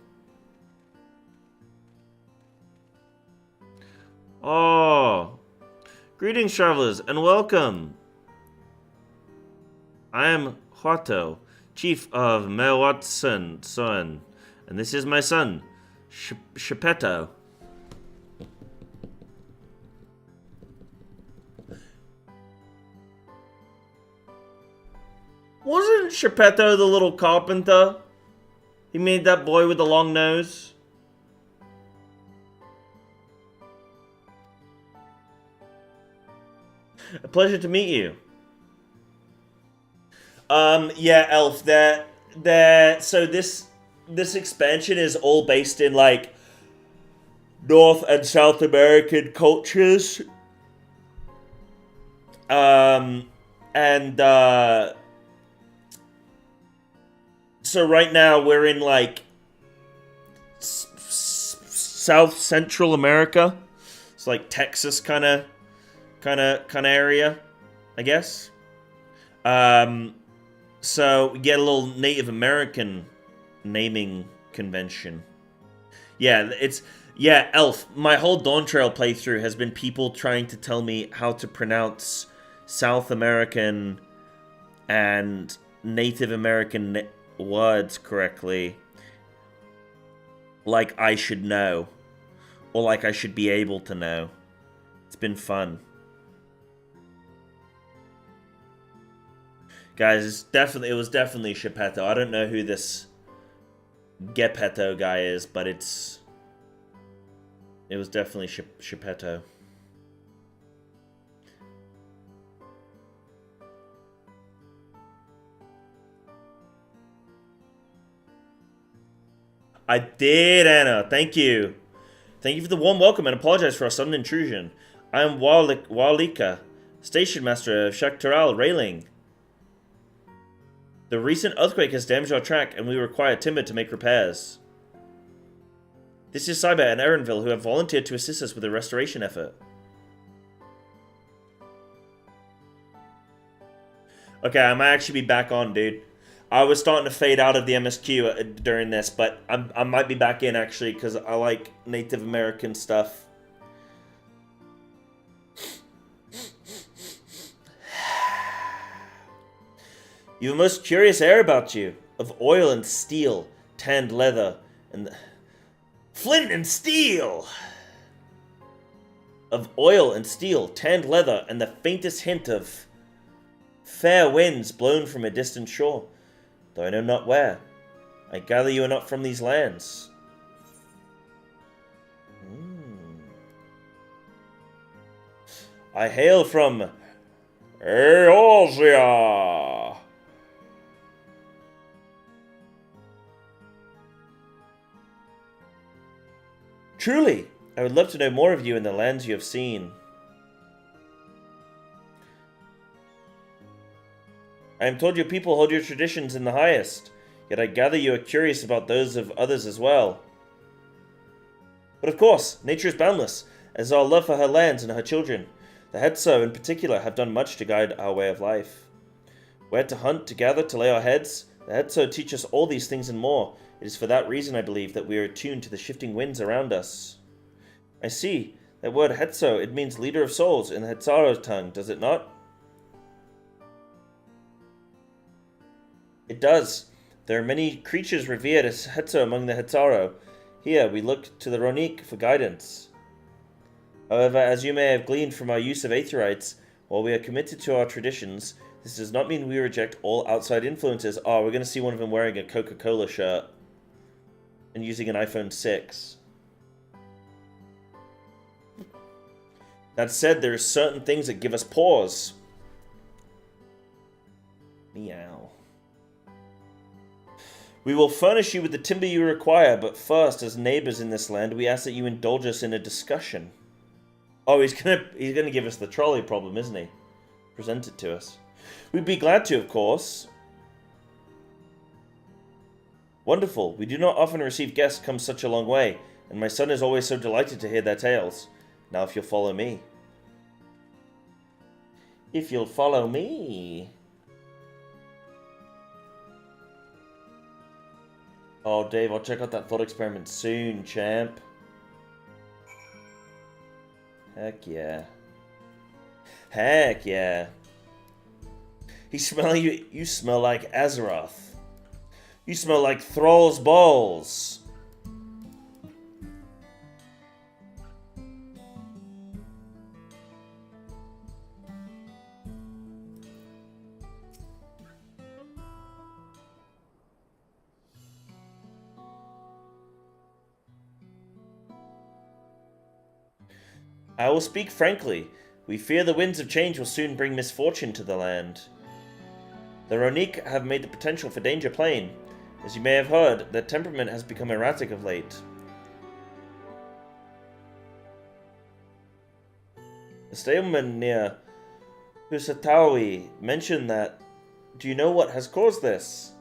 B: Oh, greetings, travelers, and welcome. I am Huato, chief of Mewatsun, and this is my son, Shepeto. Wasn't Shepeto the little carpenter? He made that boy with the long nose. A pleasure to meet you. Yeah, Elf, so this expansion is all based in, like, North and South American cultures. So right now we're in, like, South Central America. It's like Texas kind of area, I guess. So we get a little Native American naming convention. Yeah, Elf. My whole DAWNTRAIL playthrough has been people trying to tell me how to pronounce South American and Native American words correctly. Like I should know. Or like I should be able to know. It's been fun. Guys, it was definitely Geppetto. I don't know who this Geppetto guy is, but it was definitely Geppetto. I did, Anna. Thank you. Thank you for the warm welcome and apologize for our sudden intrusion. I am Walika, station master of Shaktaral Railing. The recent earthquake has damaged our track and we require timber to make repairs. This is Cyber and Erenville who have volunteered to assist us with the restoration effort. Okay, I might actually be back on, dude. I was starting to fade out of the MSQ during this, but I might be back in, actually, because I like Native American stuff. You have a most curious air about you, of oil and steel, tanned leather, and... Flint and steel! Of oil and steel, tanned leather, and the faintest hint of... fair winds blown from a distant shore. Though I know not where. I gather you are not from these lands. I hail from Eosia. Truly, I would love to know more of you and the lands you have seen. I am told your people hold your traditions in the highest, yet I gather you are curious about those of others as well. But of course, nature is boundless, as our love for her lands and her children. The Hetso in particular have done much to guide our way of life. Where to hunt, to gather, to lay our heads, the Hetso teach us all these things and more. It is for that reason, I believe, that we are attuned to the shifting winds around us. I see. That word Hetso, it means leader of souls in the Hetsaro's tongue, does it not? It does. There are many creatures revered as Hetso among the Hetsaro. Here, we look to the Ronique for guidance. However, as you may have gleaned from our use of Aetherites, while we are committed to our traditions, this does not mean we reject all outside influences. Oh, we're going to see one of them wearing a Coca-Cola shirt and using an iPhone 6. That said, there are certain things that give us pause. Meow. We will furnish you with the timber you require, but first, as neighbors in this land, we ask that you indulge us in a discussion. Oh, he's gonna give us the trolley problem, isn't he? Present it to us. We'd be glad to, of course. Wonderful. We do not often receive guests come such a long way, and my son is always so delighted to hear their tales. Now if you'll follow me. If you'll follow me. Oh, Dave, I'll check out that thought experiment soon, champ. Heck yeah. Heck yeah. You smell like Azeroth. You smell like Thrall's balls. I will speak frankly. We fear the winds of change will soon bring misfortune to the land. The Ronique have made the potential for danger plain. As you may have heard, their temperament has become erratic of late. The stableman near Husatawi mentioned that. Do you know what has caused this?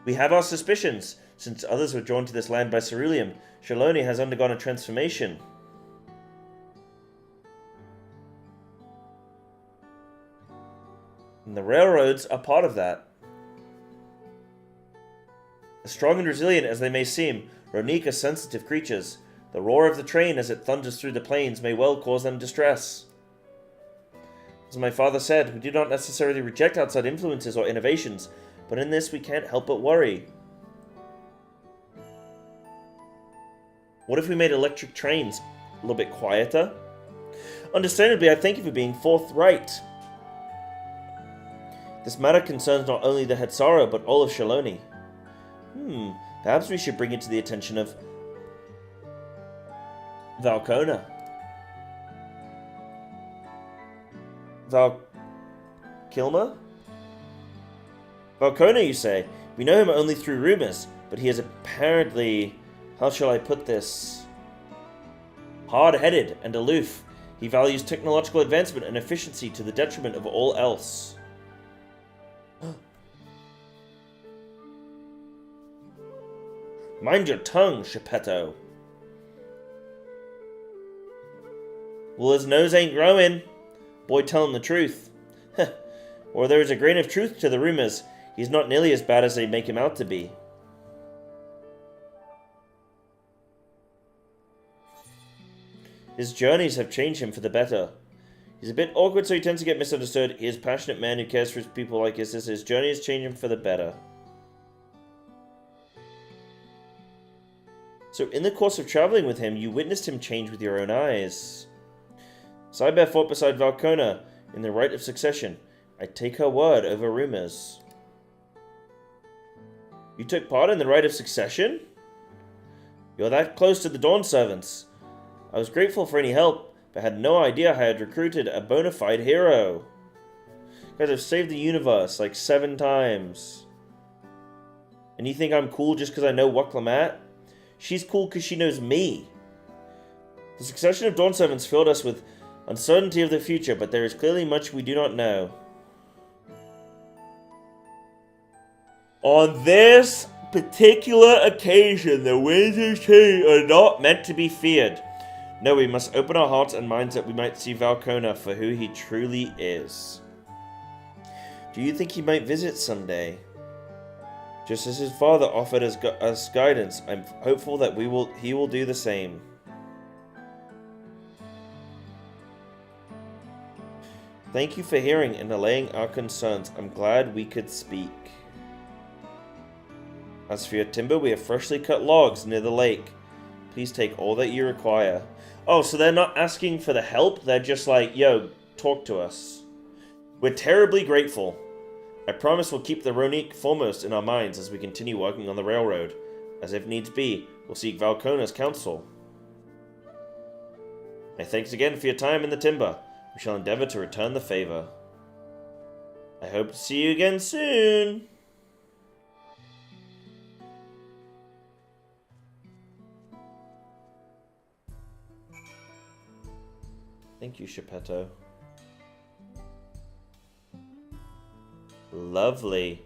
B: We have our suspicions. Since others were drawn to this land by ceruleum, Shaloni has undergone a transformation. And the railroads are part of that. As strong and resilient as they may seem, Ronique are sensitive creatures. The roar of the train as it thunders through the plains may well cause them distress. As my father said, we do not necessarily reject outside influences or innovations, but in this we can't help but worry. What if we made electric trains a little bit quieter? Understandably, I thank you for being forthright. This matter concerns not only the Hetsara, but all of Shaloni. Perhaps we should bring it to the attention of Valkona. Valkilma? Valkona, you say? We know him only through rumors, but he is apparently, how shall I put this, hard-headed and aloof. He values technological advancement and efficiency to the detriment of all else. Mind your tongue, Geppetto. Well, his nose ain't growing. Boy telling the truth. Or there is a grain of truth to the rumors. He's not nearly as bad as they make him out to be. His journeys have changed him for the better. He's a bit awkward, so he tends to get misunderstood. He is a passionate man who cares for his people like his sister. His journey has changed him for the better. So in the course of traveling with him, you witnessed him change with your own eyes. Psybear fought beside Valkona in the right of succession. I take her word over rumors. You took part in the right of succession? You're that close to the Dawn Servants. I was grateful for any help, but had no idea I had recruited a bona fide hero. You guys have saved the universe like 7 times. And you think I'm cool just because I know Waklamat? She's cool because she knows me. The succession of Dawn Servants filled us with uncertainty of the future, but there is clearly much we do not know. On this particular occasion, the winds of change are not meant to be feared. No, we must open our hearts and minds that we might see Valkona for who he truly is. Do you think he might visit someday? Just as his father offered us guidance, I'm hopeful that he will do the same. Thank you for hearing and allaying our concerns. I'm glad we could speak. As for your timber, we have freshly cut logs near the lake. Please take all that you require. Oh, so they're not asking for the help? They're just like, yo, talk to us. We're terribly grateful. I promise we'll keep the Ronique foremost in our minds as we continue working on the railroad. As if needs be, we'll seek Valkona's counsel. My thanks again for your time in the timber. We shall endeavor to return the favor. I hope to see you again soon. Thank you, Geppetto. Lovely.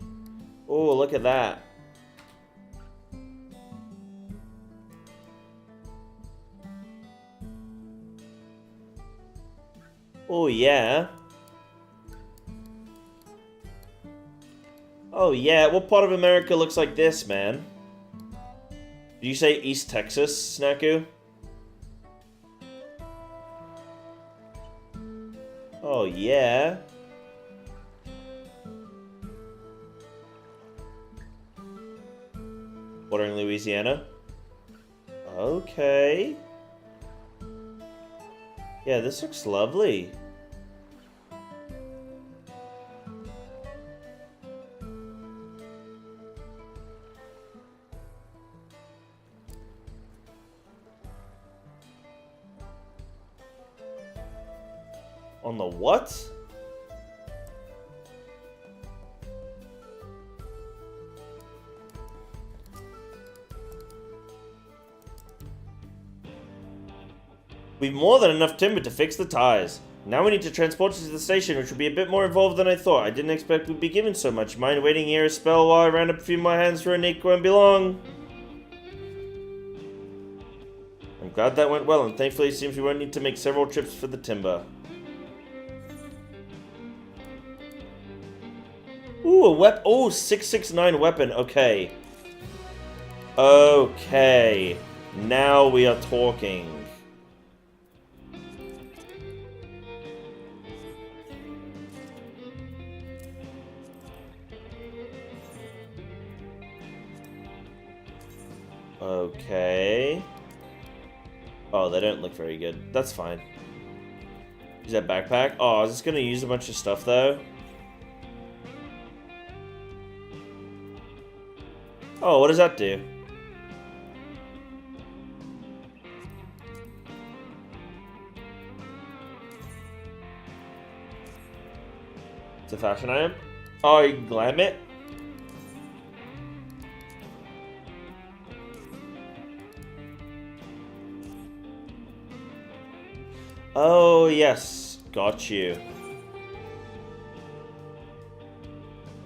B: Oh, look at that. Oh, yeah. Oh, yeah. What part of America looks like this, man? Did you say East Texas, Snaku? Oh, yeah. Bordering Louisiana. Okay. Yeah, this looks lovely. On the what? We've more than enough timber to fix the ties. Now we need to transport it to the station, which will be a bit more involved than I thought. I didn't expect we'd be given so much. Mind waiting here a spell while I round up a few more hands for a Nico and belong? I'm glad that went well, and thankfully it seems we won't need to make several trips for the timber. Ooh, a weapon. Oh, 669 weapon. Okay. Okay. Now we are talking. Okay. Oh, they don't look very good. That's fine. Use that backpack. Oh, I was just gonna use a bunch of stuff though. Oh, what does that do? It's a fashion item. Oh, you can glam it? Oh, yes. Got you.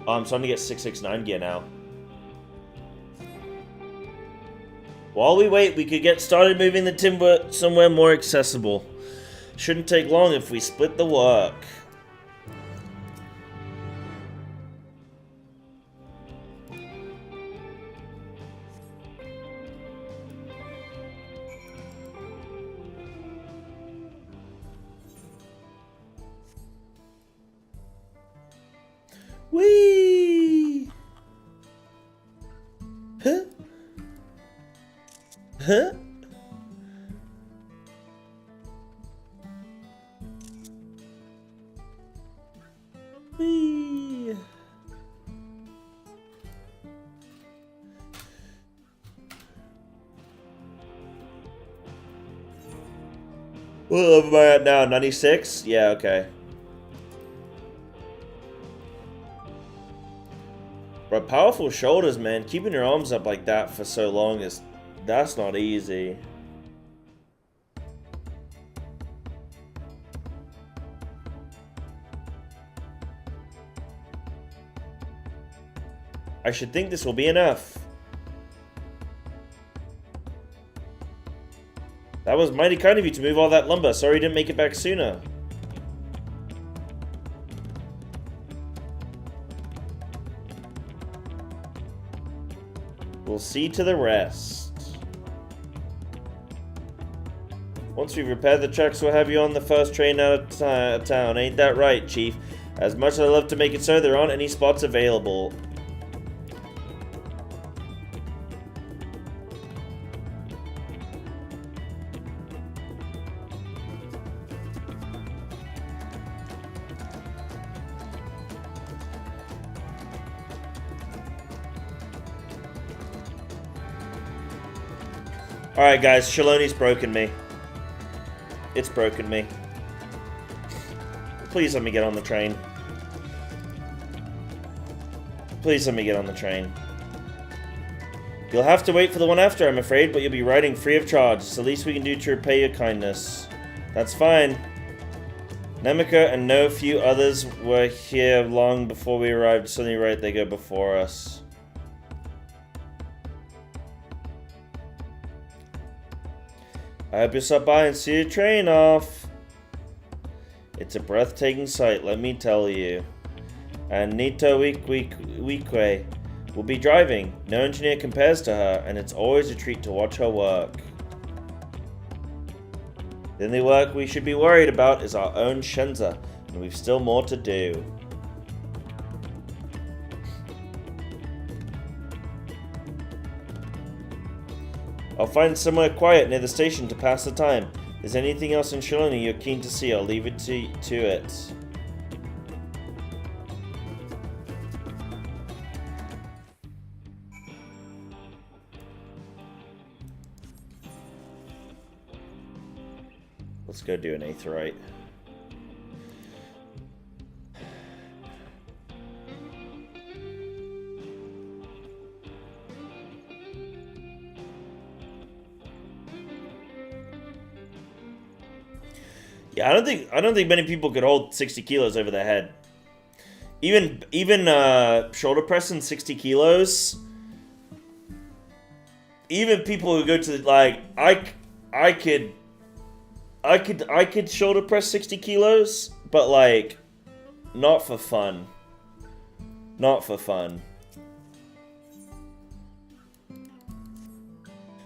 B: Oh, I'm starting to get 669 gear now. While we wait, we could get started moving the timber somewhere more accessible. Shouldn't take long if we split the work. Whee! Huh? Huh? Whee! What level am I at now? 96? Yeah, okay. Bro, powerful shoulders, man. Keeping your arms up like that for so long is... that's not easy. I should think this will be enough. That was mighty kind of you to move all that lumber. Sorry you didn't make it back sooner. We'll see to the rest. Once we've repaired the trucks, we'll have you on the first train out of town. Ain't that right, Chief? As much as I love to make it so, there aren't any spots available. Alright guys, Shaloni's broken me. It's broken me. Please let me get on the train. Please let me get on the train. You'll have to wait for the one after, I'm afraid, but you'll be riding free of charge. It's the least we can do to repay your kindness. That's fine. Nemika and no few others were here long before we arrived. Suddenly right, they go before us. I hope you'll stop by and see your train off. It's a breathtaking sight, let me tell you. And Nito Weekwe will be driving. No engineer compares to her, and it's always a treat to watch her work. The only work we should be worried about is our own Shenza, and we've still more to do. I'll find somewhere quiet near the station to pass the time. If there's anything else in Shaloni you're keen to see, I'll leave it to it. Let's go do an aetheryte. Yeah, I don't think many people could hold 60 kilos over their head. Even shoulder pressing 60 kilos. Even people who go to like I could shoulder press 60 kilos, but like, not for fun. Not for fun.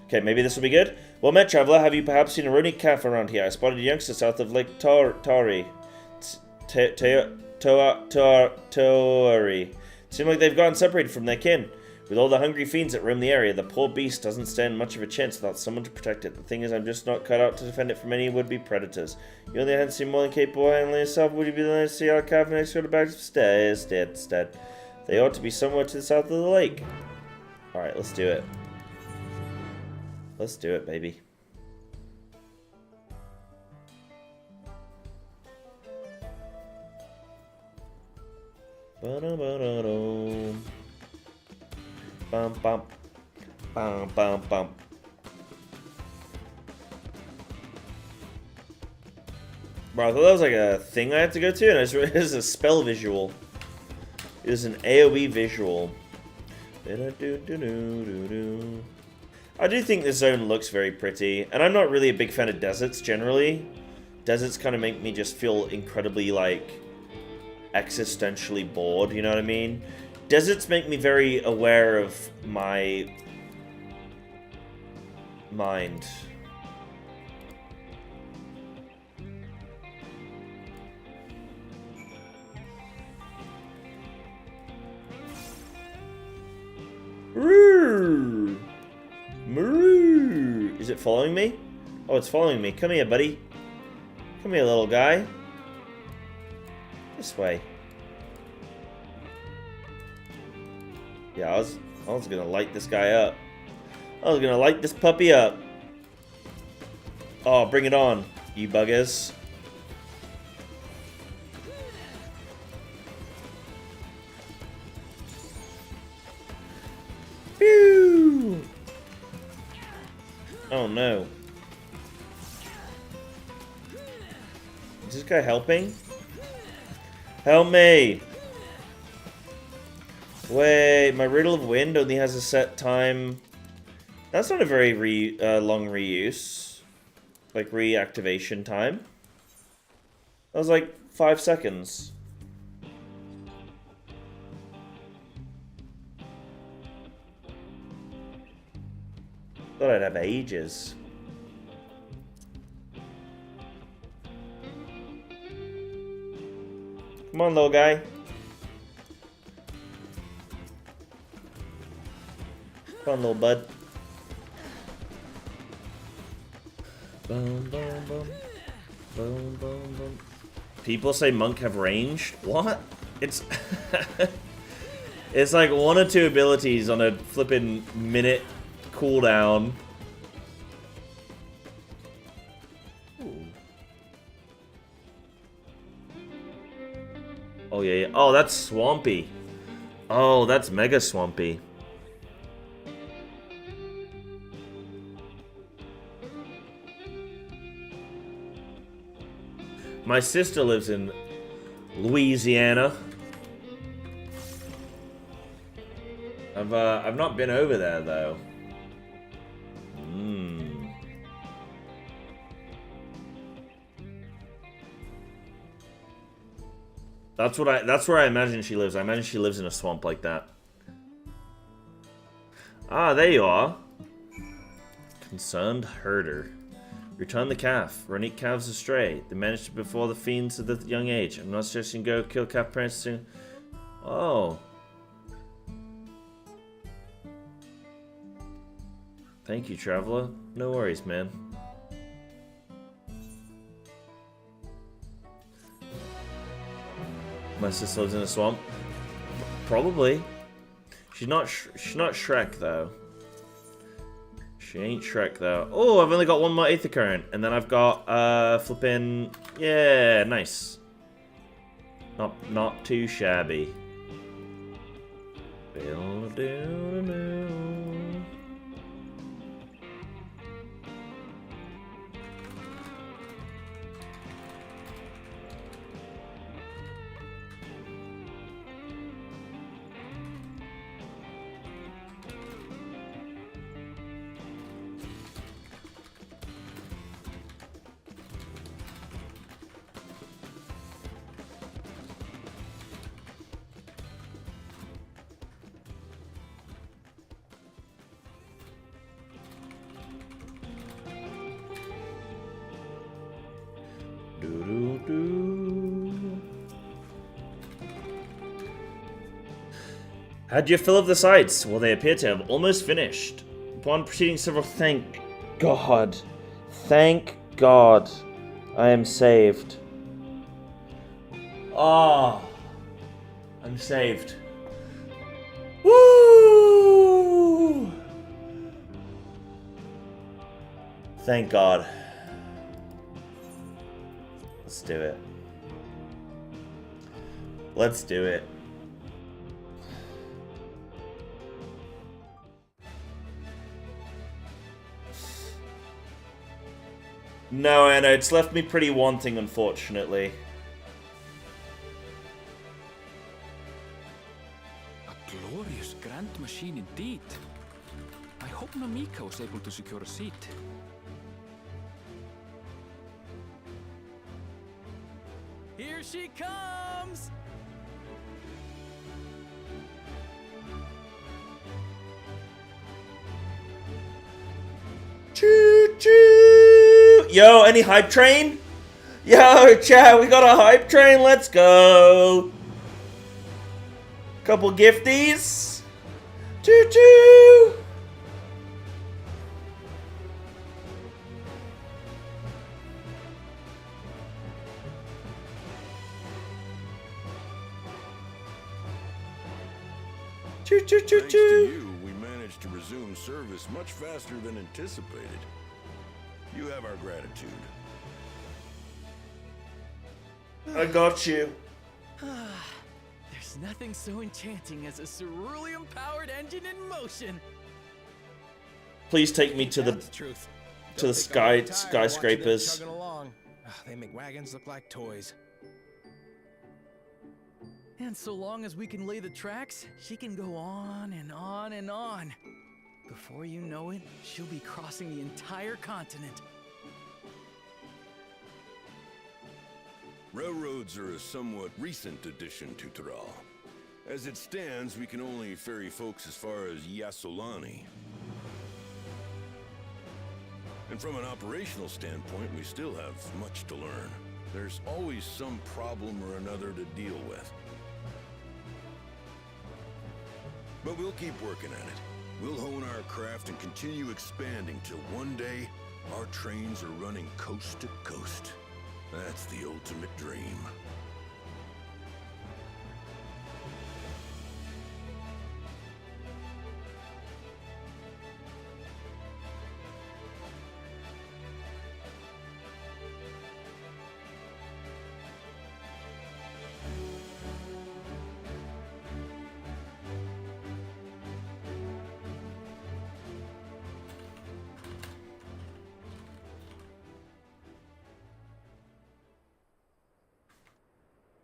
B: Okay, maybe this will be good. Well met, traveler. Have you perhaps seen a Ronic calf around here? I spotted a youngster south of Lake Tari. Toari. Seem like they've gotten separated from their kin. With all the hungry fiends that roam the area, the poor beast doesn't stand much of a chance without someone to protect it. The thing is, I'm just not cut out to defend it from any would-be predators. You on the other hand seem more than capable of handling yourself. Would you be willing to see our calf and escort it back instead? They ought to be somewhere to the south of the lake. Alright, let's do it. Let's do it, baby. Ba-da-ba-da-dum. Bum bum. Bum bum bum. Bro, I thought that was like a thing I had to go to, and I just realized it was a spell visual. It was an AoE visual. I do think this zone looks very pretty, and I'm not really a big fan of deserts generally. Deserts kind of make me just feel incredibly, like, existentially bored, you know what I mean? Deserts make me very aware of my mind. Roo! Moo! Is it following me? Oh, it's following me. Come here, buddy. Come here, little guy. This way. Yeah, I was gonna light this guy up. I was gonna light this puppy up. Oh, bring it on, you buggers. Phew! Oh no. Is this guy helping? Help me! Wait, my Riddle of Wind only has a set time. That's not a very long reuse. Like, reactivation time. That was like 5 seconds. Thought I'd have ages. Come on, little guy. Come on, little bud. Boom, boom, boom. Boom, boom, boom. People say monk have range? What? It's... it's like 1 or 2 abilities on a flippin' minute cooldown. Ooh. Oh, yeah, yeah. Oh, that's swampy. Oh, that's mega swampy. My sister lives in Louisiana. I've not been over there though. That's where I imagine she lives. I imagine she lives in a swamp like that. Ah, there you are. Concerned herder. Return the calf. Ronic calves astray. They managed to befall the fiends at a young age. I'm not suggesting go kill calf parents soon. Oh. Thank you, traveler. No worries, man. My sister lives in a swamp. Probably. She's not Shrek though. She ain't Shrek though. Oh, I've only got 1 more Aether Current, and then I've got flippin', yeah, nice. Not too shabby. How'd you fill up the sites? Well, they appear to have almost finished. Upon proceeding several, thank God. Thank God. I am saved. Oh. I'm saved. Woo! Thank God. Let's do it. Let's do it. No, Anna, it's left me pretty wanting, unfortunately.
F: A glorious grand machine indeed. I hope Namika was able to secure a seat.
D: Here she comes!
B: Choo choo! Yo, any hype train? Yo, chat, we got a hype train. Let's go. Couple gifties. Choo choo! Choo choo choo
I: Thanks to
B: choo!
I: you, we managed to resume service much faster than anticipated. You have our gratitude.
B: I got you.
D: There's nothing so enchanting as a cerulean-powered engine in motion.
B: Please take me to the
H: That's the truth.
B: to the
H: Don't think I'll get tired watching them
B: skyscrapers.
H: chugging along. They make wagons look like toys.
D: And so long as we can lay the tracks, she can go on and on and on. Before you know it, she'll be crossing the entire continent.
I: Railroads are a somewhat recent addition to Tyrol. As it stands, we can only ferry folks as far as Yasolani. And from an operational standpoint, we still have much to learn. There's always some problem or another to deal with. But we'll keep working at it. We'll hone our craft and continue expanding till one day, our trains are running coast to coast. That's the ultimate dream.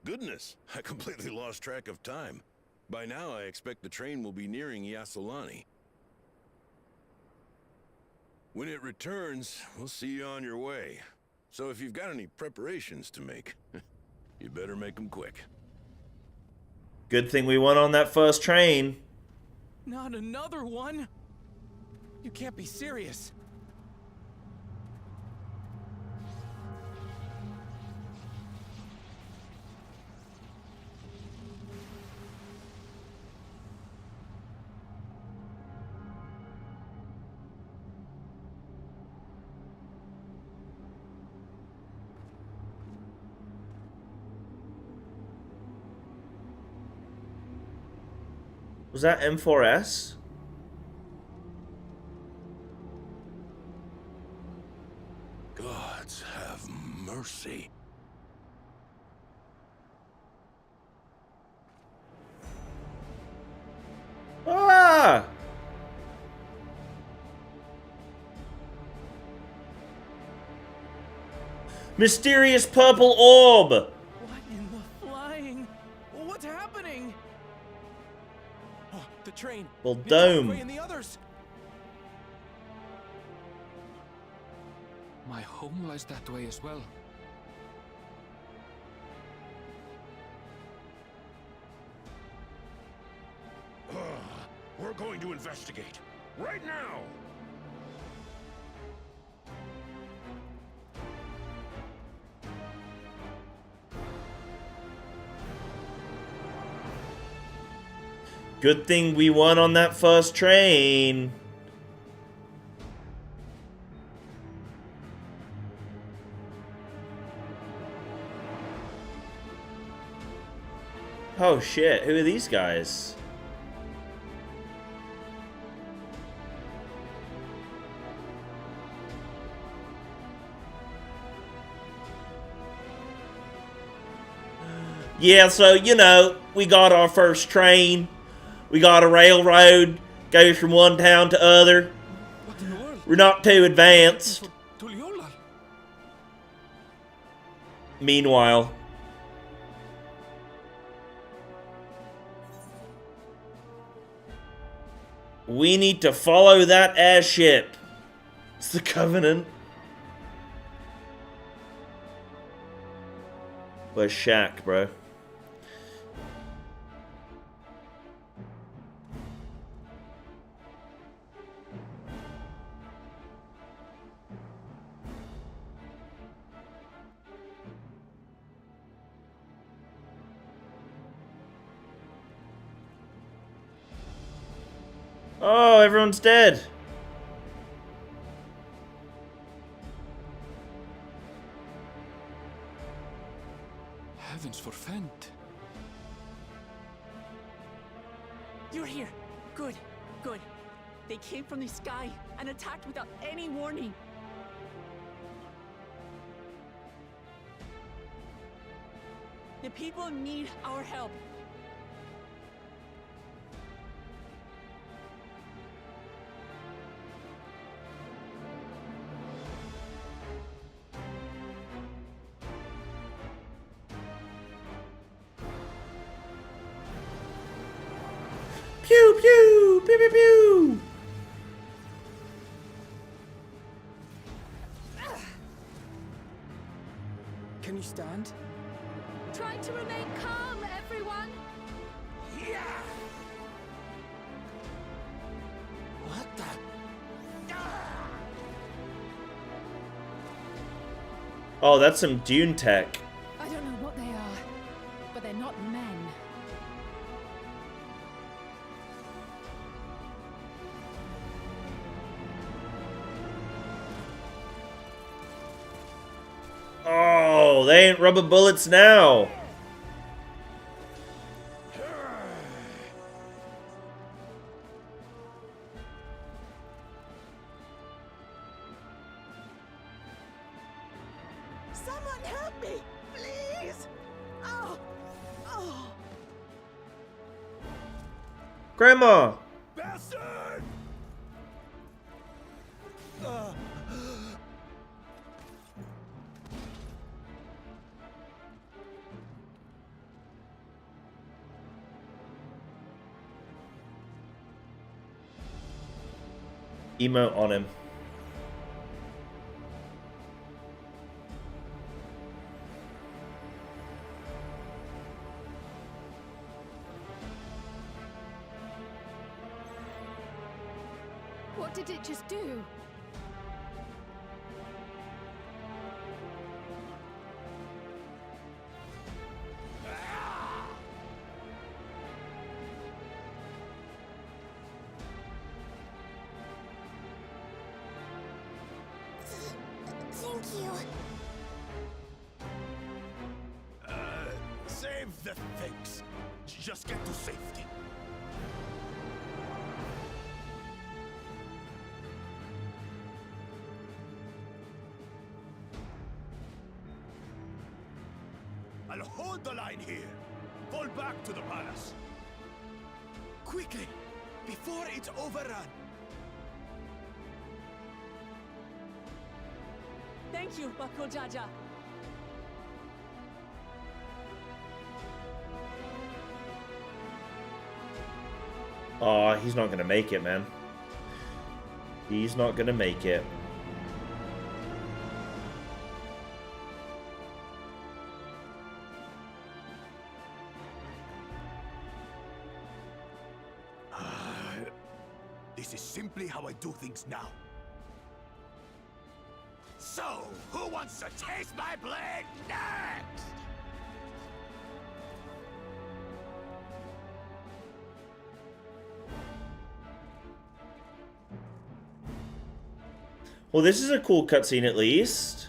I: Goodness, I completely lost track of time. By now, I expect the train will be nearing Yasolani. When it returns, we'll see you on your way. So if you've got any preparations to make, you better make them quick.
B: Good thing we went on that first train.
D: Not another one!
H: You can't be serious.
B: Was that M4S?
I: Gods have mercy.
B: Ah! Mysterious purple orb!
D: What in the flying? What's happening?
H: Oh, the train.
B: Well,
H: It's
B: dome.
H: Way and the others.
F: My home lies that way as well.
I: We're going to investigate. Right now!
B: Good thing we won on that first train. Oh shit, who are these guys? Yeah, so, you know, we got our first train. We got a railroad. Goes from one town to other.
F: What in the world?
B: We're not too advanced.
F: For Tuliolal.
B: Meanwhile, we need to follow that airship. It's the Covenant. Where's Shaq, bro? Oh, everyone's dead.
F: Heavens forfend.
E: You're here. Good, good. They came from the sky and attacked without any warning. The people need our help.
B: Pew pew pew pew pew.
D: Can you stand?
J: Try to remain calm, everyone.
E: Yeah!
D: What the?
B: Oh, that's some Dune tech.
J: I don't know what they are, but they're not men.
B: Oh, they ain't rubber bullets now.
E: Someone help me, please! Oh! Oh!
B: Grandma.
E: Bastard!
B: Emote on him.
J: What did it just do?
E: Thank you. Save the things. Just get to safety. I'll hold the line here. Fall back to the palace. Quickly, before it's overrun.
J: Thank you, Bakul Jaja.
B: Oh, he's not gonna make it, man. He's not gonna make it.
E: This is simply how I do things now. So, who wants to taste my blade next?
B: Well, this is a cool cutscene at least.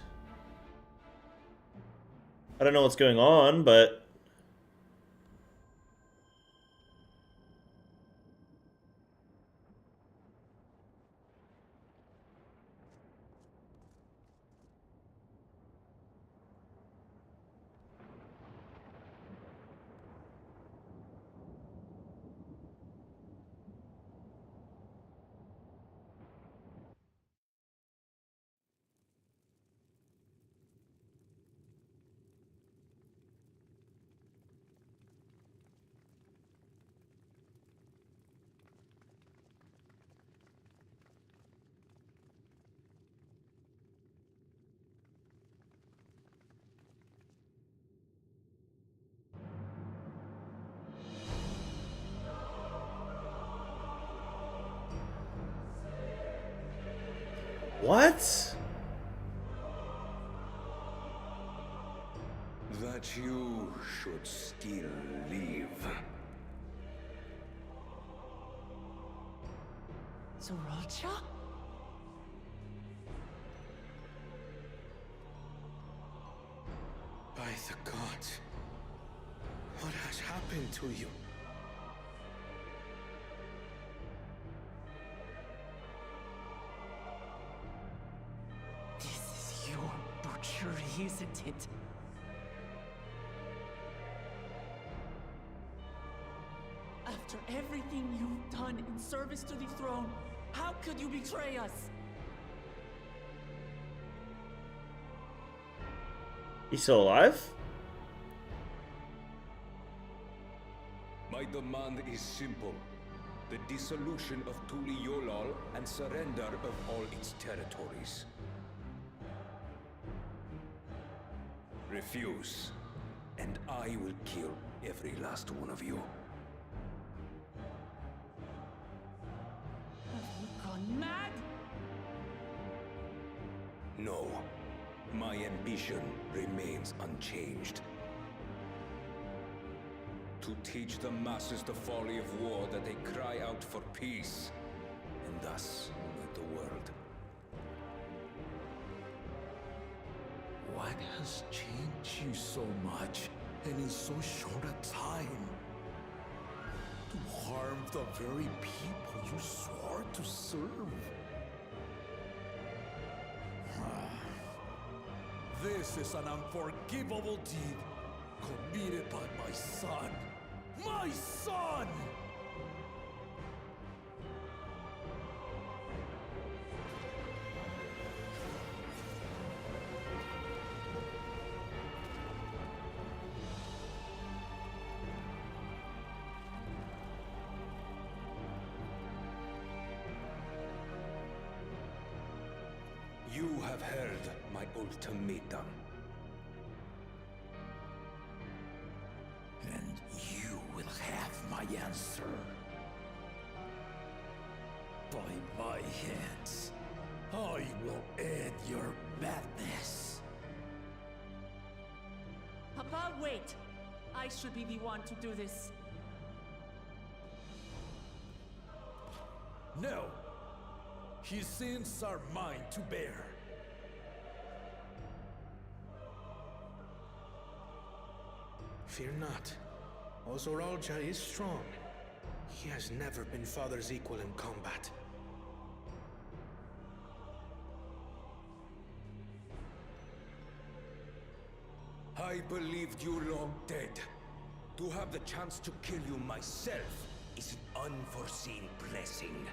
B: I don't know what's going on, but... What?
E: That you should still live.
J: Zoralcha?
E: By the gods, what has happened to you?
D: This is your butchery, isn't it?
K: After everything you've done in service to the throne, how could you betray us?
B: He's still alive?
C: My demand is simple. The dissolution of Tuli Yolal and surrender of all its territories. Refuse, and I will kill every last one of you.
K: Have you gone mad?
C: No. My ambition remains unchanged. To teach the masses the folly of war, that they cry out for peace, and thus unite the world.
L: What has changed you so much, and in so short a time? To harm the very people you swore to serve. This is an unforgivable deed committed by my son. My son!
C: You have heard my ultimatum.
L: And you will have my answer. By my hands, I will end your madness.
K: Papa, wait! I should be the one to do this.
L: No. His sins are mine to bear.
E: Fear not. Ozoralja is strong. He has never been father's equal in combat.
C: I believed you long dead. To have the chance to kill you myself is an unforeseen blessing.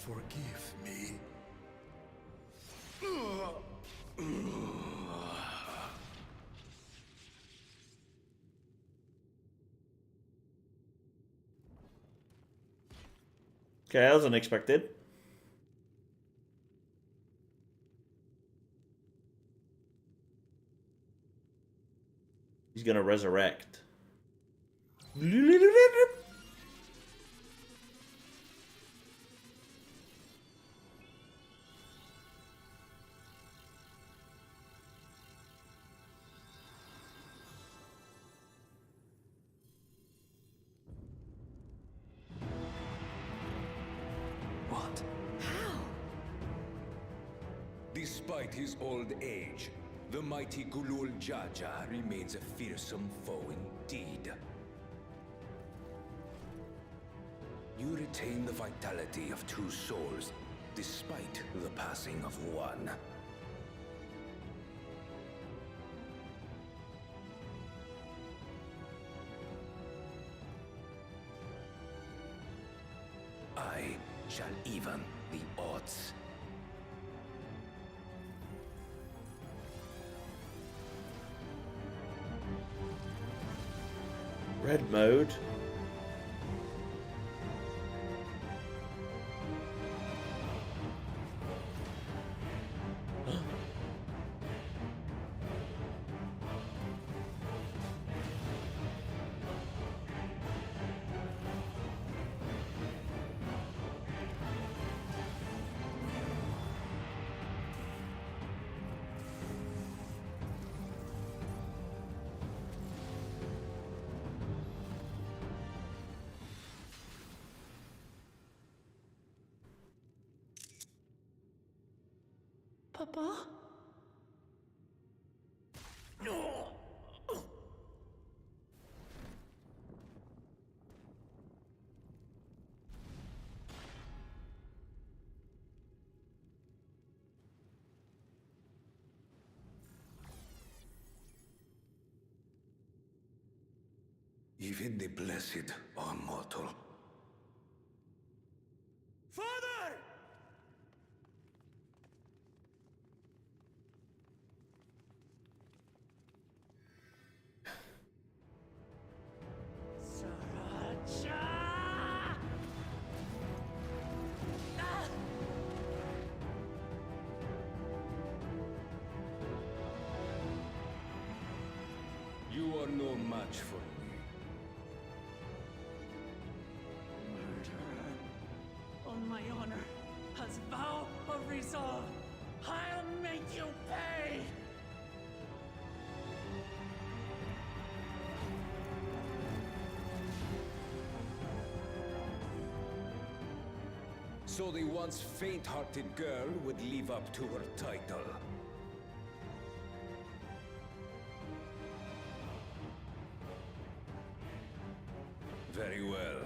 L: forgive me.
B: Okay, that was unexpected. He's gonna resurrect.
D: What?
C: Despite his old age, the mighty Gulul Jaja remains a fearsome foe indeed. You retain the vitality of two souls, despite the passing of one. I shall even the odds.
B: Red mode.
K: Papa?
C: Even the blessed are mortal.
E: Father!
C: You are no match for me.
K: Murderer. On my honor, as vow of resolve, I'll make you pay!
C: So the once faint-hearted girl would live up to her title. Very well.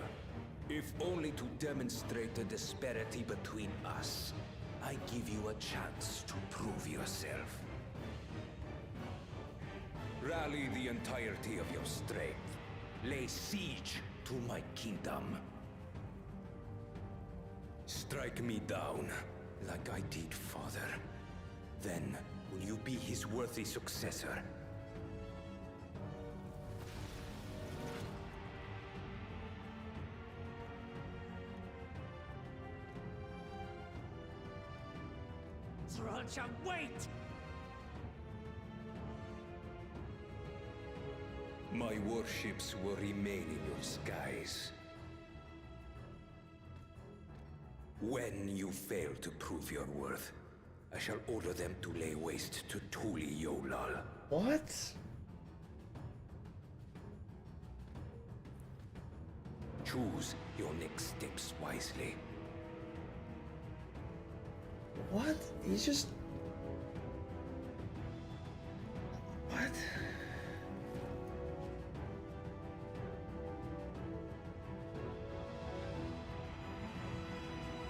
C: If only to demonstrate the disparity between us, I give you a chance to prove yourself. Rally the entirety of your strength. Lay siege to my kingdom. Strike me down, like I did father. Then, will you be his worthy successor?
K: Sriracha, wait!
C: My warships will remain in your skies. When you fail to prove your worth, I shall order them to lay waste to Tuli Yolal.
B: What?
C: Choose your next steps wisely.
B: What? He's just... What?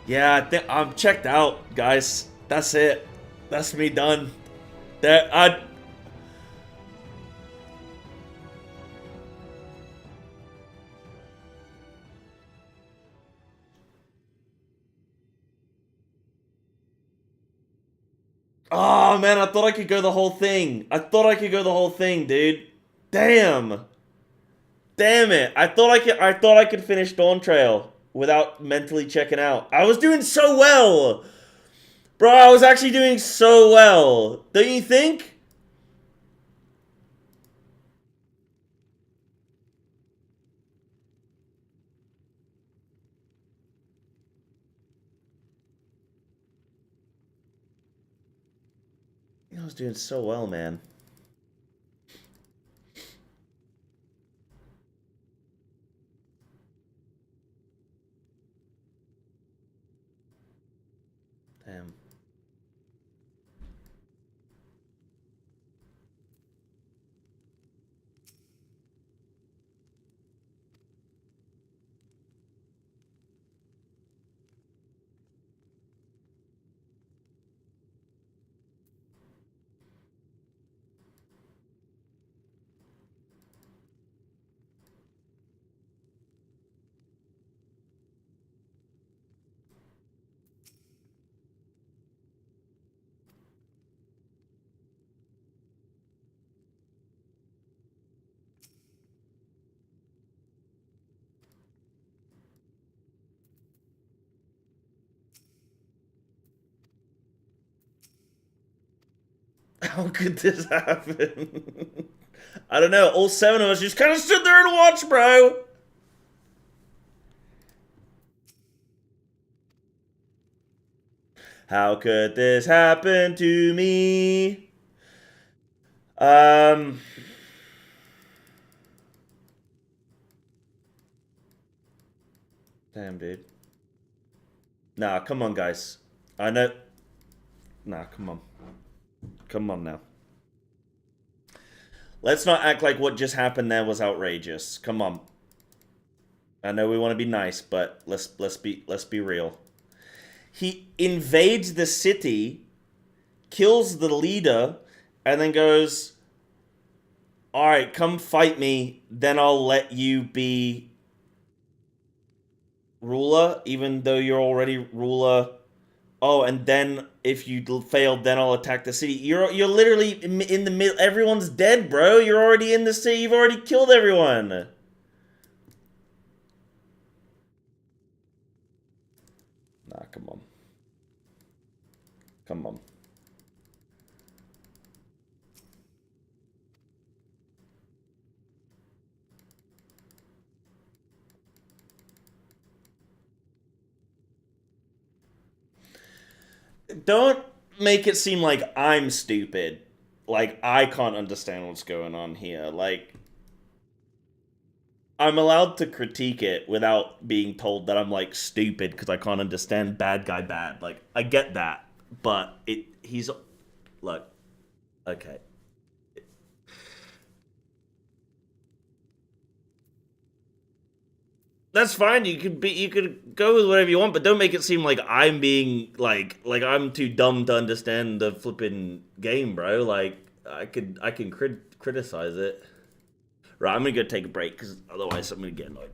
B: Yeah, I think I'm checked out, guys. That's it. That's me done. Oh, man, I thought I could go the whole thing. I thought I could go the whole thing, dude. Damn. Damn it. I thought I could finish DAWNTRAIL without mentally checking out. I was doing so well. Bro, I was actually doing so well. Don't you think? I was doing so well, man. Damn. How could this happen? I don't know. All 7 of us just kind of stood there and watched, bro. How could this happen to me? Damn, dude. Nah, come on, guys. I know. Nah, come on. Come on now. Let's not act like what just happened there was outrageous. Come on. I know we want to be nice, but let's be real. He invades the city, kills the leader, and then goes, "Alright, come fight me, then I'll let you be ruler, even though you're already ruler. Oh, and then if you fail, then I'll attack the city." You're literally in the middle. Everyone's dead, bro. You're already in the city. You've already killed everyone. Nah, come on. Come on. Don't make it seem like I'm stupid. Like, I can't understand what's going on here. Like, I'm allowed to critique it without being told that I'm, like, stupid because I can't understand bad guy bad. Like, I get that. But he's... Look. Okay. That's fine. You could go with whatever you want, but don't make it seem like I'm being like I'm too dumb to understand the flipping game, bro. Like I can criticize it. Right, I'm gonna go take a break because otherwise I'm gonna get annoyed.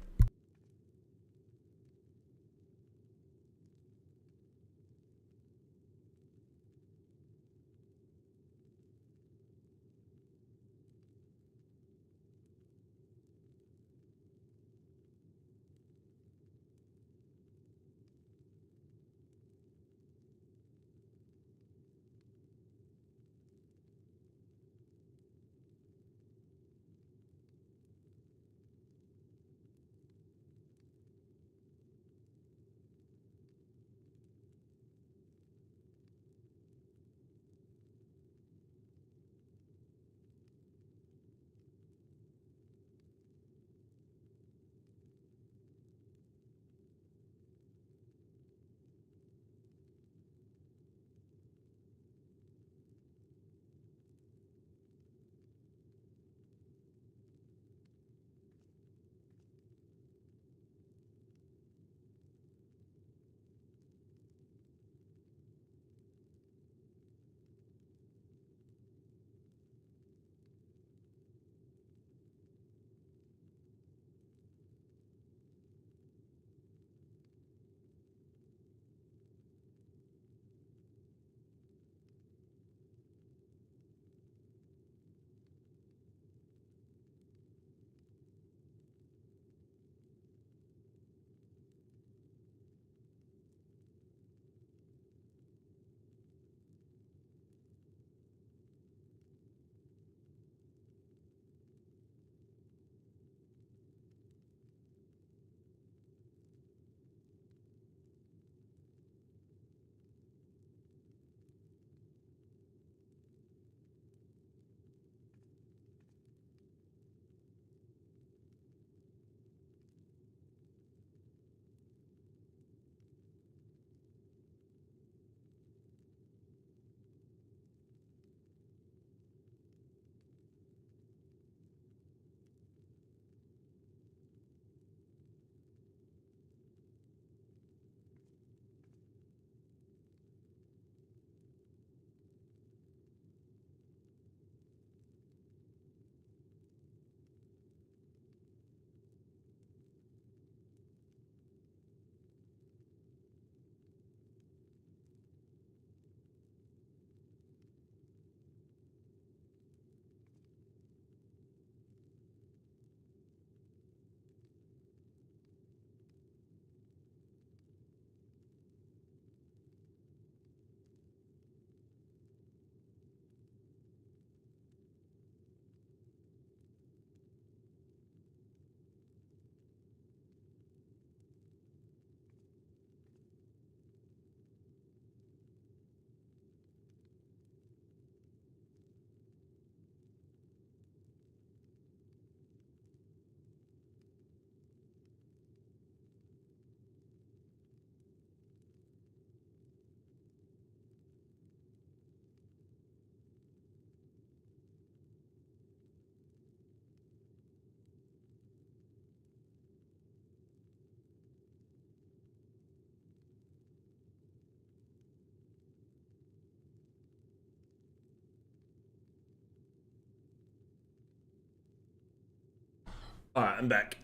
A: Alright, I'm back.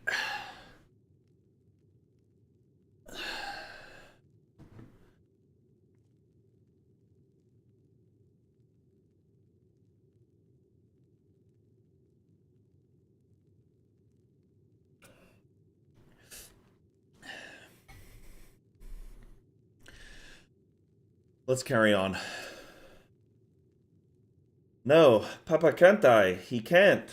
A: Let's carry on. No, Papa can't die. He can't.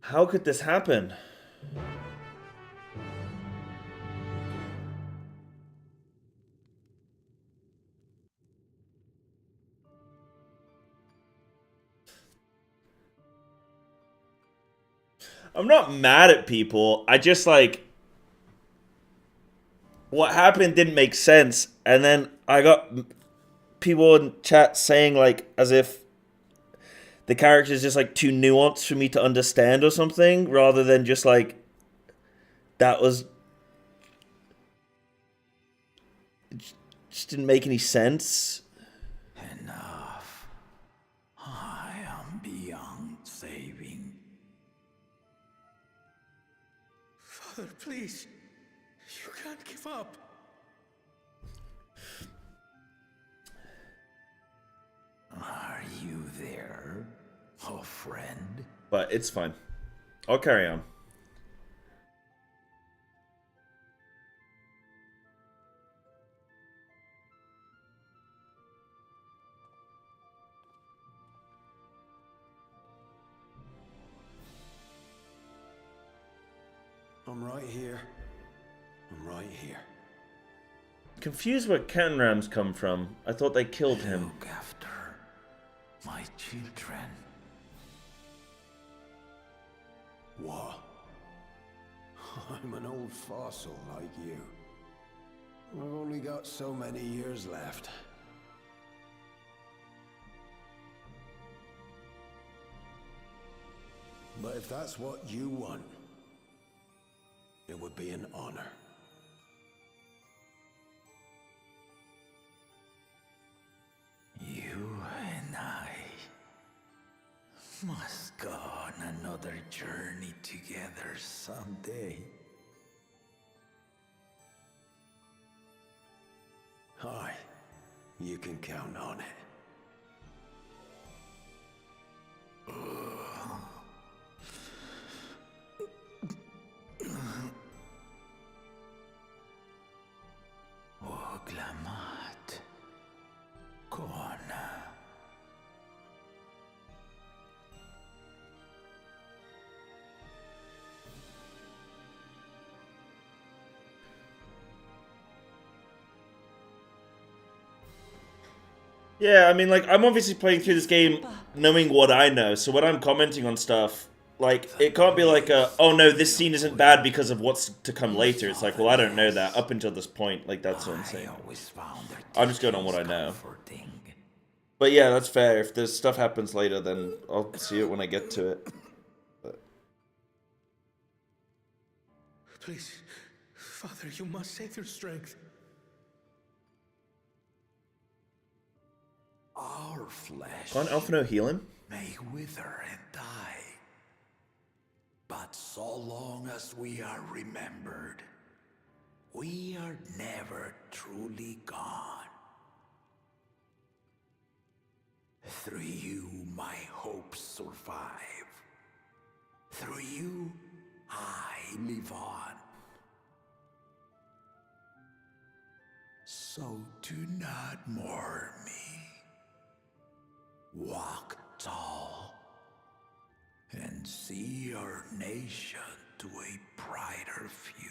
A: How could this happen? I'm not mad at people. I just like what happened didn't make sense, and then I got people in chat saying like as if the character is just like too nuanced for me to understand or something, rather than just like that was just didn't make any sense.
L: Enough. I am beyond saving.
H: Father, please. You can't give up.
L: Are you there, oh friend?
A: But it's fine. I'll carry on.
E: I'm right here. I'm right here.
A: Confused where Kenram's come from. I thought they killed him.
L: Look after my children.
E: What? I'm an old fossil like you. I've only got so many years left. But if that's what you want, it would be an honor.
L: You and I must go on another journey together someday.
E: Aye, you can count on it.
L: Oglamat. Koana.
A: Yeah, I mean, like, I'm obviously playing through this game knowing what I know, so when I'm commenting on stuff, like, it can't be like, oh no, this scene isn't bad because of what's to come later. It's like, well, I don't know that up until this point. Like, that's what I'm saying. I'm just going on what I know. But yeah, that's fair. If this stuff happens later, then I'll see it when I get to it. But...
H: Please, Father, you must save your strength.
L: Our flesh
A: Can't Alphino heal him?
L: may wither and die, but so long as we are remembered, we are never truly gone. Through you, my hopes survive. Through you, I live on. So do not mourn me. Walk tall and see our nation to a brighter future.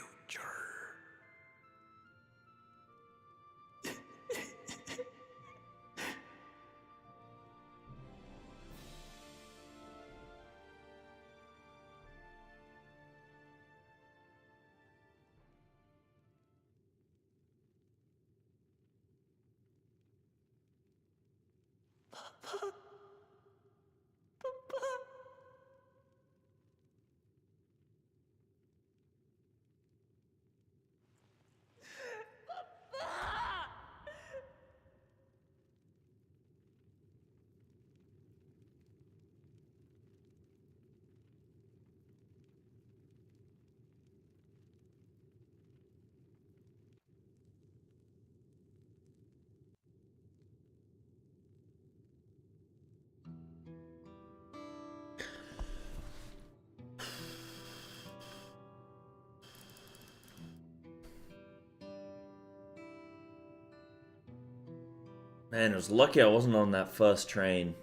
B: Man, it was lucky I wasn't on that first train.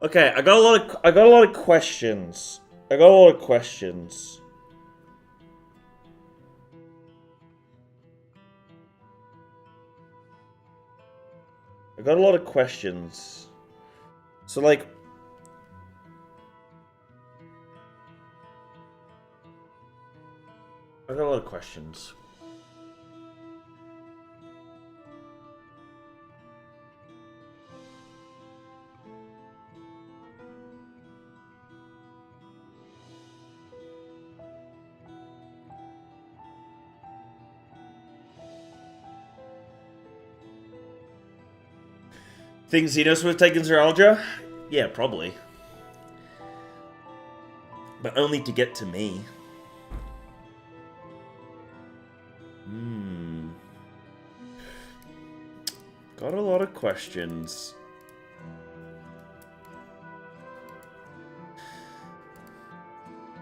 B: Okay, I got a lot of questions. I got a lot of questions. So, like... I got a lot of questions. Think Xenos would have taken Zeralja? Yeah, probably. But only to get to me. Got a lot of questions.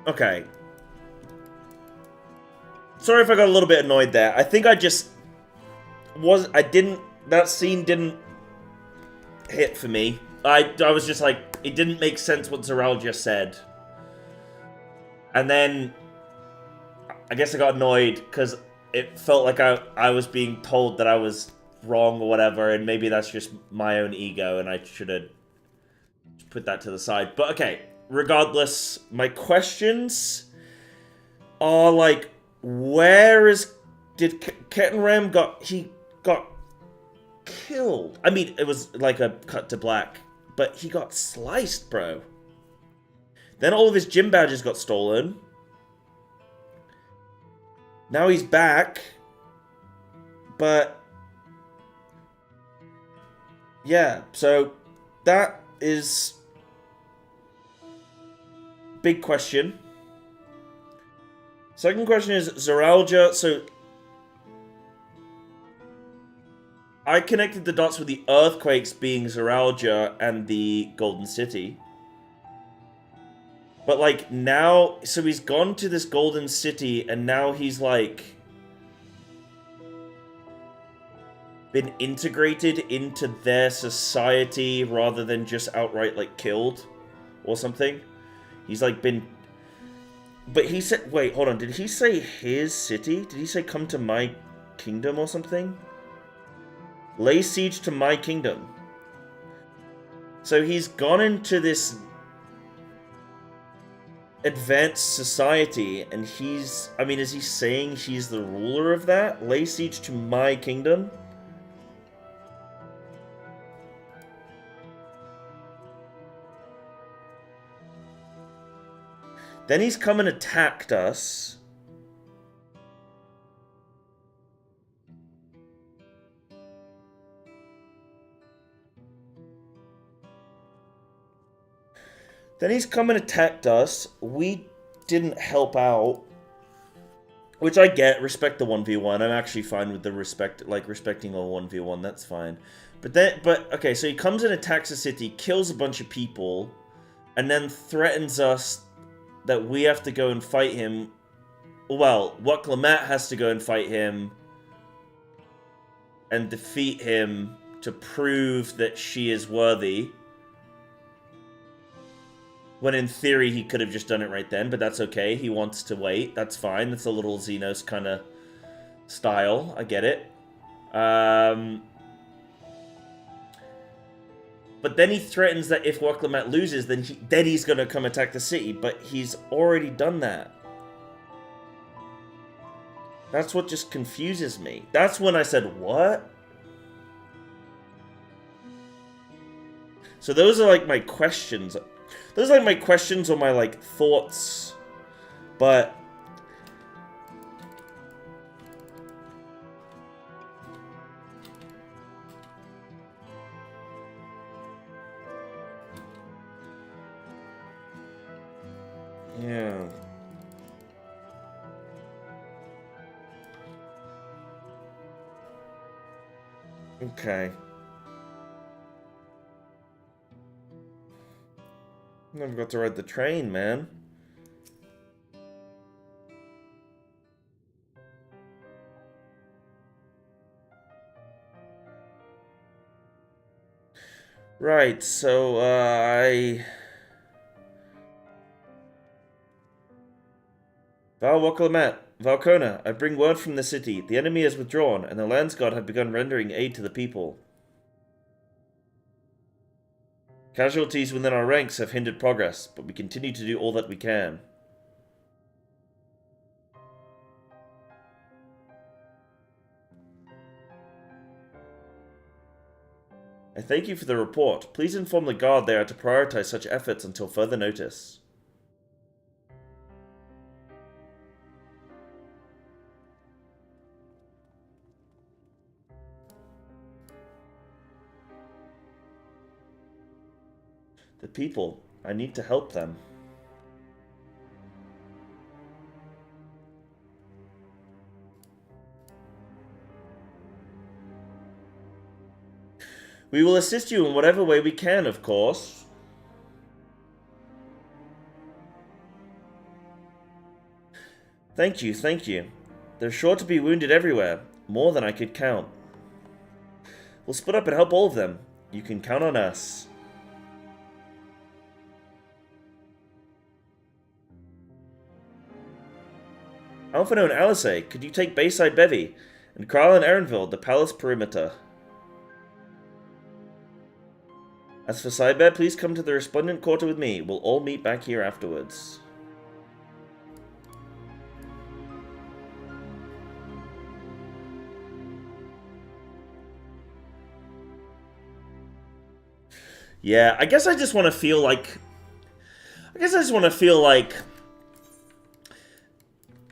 B: Okay. Sorry if I got a little bit annoyed there. I think I just... That scene didn't hit for me. I was just like, it didn't make sense what Zeralja said. And then... I guess I got annoyed because it felt like I was being told that I was wrong or whatever, and maybe that's just my own ego, and I should have put that to the side. But okay, regardless, my questions are like, did Kettenram got killed? I mean, it was like a cut to black, but he got sliced, bro. Then all of his gym badges got stolen. Now he's back, but yeah, so that is big question. Second question is Zeralja. So I connected the dots with the earthquakes being Zeralja and the Golden City. But like now, so he's gone to this Golden City and now he's like been integrated into their society rather than just outright like killed or something. He's like been... But he said... Wait, hold on. Did he say his city? Did he say come to my kingdom or something? Lay siege to my kingdom. So he's gone into this advanced society and he's... I mean, is he saying he's the ruler of that? Lay siege to my kingdom? Then he's come and attacked us. We didn't help out. Which I get, respect the 1v1. I'm actually fine with the respecting a 1v1, that's fine. But okay, so he comes and attacks the city, kills a bunch of people, and then threatens us that we have to go and fight him. Well, Waklamat has to go and fight him and defeat him to prove that she is worthy. When in theory he could have just done it right then, but that's okay. He wants to wait. That's fine. That's a little Xenos kind of style. I get it. But then he threatens that if Waklamat loses, then he's going to come attack the city. But he's already done that. That's what just confuses me. That's when I said, what? So those are like my questions. Those are like my questions or my like thoughts. But... yeah. Okay. Never got to ride the train, man. Right, so, Valkona, I bring word from the city. The enemy has withdrawn, and the Landsguard have begun rendering aid to the people. Casualties within our ranks have hindered progress, but we continue to do all that we can. I thank you for the report. Please inform the Guard they are to prioritize such efforts until further notice. The people. I need to help them. We will assist you in whatever way we can, of course. Thank you, thank you. There's sure to be wounded everywhere, more than I could count. We'll split up and help all of them. You can count on us. Alphino and Alice, could you take Bayside Bevy, and Kral and Erenville, the palace perimeter? As for Psybear, please come to the Resplendent Quarter with me. We'll all meet back here afterwards. Yeah, I guess I just want to feel like...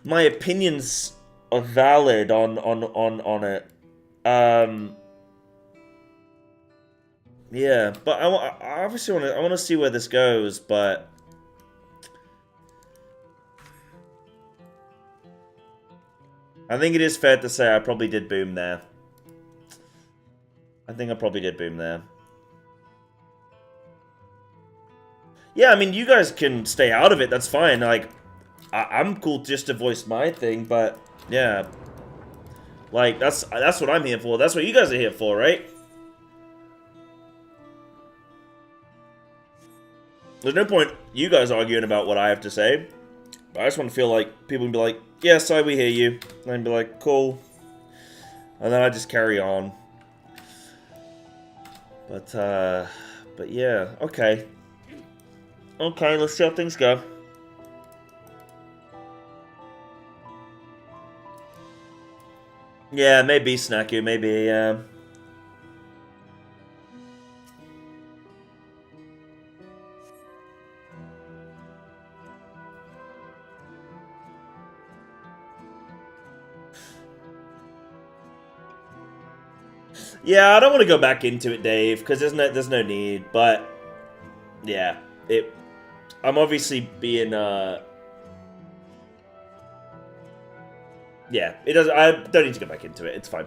B: my opinions are valid on it. Yeah, but I obviously want to see where this goes, but I think it is fair to say I probably did boom there. I think I probably did boom there. Yeah, I mean, you guys can stay out of it, that's fine. Like, I'm cool just to voice my thing, but yeah. Like, that's what I'm here for. That's what you guys are here for, right? There's no point you guys arguing about what I have to say. But I just want to feel like people can be like, yes, we hear you. And I'd be like, cool. And then I just carry on. But yeah, okay. Okay, let's see how things go. Yeah, maybe Snaku, maybe, Yeah, I don't want to go back into it, Dave, because there's no need. But yeah, I'm obviously being yeah, it does. I don't need to go back into it. It's fine.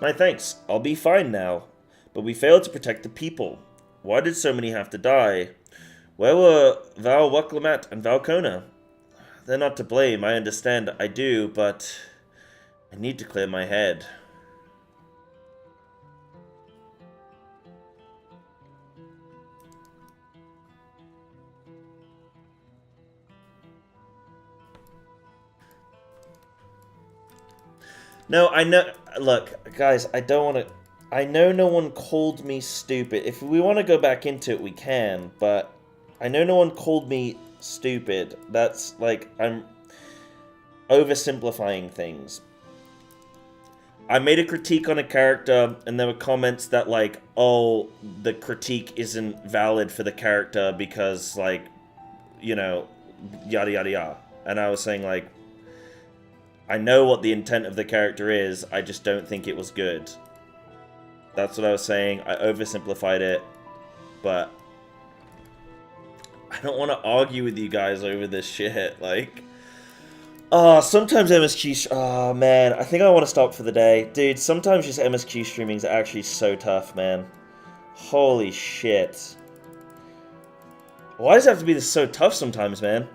B: My thanks. I'll be fine now. But we failed to protect the people. Why did so many have to die? Where were Val Wuklamat and Valkona? They're not to blame. I understand. I do, but I need to clear my head. No, I know... Look, guys, I don't want to... I know no one called me stupid. If we want to go back into it, we can, but I know no one called me stupid. That's, like, I'm oversimplifying things. I made a critique on a character, and there were comments that, like, oh, the critique isn't valid for the character because, like, you know, yada yada yada. And I was saying, like, I know what the intent of the character is, I just don't think it was good. That's what I was saying. I oversimplified it, but I don't want to argue with you guys over this shit. Like, sometimes MSQ... Oh, man. I think I want to stop for the day. Dude, sometimes just MSQ streaming is actually so tough, man. Holy shit. Why does it have to be this so tough sometimes, man?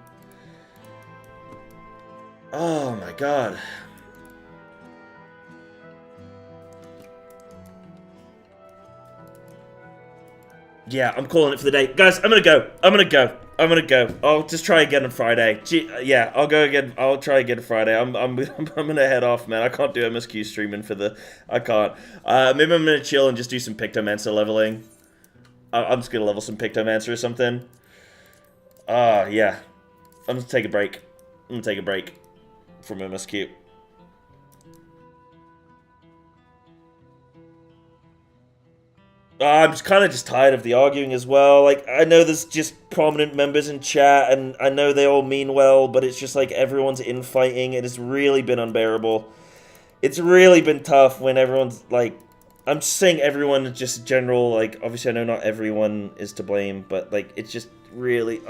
B: Oh, my God. Yeah, I'm calling it for the day. Guys, I'm gonna go. I'm gonna go. I'll just try again on Friday. Yeah, I'll go again. I'll try again Friday. I'm gonna head off, man. I can't do MSQ streaming for the... I can't. Maybe I'm gonna chill and just do some Pictomancer leveling. I'm just gonna level some Pictomancer or something. Yeah. I'm gonna take a break. I'm gonna take a break from MSQ. I'm just kind of just tired of the arguing as well. Like, I know there's just prominent members in chat, and I know they all mean well, but it's just like everyone's infighting, and it's really been unbearable. It's really been tough when everyone's like... I'm just saying everyone is just general, like, obviously I know not everyone is to blame, but like, it's just really...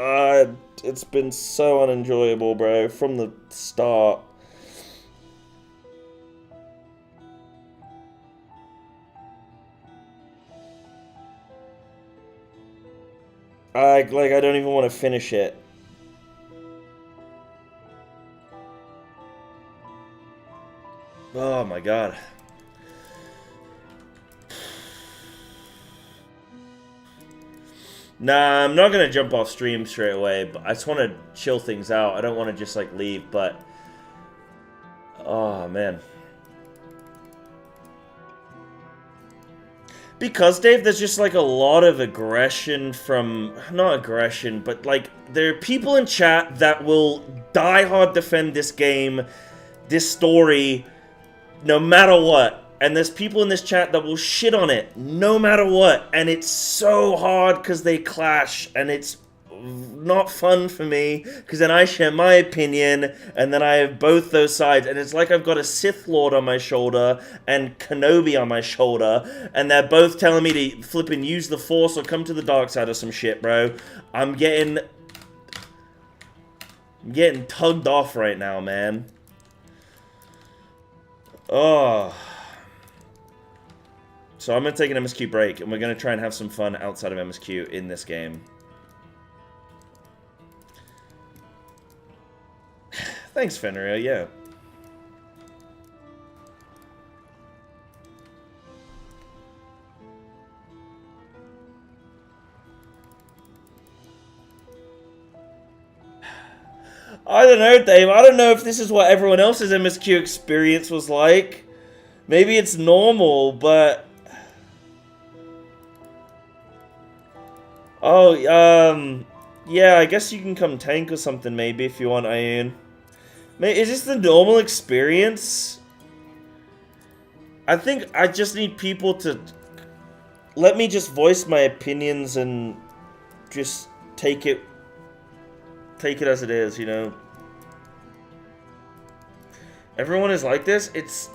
B: it's been so unenjoyable, bro, from the start. I don't even want to finish it. Oh my god. Nah, I'm not gonna jump off stream straight away, but I just want to chill things out. I don't want to just like leave, but... Oh man. Because, Dave, there's just, like, a lot of aggression from... Not aggression, but, like, there are people in chat that will die-hard defend this game, this story, no matter what. And there's people in this chat that will shit on it, no matter what. And it's so hard because they clash, and it's not fun for me, because then I share my opinion, and then I have both those sides, and it's like I've got a Sith Lord on my shoulder, and Kenobi on my shoulder, and they're both telling me to flippin' use the Force or come to the dark side or some shit, bro. I'm getting tugged off right now, man. Oh. So I'm gonna take an MSQ break, and we're gonna try and have some fun outside of MSQ in this game. Thanks, Fenrir, yeah. I don't know, Dave. I don't know if this is what everyone else's MSQ experience was like. Maybe it's normal, but... Oh, yeah, I guess you can come tank or something, maybe, if you want, Ian. Is this the normal experience? I think I just need people to let me just voice my opinions and just take it as it is, you know. Everyone is like this? It's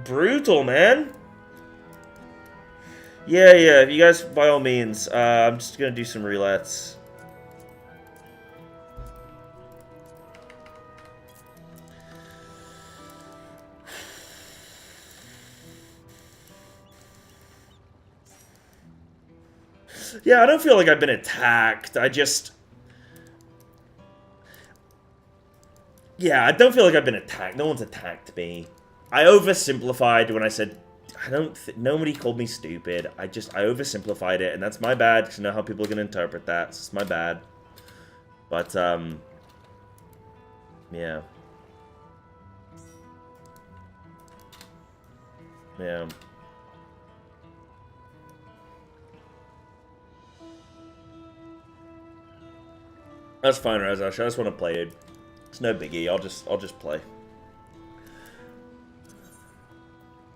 B: brutal, man. Yeah, you guys, by all means, I'm just gonna do some relets. Yeah, I don't feel like I've been attacked. I don't feel like I've been attacked. No one's attacked me. I oversimplified when I said, nobody called me stupid. I oversimplified it, and that's my bad, because I know how people are going to interpret that, so it's my bad. But, yeah. Yeah. That's fine, Razash. I just want to play it. It's no biggie. I'll just play.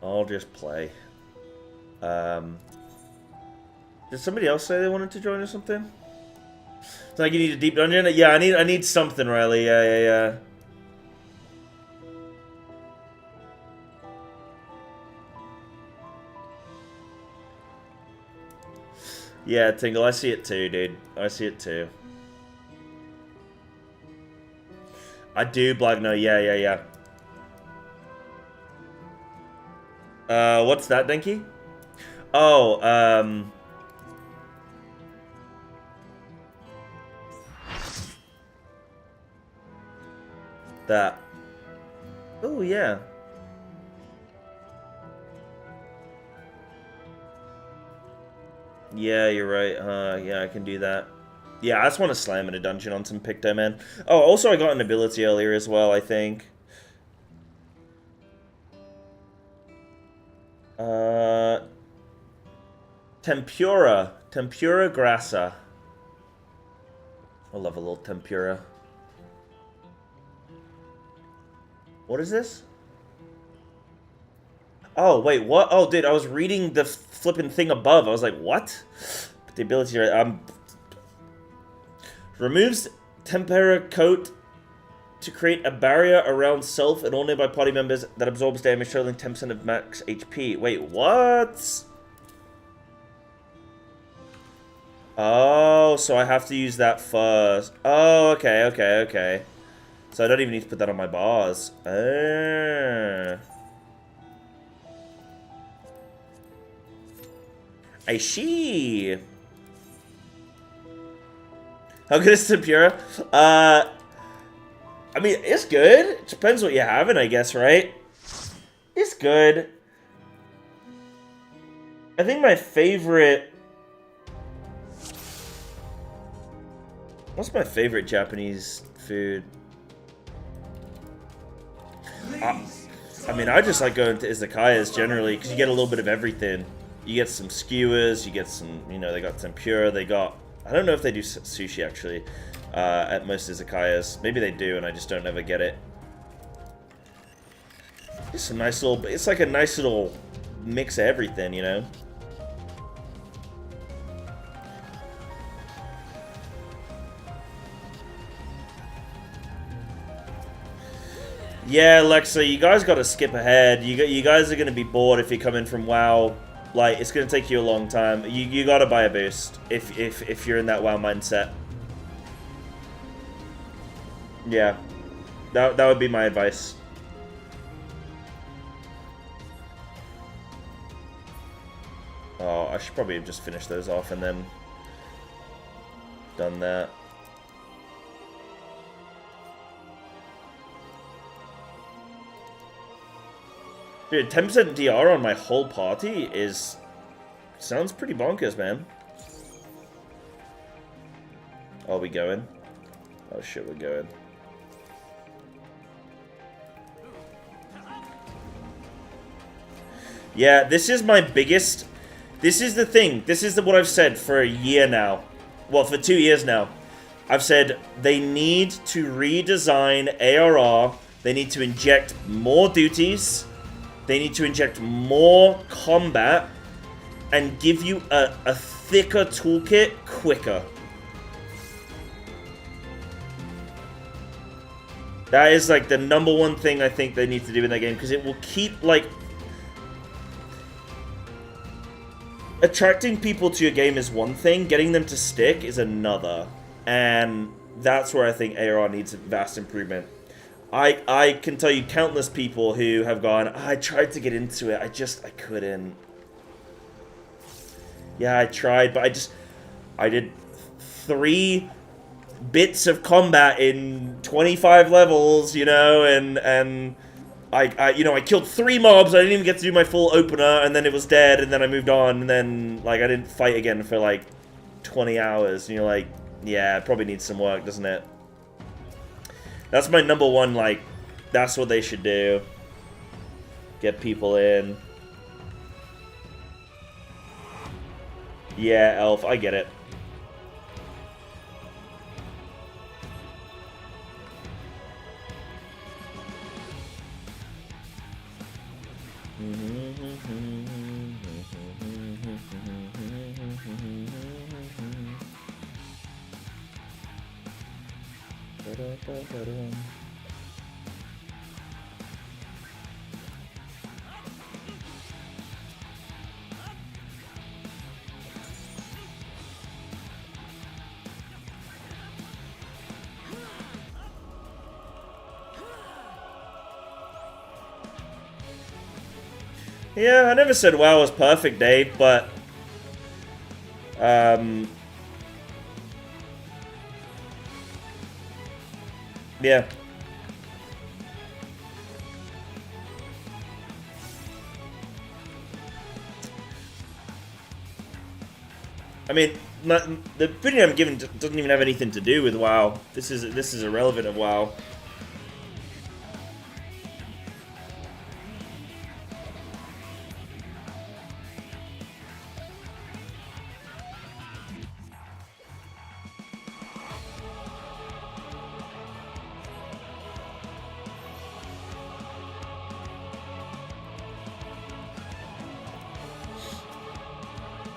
B: I'll just play. Did somebody else say they wanted to join or something? It's like you need a deep dungeon? Yeah, I need something, Riley. Yeah. Yeah, Tingle, I see it too, dude. I see it too. I do, Blagno. Yeah. What's that, Denki? Oh, that. Oh, yeah. Yeah, you're right. Yeah, I can do that. Yeah, I just want to slam in a dungeon on some Picto, man. Oh, also I got an ability earlier as well, I think. Tempura. Tempura grassa. I love a little tempura. What is this? Oh, wait, what? Oh, dude, I was reading the flipping thing above. I was like, what? But the ability, removes tempera coat to create a barrier around self and all nearby party members that absorbs damage, totaling 10% of max HP. Wait, what? Oh, so I have to use that first. Oh, okay, okay, okay. So I don't even need to put that on my bars. I see. How good is Tempura? I mean, it's good. It depends what you're having, I guess, right? It's good. I think my favorite... What's my favorite Japanese food? I mean, I just like going to izakayas generally, because you get a little bit of everything. You get some skewers, you get some, you know, they got tempura, they got... I don't know if they do sushi, actually, at most izakayas. Maybe they do, and I just don't ever get it. It's a nice little... It's like a nice little mix of everything, you know? Yeah, Alexa, you guys gotta skip ahead. You guys are gonna be bored if you come in from WoW. Like, it's gonna take you a long time. You gotta buy a boost if you're in that WoW mindset. Yeah, that would be my advice. Oh, I should probably have just finished those off and then done that. Dude, 10% DR on my whole party is... Sounds pretty bonkers, man. Oh, we going? Oh shit, we're going. Yeah, this is my biggest... This is the thing. This is what I've said for a year now. Well, for 2 years now. I've said they need to redesign ARR. They need to inject more duties. They need to inject more combat and give you a thicker toolkit quicker. That is like the #1 thing I think they need to do in that game, because it will keep like attracting people to your game is one thing, getting them to stick is another. And that's where I think ARR needs a vast improvement. I can tell you countless people who have gone, I tried to get into it, I couldn't. Yeah, I tried, but I did 3 bits of combat in 25 levels, you know, and I killed 3 mobs, I didn't even get to do my full opener, and then it was dead, and then I moved on, and then, like, I didn't fight again for, like, 20 hours, and you're like, yeah, it probably needs some work, doesn't it? That's my #1, like, that's what they should do. Get people in. Yeah, Elf, I get it. Yeah, I never said WoW was perfect, Dave, but... yeah. I mean, the opinion I'm giving doesn't even have anything to do with WoW. This is irrelevant of WoW.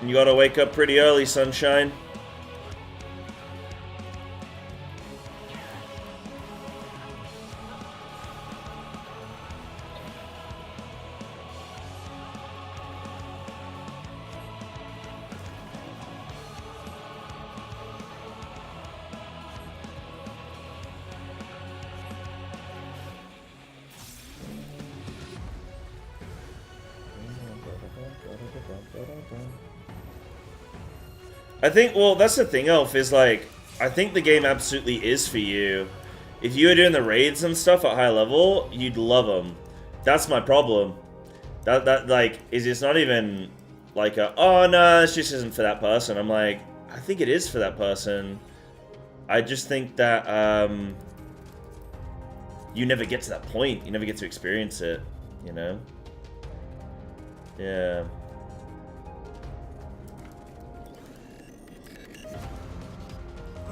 B: You gotta wake up pretty early, sunshine. I think, well, that's the thing, Elf, is like, I think the game absolutely is for you. If you were doing the raids and stuff at high level, you'd love them. That's my problem. That like, is it's not even like a, oh no, this just isn't for that person. I'm like, I think it is for that person. I just think that, you never get to that point. You never get to experience it, you know? Yeah.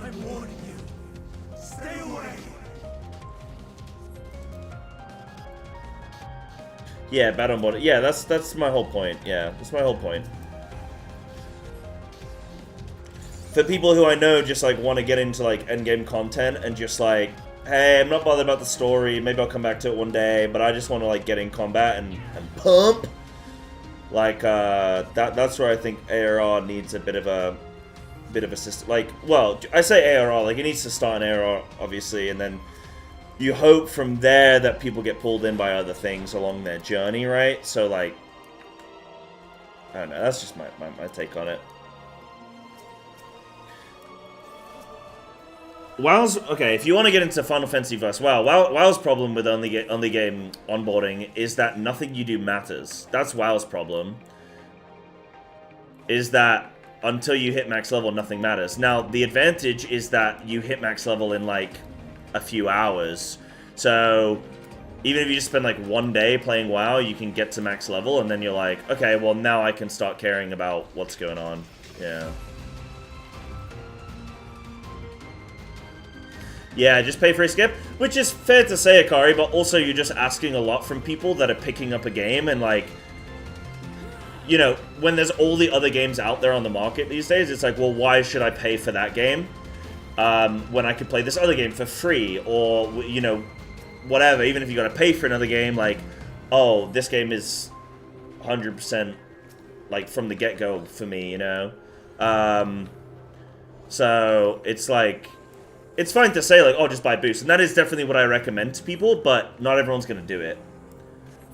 E: I'm warning you. Stay away.
B: Yeah, battle mode. Yeah, that's my whole point. Yeah, that's my whole point. For people who I know just like want to get into like endgame content and just like, hey, I'm not bothered about the story. Maybe I'll come back to it one day, but I just want to like get in combat and pump. Like that's where I think ARR needs a bit of a system. Like, well, I say ARR, like it needs to start in ARR, obviously, and then you hope from there that people get pulled in by other things along their journey, right? So, like, I don't know, that's just my take on it. WoW's, okay, if you want to get into Final Fantasy vs. WoW's problem with only game onboarding is that nothing you do matters. That's WoW's problem. Is that until you hit max level, nothing matters. Now, the advantage is that you hit max level in, like, a few hours. So, even if you just spend, like, one day playing WoW, you can get to max level, and then you're like, okay, well, now I can start caring about what's going on. Yeah. Yeah, just pay for a skip, which is fair to say, Akari, but also you're just asking a lot from people that are picking up a game, and, like, you know, when there's all the other games out there on the market these days, it's like, well, why should I pay for that game when I could play this other game for free? Or, you know, whatever, even if you gotta pay for another game, like, oh, this game is 100%, like, from the get-go for me, you know? So, it's like, it's fine to say, like, oh, just buy boost. And that is definitely what I recommend to people, but not everyone's gonna do it.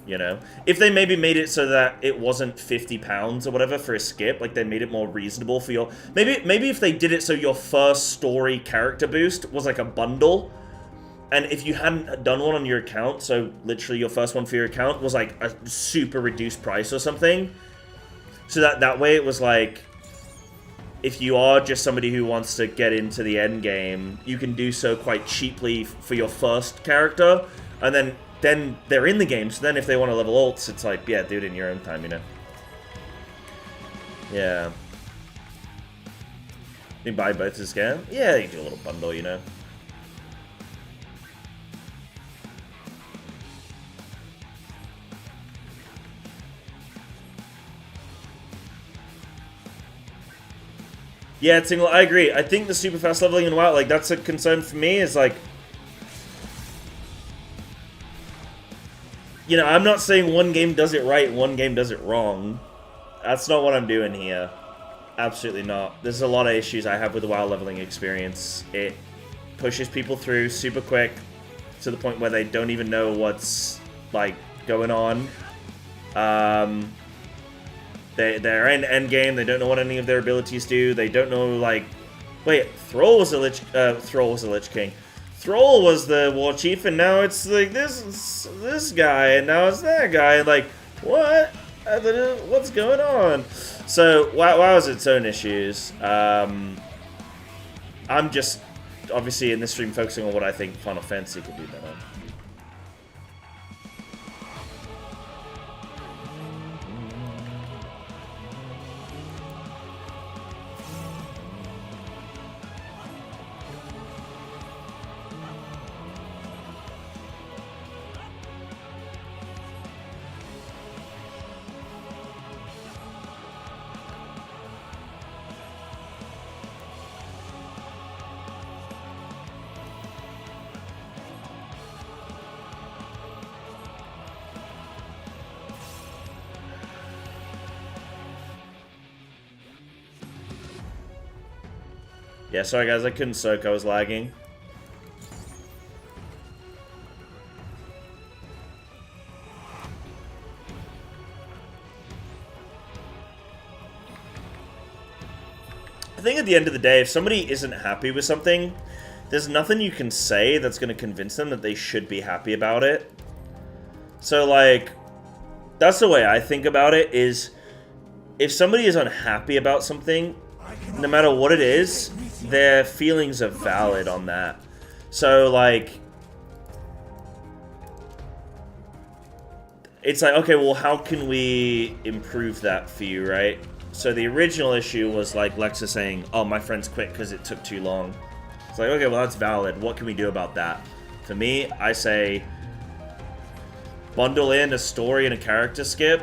B: You know, if they maybe made it so that it wasn't £50 or whatever for a skip, like they made it more reasonable for your, maybe if they did it so your first story character boost was like a bundle, and if you hadn't done one on your account, so literally your first one for your account was like a super reduced price or something, so that way it was like, if you are just somebody who wants to get into the end game, you can do so quite cheaply for your first character, and then they're in the game, so then if they want to level ults, it's like, yeah, do it in your own time, you know? Yeah. You buy both as scam? Yeah, you do a little bundle, you know? Yeah, Tingle, I agree. I think the super fast leveling in WoW, like, that's a concern for me, is like, you know, I'm not saying one game does it right, one game does it wrong. That's not what I'm doing here. Absolutely not. There's a lot of issues I have with the WoW leveling experience. It pushes people through super quick to the point where they don't even know what's, like, going on. They're in endgame, they don't know what any of their abilities do, they don't know, like... Wait, Thrall was a Lich King. Thrall was the war chief, and now it's like this guy, and now it's that guy, and like, what? What's going on? So, WoW has its own issues. I'm just, obviously, in this stream focusing on what I think Final Fantasy could do better. Yeah, sorry guys, I couldn't soak, I was lagging. I think at the end of the day, if somebody isn't happy with something, there's nothing you can say that's going to convince them that they should be happy about it. So, like, that's the way I think about it, is if somebody is unhappy about something, no matter what it is, their feelings are valid on that. So, like, it's like, okay, well, how can we improve that for you, right? So the original issue was, like, Lexa saying, oh, my friends quit because it took too long. It's like, okay, well, that's valid. What can we do about that? For me, I say, bundle in a story and a character skip,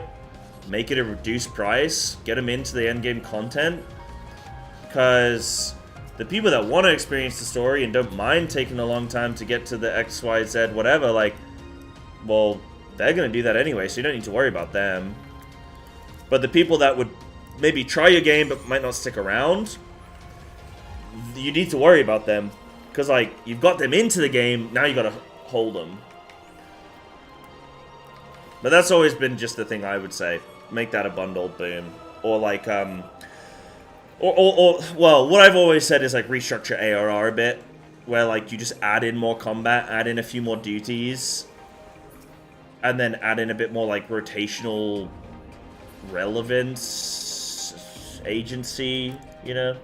B: make it a reduced price, get them into the endgame content, because the people that want to experience the story and don't mind taking a long time to get to the X, Y, Z, whatever, like, well, they're going to do that anyway, so you don't need to worry about them. But the people that would maybe try your game but might not stick around, you need to worry about them. Because, like, you've got them into the game, now you've got to hold them. But that's always been just the thing I would say. Make that a bundle, boom. Or, like, well, what I've always said is, like, restructure ARR a bit. Where, like, you just add in more combat, add in a few more duties. And then add in a bit more, like, rotational relevance, agency, you know?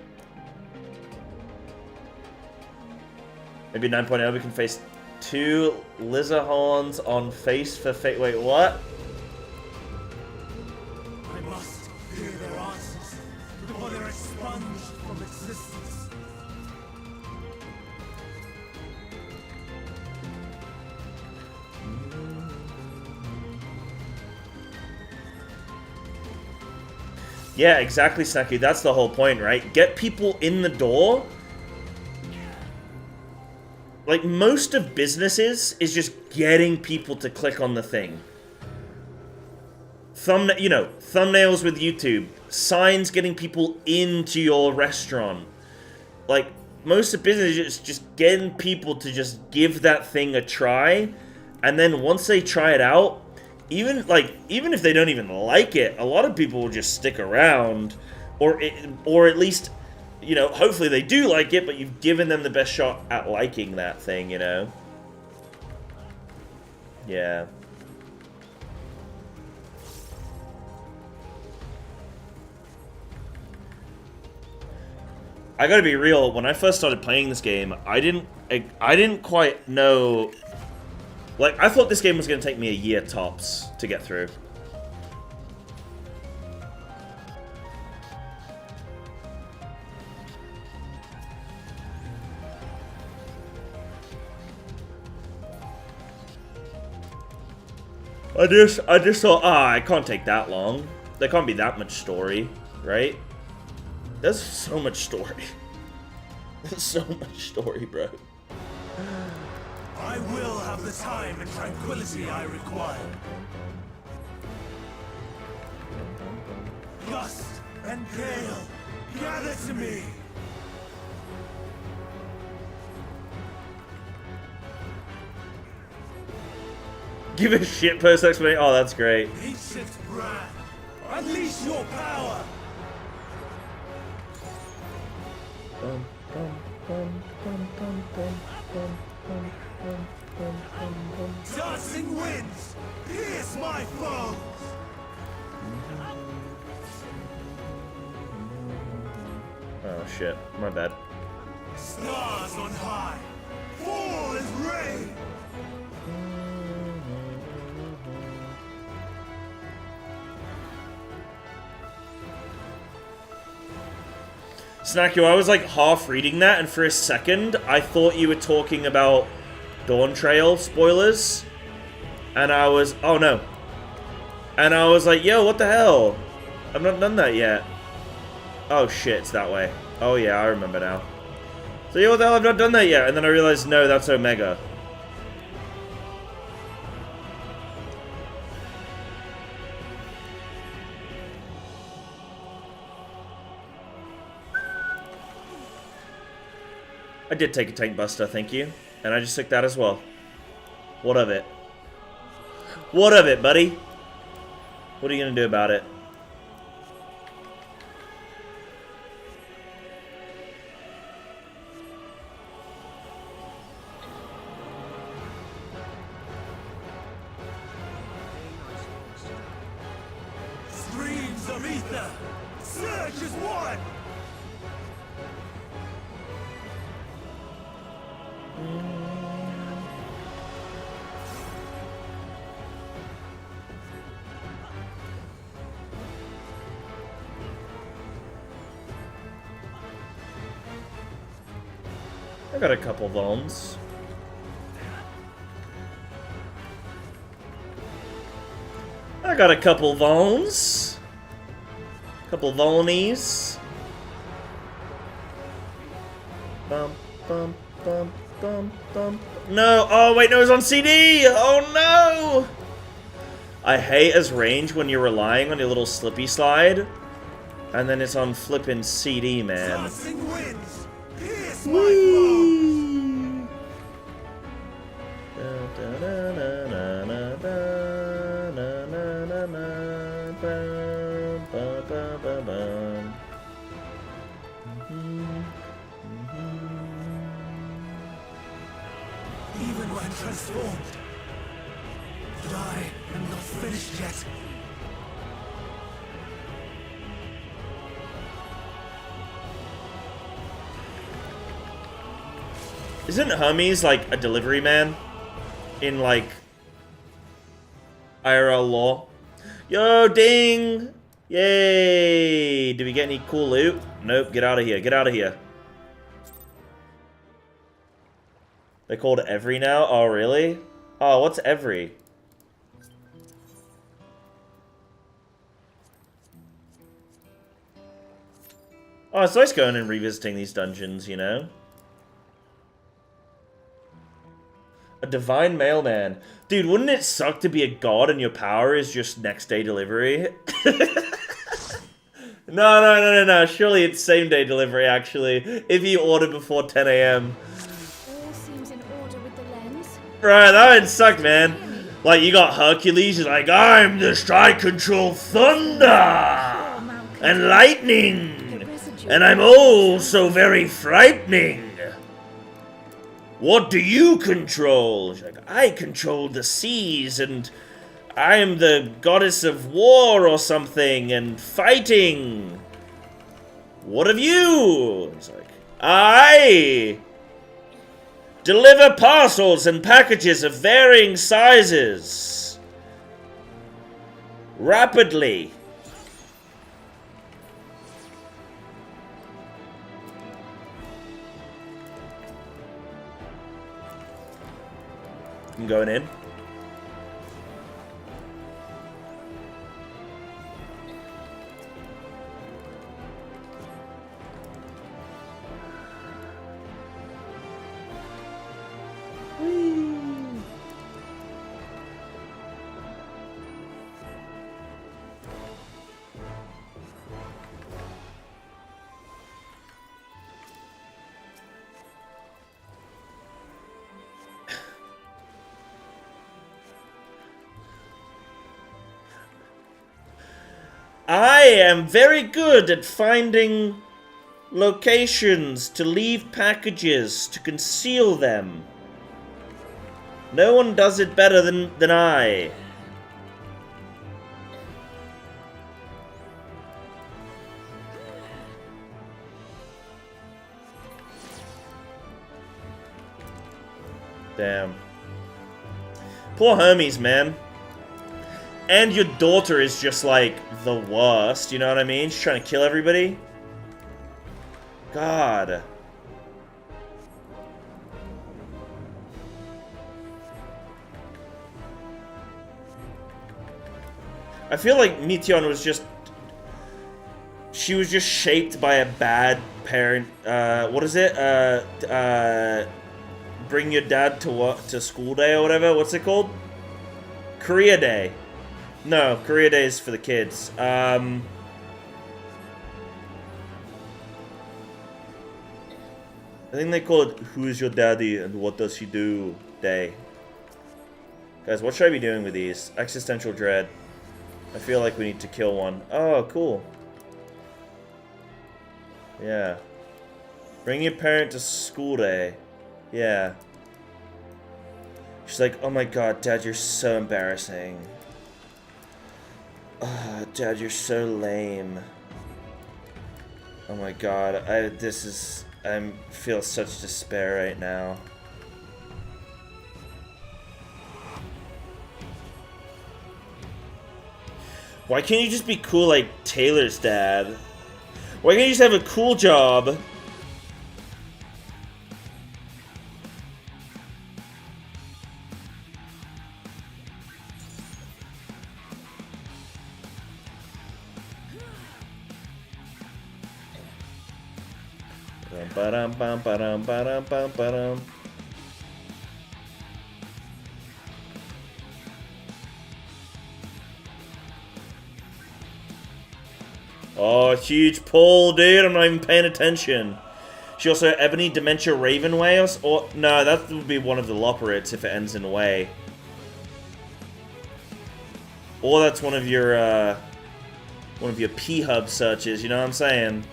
B: Maybe 9.0 we can face 2 Lizardhorns on face for face. Wait, what?
E: I must hear their answers before they're expunged from existence.
B: Yeah, exactly, Snacky. That's the whole point, right? Get people in the door. Like, most of businesses is just getting people to click on the thing. Thumbnails with YouTube. Signs getting people into your restaurant. Like, most of business is just getting people to just give that thing a try. And then once they try it out, even if they don't even like it, a lot of people will just stick around. Or at least, you know, hopefully they do like it, but you've given them the best shot at liking that thing, you know? Yeah. I gotta be real, when I first started playing this game, I didn't quite know... Like, I thought this game was gonna take me a year tops to get through. I just thought, it can't take that long. There can't be that much story, right? There's so much story. There's so much story, bro.
E: I will have the time and tranquility I require. Gust and gale, gather to me.
B: Give a shit post explanation. Oh, that's great.
E: Ancient brand, unleash your power. Dancing winds, pierce my foes.
B: Oh shit, my bad.
E: Stars on high, fall as rain.
B: Snack, I was like half reading that, and for a second, I thought you were talking about DAWNTRAIL spoilers. And I was, oh no. And I was like, yo, what the hell? I've not done that yet. Oh shit, it's that way. Oh yeah, I remember now. So yo, what the hell, I've not done that yet. And then I realized, no, that's Omega. I did take a tank buster, thank you. And I just took that as well. What of it? What of it, buddy? What are you gonna do about it?
E: Streams of ether, surge as one.
B: I got a couple bones. I got a couple bones. Couple bonies. Bum, bum, bum, bum, bum. No! Oh, wait, no, it's on CD! Oh, no! I hate as range when you're relying on your little slippy slide. And then it's on flippin' CD, man.
E: Tossing winds, pierce my
B: Whee!
E: Even when transformed, but I am not finished yet.
B: Isn't Hermes like a delivery man in like IRL lore? Yo, ding! Yay! Did we get any cool loot? Nope, get out of here, get out of here. They're called Every now? Oh, really? Oh, what's Every? Oh, it's nice going and revisiting these dungeons, you know? A divine mailman. Dude, wouldn't it suck to be a god and your power is just next day delivery? No. Surely it's same day delivery, actually. If you order before 10 AM.
J: All seems in order with the lens.
B: Right, that would suck, man. Like, you got Hercules, he's like, I'm I control thunder and lightning, and I'm oh so very frightening. What do you control? She's like, I control the seas, and I am the goddess of war or something, and fighting. What of you? He's like, I deliver parcels and packages of varying sizes. Rapidly. I'm going in. I am very good at finding locations to leave packages, to conceal them. No one does it better than I. Damn. Poor homies, man. And your daughter is just, like, the worst, you know what I mean? She's trying to kill everybody. God. I feel like Meteon was just... She was just shaped by a bad parent. What is it? Bring your dad to what? To school day or whatever? What's it called? Career day. No, career day is for the kids. I think they call it Who is Your Daddy and What Does He Do Day. Guys, what should I be doing with these? Existential dread. I feel like we need to kill one. Oh, cool. Yeah. Bring your parent to school day. Yeah. She's like, oh my god, Dad, you're so embarrassing. Oh, Dad, you're so lame. Oh my god, I feel such despair right now. Why can't you just be cool like Taylor's dad? Why can't you just have a cool job? Ba-dum-bum-ba-dum-ba-dum-bum-ba-dum. Oh, huge pull, dude. I'm not even paying attention. She also Ebony Dementia Raven Whales? Or no, that would be one of the Loperids if it ends in way. Or that's one of your P-Hub searches, you know what I'm saying?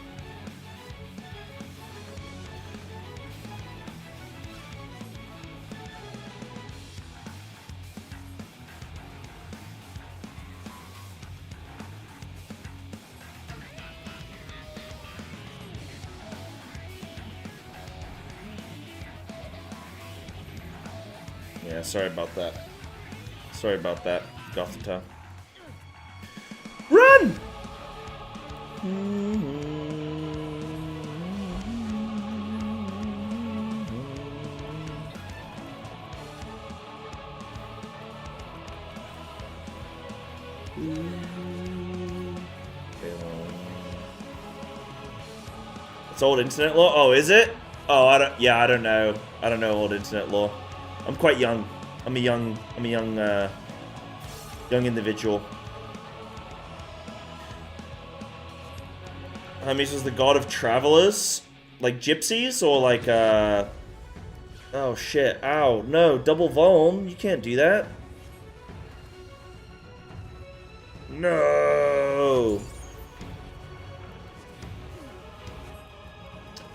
B: Yeah, sorry about that. Sorry about that, Gothita. Run! It's old internet law? Oh, is it? Oh, I don't know. I don't know old internet law. I'm quite young. I'm a young individual. Hermes was the god of travelers? Like gypsies? Or like, oh shit, ow, no, double vuln, you can't do that. No!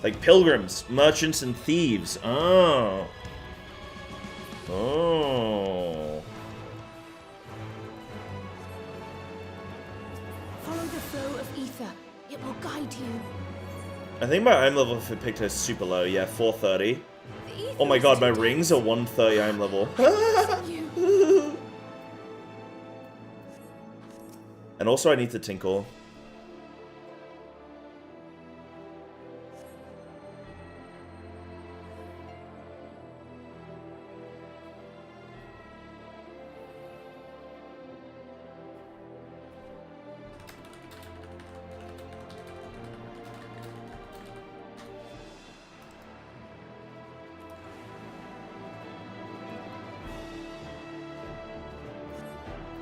B: Like pilgrims, merchants, and thieves. Oh. Oh.
J: Follow the flow of ether. It will guide you.
B: I think my IM level for Picto is super low. Yeah, 430. Oh my god, my rings are 130 IM level. And also I need to tinkle.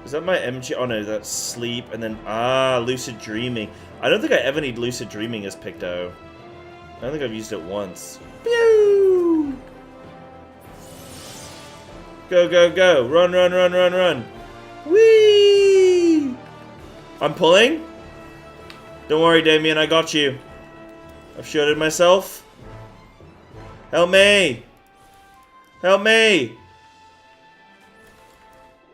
B: Is that my MG? Oh no, that's sleep and then lucid dreaming. I don't think I ever need lucid dreaming as Picto. I don't think I've used it once. Pew! Go, go, go. Run, run, run, run, run. Whee! I'm pulling. Don't worry, Damien, I got you. I've shielded myself. Help me! Help me!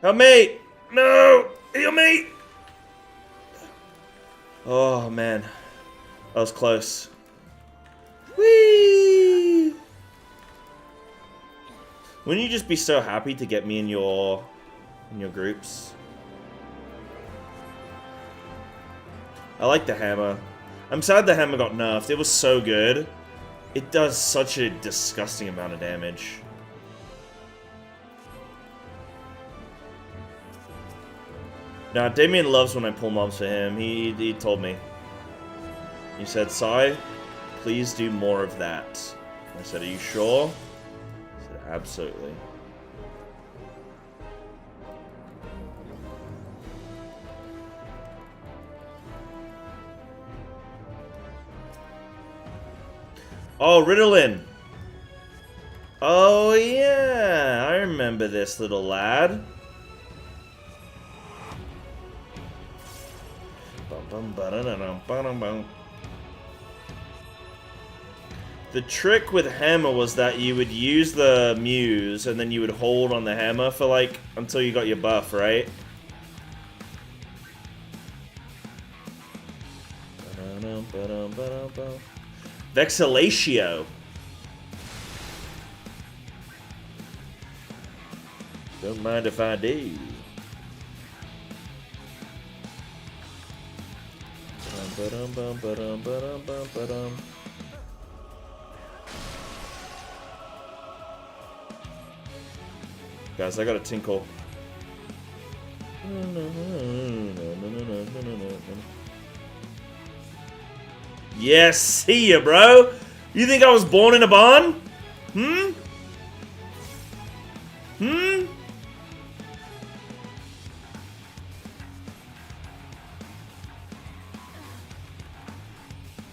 B: Help me! No! Heal me! Oh, man. That was close. Whee! Wouldn't you just be so happy to get me in your groups? I like the hammer. I'm sad the hammer got nerfed. It was so good. It does such a disgusting amount of damage. Now, Damien loves when I pull mobs for him. He told me. He said, Psy, please do more of that. I said, are you sure? He said, absolutely. Oh, Ritalin. Oh, yeah. I remember this little lad. The trick with hammer was that you would use the muse and then you would hold on the hammer for like until you got your buff, right? Vexillatio. Don't mind if I do. Guys, I got a tinkle. Yes, see ya, bro. You think I was born in a barn? Hmm? Hmm?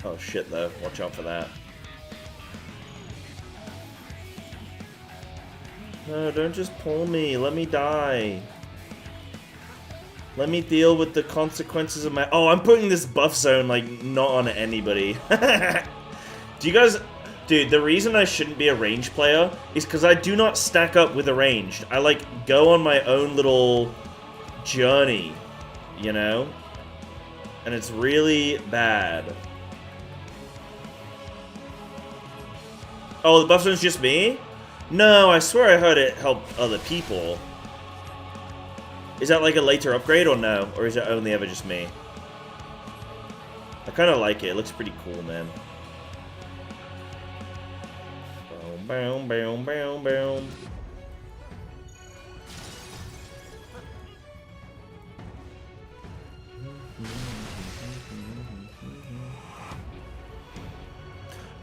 B: Oh shit, though. Watch out for that. No, don't just pull me. Let me die. Let me deal with the consequences of my... Oh, I'm putting this buff zone, like, not on anybody. Do you guys... Dude, the reason I shouldn't be a ranged player is because I do not stack up with a ranged. I, like, go on my own little journey, you know? And it's really bad. Oh, the buff zone's just me? No, I swear I heard it help other people. Is that like a later upgrade or no? Or is it only ever just me? I kind of like it. It looks pretty cool, man. Boom, boom, boom, boom.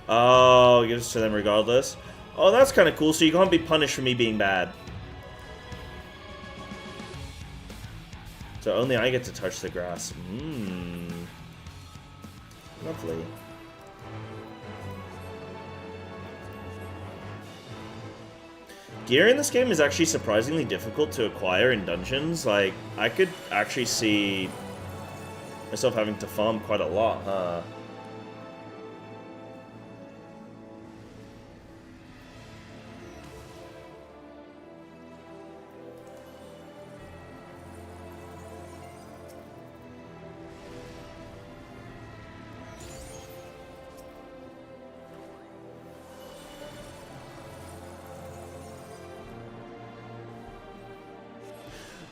B: Oh, it gives it to them regardless. Oh, that's kind of cool. So you can't be punished for me being bad. So only I get to touch the grass. Mmm. Lovely. Gear in this game is actually surprisingly difficult to acquire in dungeons. Like, I could actually see myself having to farm quite a lot, huh?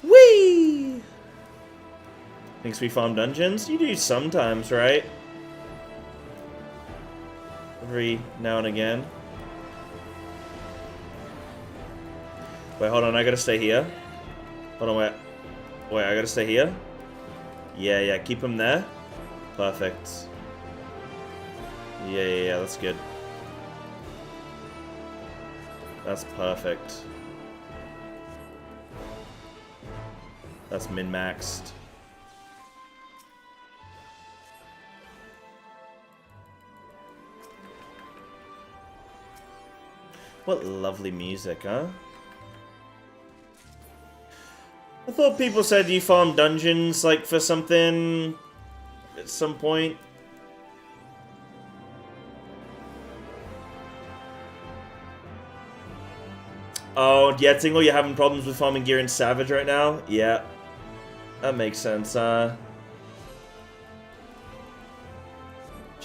B: Whee! Thinks we farm dungeons? You do sometimes, right? Every now and again. Wait, hold on, I gotta stay here. Hold on, wait. Wait, I gotta stay here? Yeah, keep him there. Perfect. Yeah, that's good. That's perfect. That's min-maxed. What lovely music, huh? I thought people said you farm dungeons, like, for something at some point. Oh, yeah, Tingle, you're having problems with farming gear in Savage right now? Yeah. That makes sense, Just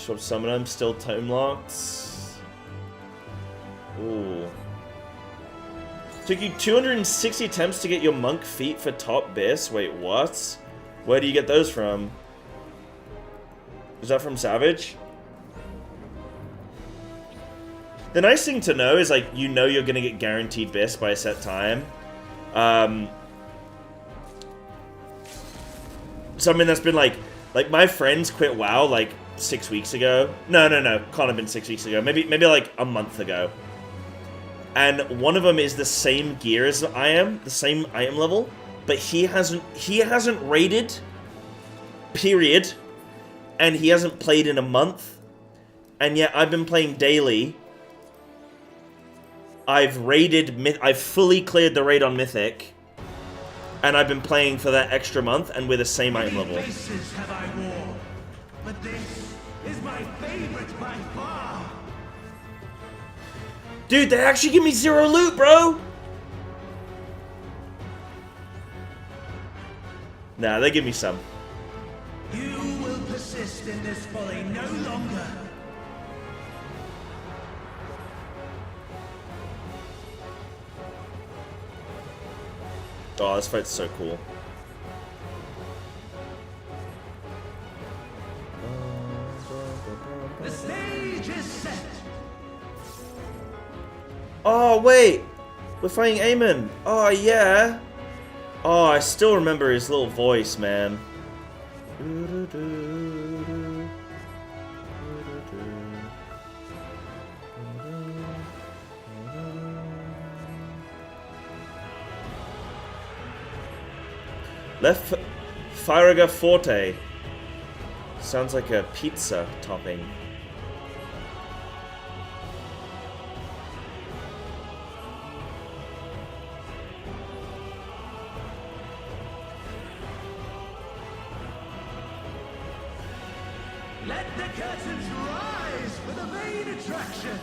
B: want some of them still tome locked. Ooh. Took you 260 attempts to get your monk feet for top bis? Wait, what? Where do you get those from? Is that from Savage? The nice thing to know is, like, you know you're gonna get guaranteed bis by a set time. Something that's been, like my friends quit WoW, like, 6 weeks ago. No, can't have been 6 weeks ago. Maybe like a month ago. And one of them is the same gear as I am, the same item level, but he hasn't raided, period, and he hasn't played in a month, and yet I've been playing daily. I've fully cleared the raid on Mythic, and I've been playing for that extra month, and we're the same item level.
E: Faces have I worn, but this is my favorite by far.
B: Dude, they actually give me 0 loot, bro! Nah, they give me some.
E: You will persist in this folly no longer.
B: Oh, this fight's so cool.
E: The stage is set.
B: Oh, wait! We're fighting Eamon! Oh, yeah! Oh, I still remember his little voice, man. Left Faraga Forte. Sounds like a pizza topping.
E: Let the curtains rise for the main attraction.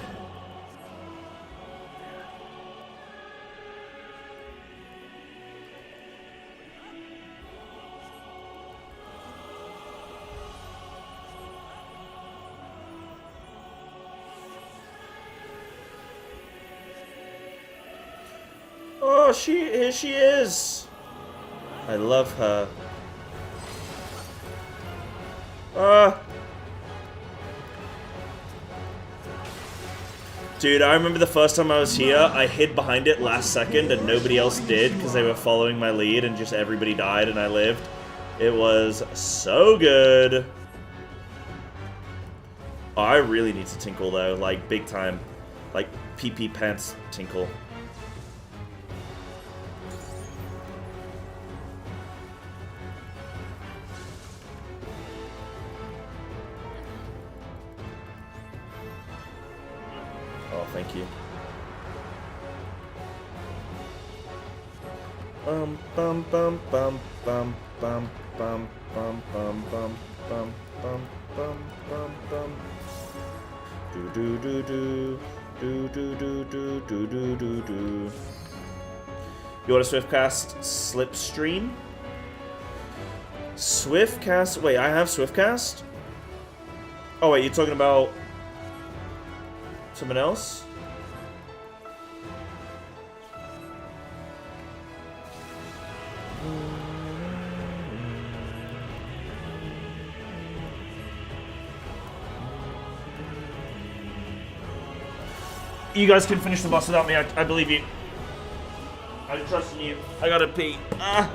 B: Oh, here she is. I love her. Dude, I remember the first time I was here, I hid behind it last second and nobody else did because they were following my lead and just everybody died and I lived. It was so good. Oh, I really need to tinkle though, like big time. Like PP pants tinkle. Thank you. Bum bum bum bum bum bum bum bum bum bum bum bum bum bum bum. Do do do do do do do do do do do do. You want a Swiftcast Slipstream? Swiftcast? Wait, I have Swiftcast? Oh wait, you're talking about someone else? You guys can finish the boss without me. I believe you. I trust in you. I gotta pee. Ah.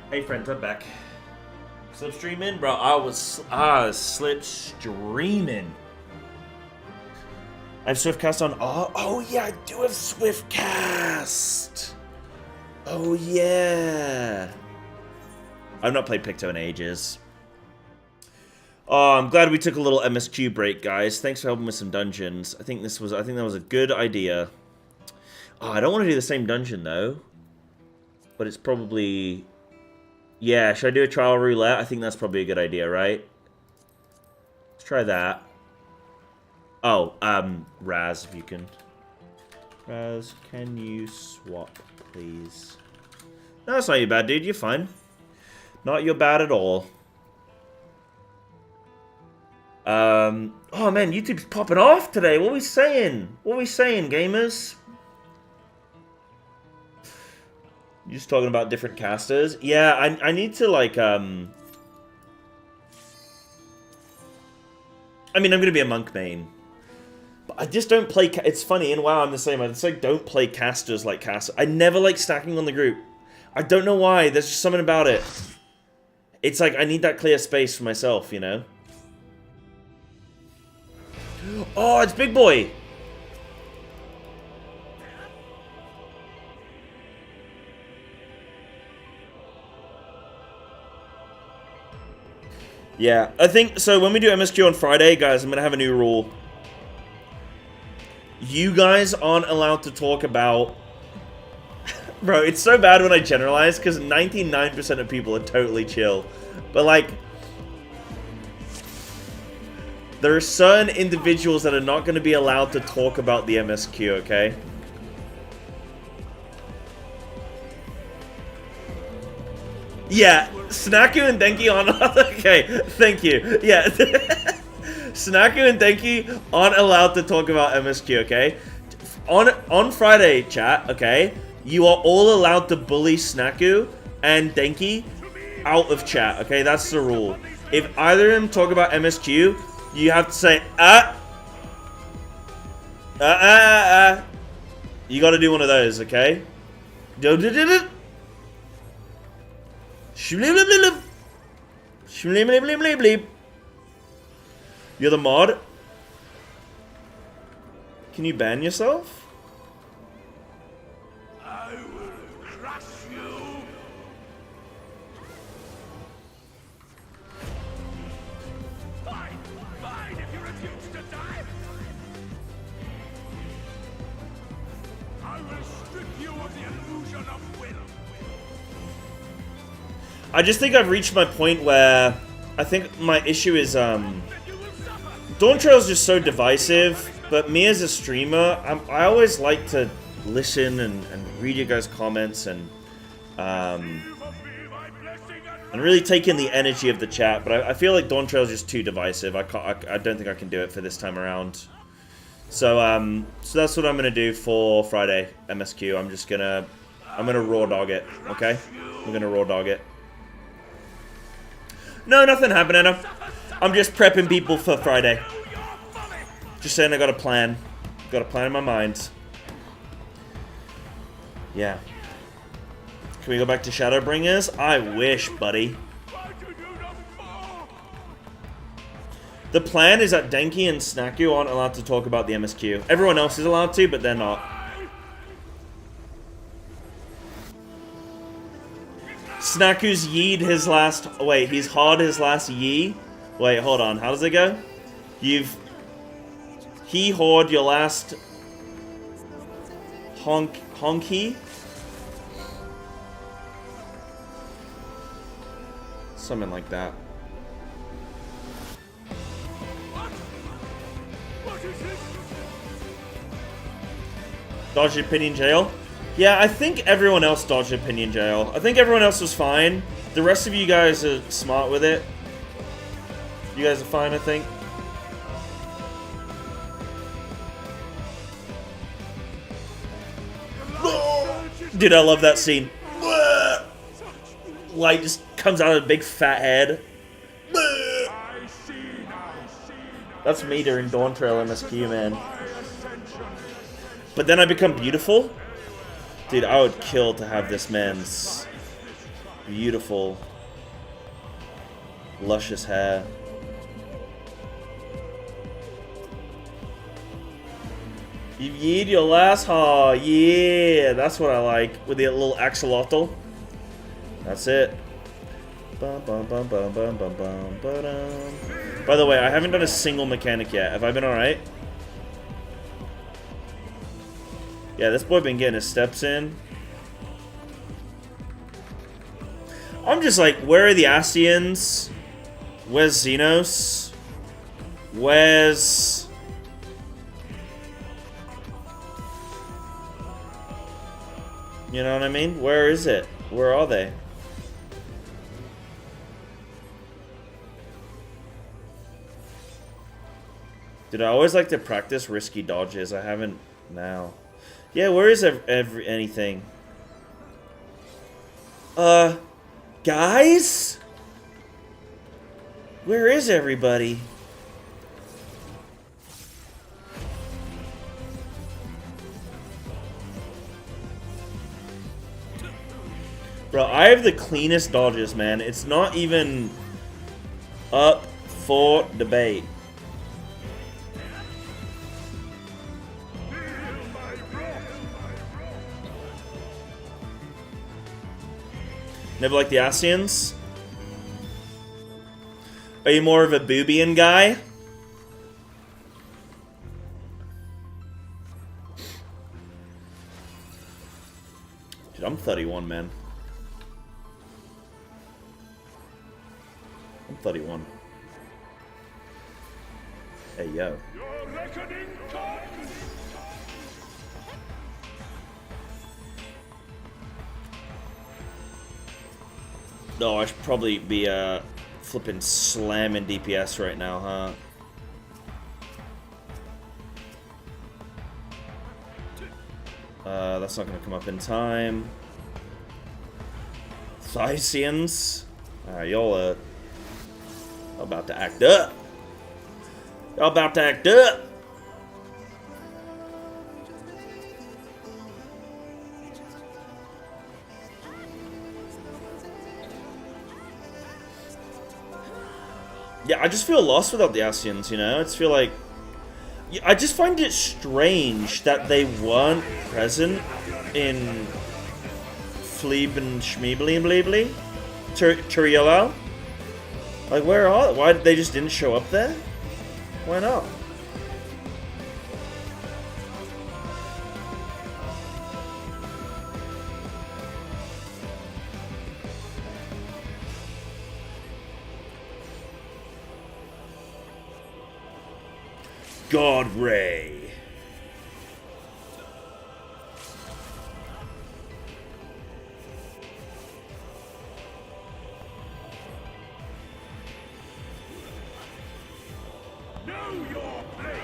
B: Hey friends, I'm back. Slipstreaming? Bro, I was slipstreaming. I have Swiftcast on. Oh yeah, I do have Swiftcast. Oh yeah. I've not played Picto in ages. Oh, I'm glad we took a little MSQ break, guys. Thanks for helping with some dungeons. I think that was a good idea. Oh, I don't want to do the same dungeon though. But it's probably, yeah, should I do a trial roulette? I think that's probably a good idea, right? Let's try that. Oh, Raz, if you can. Raz, can you swap, please? No, that's not you bad, dude. You're fine. Not your bad at all. Oh man, YouTube's popping off today. What are we saying? What are we saying, gamers? You're just talking about different casters? Yeah, I need to, like, I mean, I'm gonna be a monk main. But I just don't play... It's funny, and WoW I'm the same. I just, like, don't play casters like casters. I never like stacking on the group. I don't know why. There's just something about it. It's like, I need that clear space for myself, you know? Oh, it's Big Boy! Yeah, I think, so when we do MSQ on Friday, guys, I'm gonna have a new rule. You guys aren't allowed to talk about... Bro, it's so bad when I generalize, because 99% of people are totally chill. But, like... There are certain individuals that are not going to be allowed to talk about the MSQ, okay? Yeah, Snaku and Denki on... Okay, thank you. Yeah. Snaku and Denki aren't allowed to talk about MSQ, okay? On Friday, chat, okay? You are all allowed to bully Snaku and Denki out of chat, okay? That's the rule. If either of them talk about MSQ... You have to say, You gotta do one of those, okay? You're the mod? Can you ban yourself?
E: I will crush you. Fine, if you refuse to die. I will strip you of the illusion of will.
B: I just think I've reached my point where I think my issue is DAWNTRAIL's just so divisive, but me as a streamer, I always like to listen and read your guys' comments and really take in the energy of the chat, but I feel like DAWNTRAIL's just too divisive. I don't think I can do it for this time around. So so that's what I'm gonna do for Friday MSQ. I'm gonna raw dog it, okay? I'm gonna raw dog it. No, nothing happened, Anna. I'm just prepping people for Friday. Just saying I got a plan. Got a plan in my mind. Yeah. Can we go back to Shadowbringers? I wish, buddy. The plan is that Denki and Snaku aren't allowed to talk about the MSQ. Everyone else is allowed to, but they're not. Snaku's yeed his last... Wait, he's hard his last yee? Wait, hold on. How does it go? He hawed your last... honky? Something like that. Dodged opinion jail? Yeah, I think everyone else dodged opinion jail. I think everyone else was fine. The rest of you guys are smart with it. You guys are fine, I think. Dude, I love that scene. Light just comes out of a big fat head. That's me during DAWNTRAIL MSQ, man. But then I become beautiful? Dude, I would kill to have this man's beautiful, luscious hair. You've yeed your last haw. Yeah, that's what I like. With the little axolotl. That's it. Bum, bum, bum, bum, bum, bum, bum, ba-dum. By the way, I haven't done a single mechanic yet. Have I been alright? Yeah, this boy been getting his steps in. I'm just like, where are the Ascians? Where's Xenos? Where's... You know what I mean? Where is it? Where are they? Dude, I always like to practice risky dodges. I haven't now. Yeah, where is anything? Guys? Where is everybody? Bro, I have the cleanest dodges, man. It's not even up for debate. Never like the Ascians? Are you more of a Boobian guy? Dude, I'm 31, man. I'm 31. Hey, yo. No, I should probably be flipping slamming DPS right now, huh? That's not gonna come up in time. Thysians. Y'all about to act up. Y'all about to act up. Yeah, I just feel lost without the Ascians, you know? It's feel like... I just find it strange that they weren't present in Fleeb and Schmeebly Turiello. Like, where are they? Why they just didn't show up there? Why not? God Ray.
E: Know your place.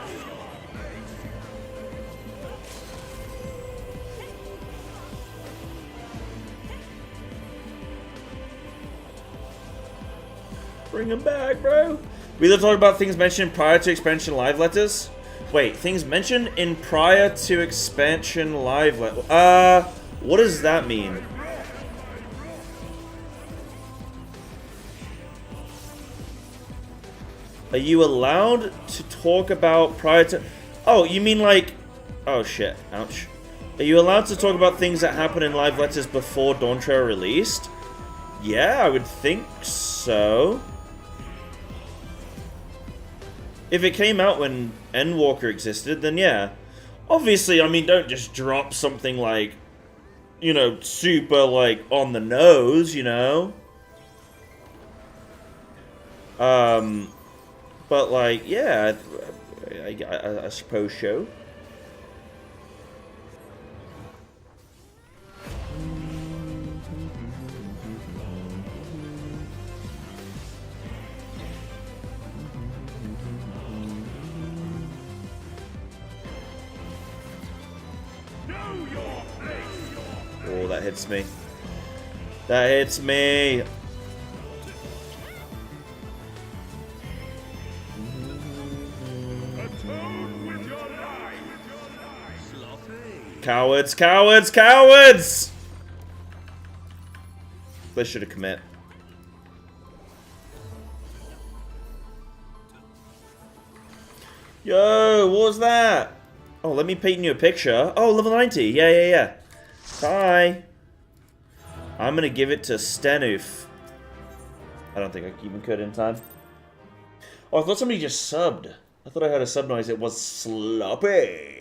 B: Bring him back, bro. We either talk about things mentioned prior to expansion live letters. Wait, things mentioned in prior to expansion live letter. What does that mean? Are you allowed to talk about prior to... Oh, you mean like... Oh shit, ouch. Are you allowed to talk about things that happen in live letters before DAWNTRAIL released? Yeah, I would think so. If it came out when Endwalker existed, then yeah. Obviously, I mean, don't just drop something like, you know, super, like, on the nose, you know? But, like, yeah, I suppose so. Oh, that hits me. That hits me. Cowards, cowards, cowards! They should have commit. Yo, what was that? Oh, let me paint you a picture. Oh, level 90. Yeah. Hi. I'm gonna give it to Stenoof. I don't think I even could in time. Oh, I thought somebody just subbed. I thought I heard a sub noise. It was sloppy.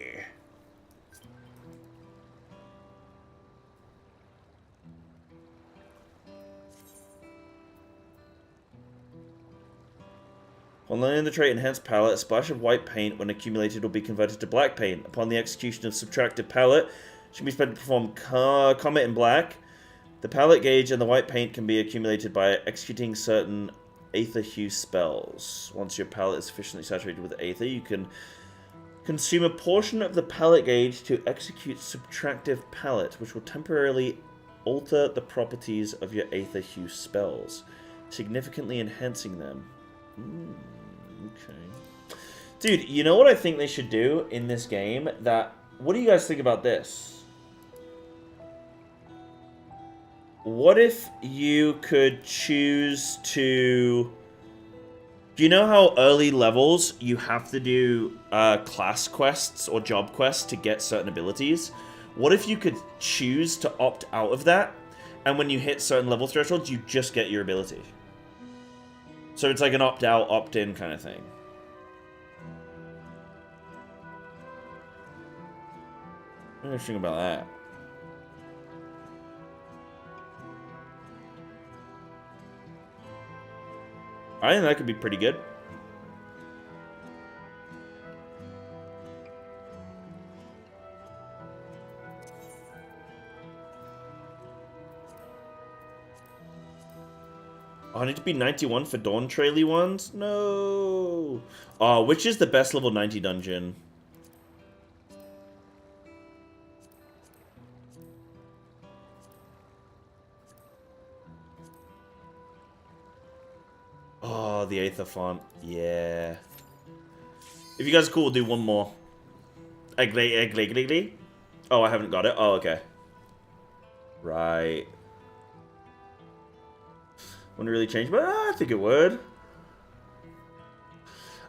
B: On learning the trait Enhanced Palette, a splash of white paint, when accumulated, will be converted to black paint. Upon the execution of Subtractive Palette, should be spent to perform Comet in black. The palette gauge and the white paint can be accumulated by executing certain Aether Hue spells. Once your palette is sufficiently saturated with Aether, you can consume a portion of the palette gauge to execute Subtractive Palette, which will temporarily alter the properties of your Aether Hue spells, significantly enhancing them. Okay. Dude, you know what I think they should do in this game? What do you guys think about this? What if you could choose to... Do you know how early levels you have to do class quests or job quests to get certain abilities? What if you could choose to opt out of that, and when you hit certain level thresholds, you just get your ability? So it's like an opt-out, opt-in kind of thing. What do you think about that? I think that could be pretty good. Oh, I need to be 91 for DAWNTRAIL ones? No! Oh, which is the best level 90 dungeon? Oh, the Aether font. Yeah. If you guys are cool, we'll do one more. Egg. Oh, I haven't got it. Oh, okay. Right. Wouldn't really change, but I think it would.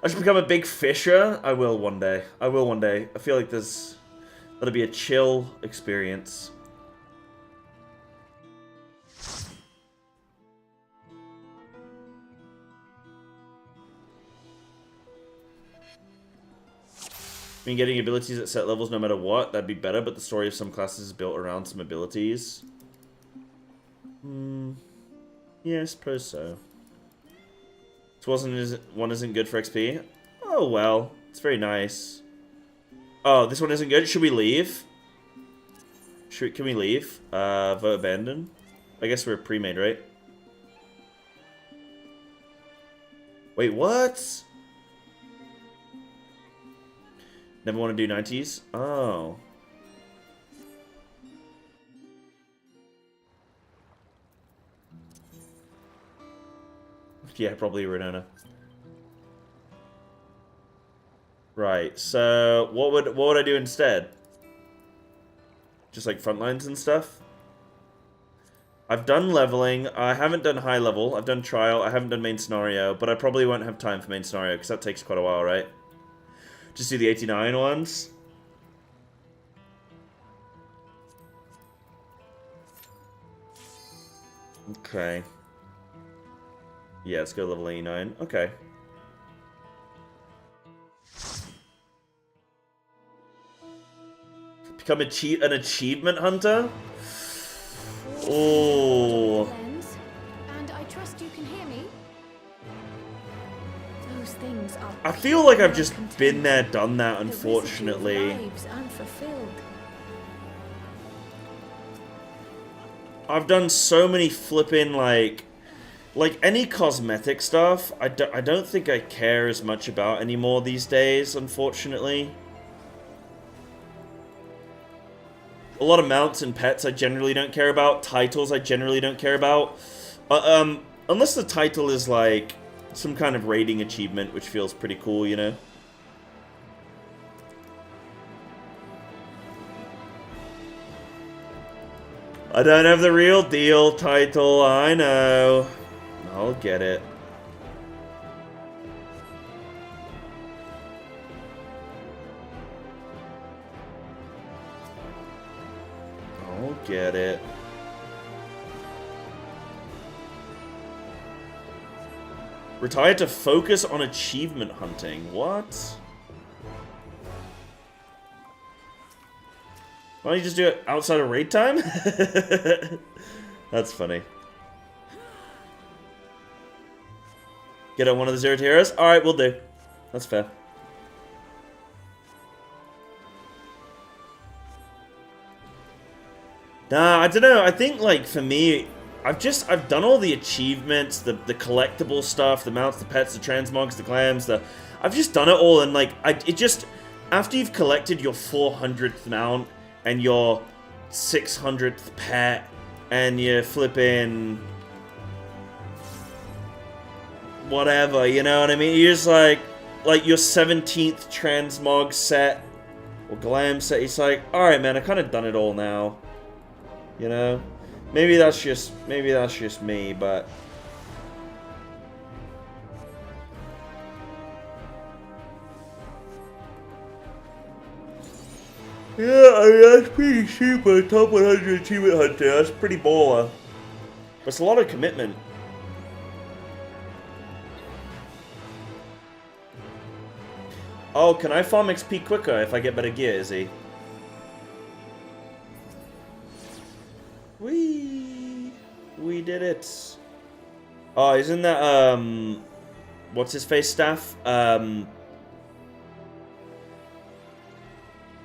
B: I should become a big fisher. I will one day. I feel like that'll be a chill experience. I mean, getting abilities at set levels no matter what, that'd be better, but the story of some classes is built around some abilities. Yeah, I suppose so. This one isn't good for XP? Oh, well. It's very nice. Oh, this one isn't good? Should we leave? Can we leave? Vote abandon? I guess we're pre-made, right? Wait, what? Never want to do 90s? Oh. Yeah, probably Renona. Right, so what would I do instead? Just like front lines and stuff? I've done leveling. I haven't done high level. I've done trial. I haven't done main scenario, but I probably won't have time for main scenario because that takes quite a while, right? Just do the 89 ones. Okay. Yeah, let's go level 89. Okay. Become an achievement hunter? Oh.
J: And I trust you can hear me. Those things are
B: I feel like I've just been there, done that, unfortunately. I've done so many flipping, like any cosmetic stuff, I don't think I care as much about anymore these days, unfortunately. A lot of mounts and pets I generally don't care about. Titles I generally don't care about. Unless the title is like some kind of raiding achievement, which feels pretty cool, you know? I don't have the real deal title, I know. I'll get it. I'll get it. Retired to focus on achievement hunting. What? Why don't you just do it outside of raid time? That's funny. Get on one of the 0 heroes? Alright, we'll do. That's fair. Nah, I don't know. I think, like, for me, I've done all the achievements, the collectible stuff, the mounts, the pets, the transmogs, the clams, I've just done it all, and, like, after you've collected your 400th mount, and your 600th pet, and you flip in whatever, you know what I mean? You're just like your 17th transmog set, or glam set, it's like, alright man, I kind of done it all now. You know? Maybe that's just me, but yeah, I mean, that's pretty super. Top 100 achievement hunter. That's pretty baller. But it's a lot of commitment. Oh, can I farm XP quicker if I get better gear, Izzy? We did it. Oh, isn't that, what's his face staff?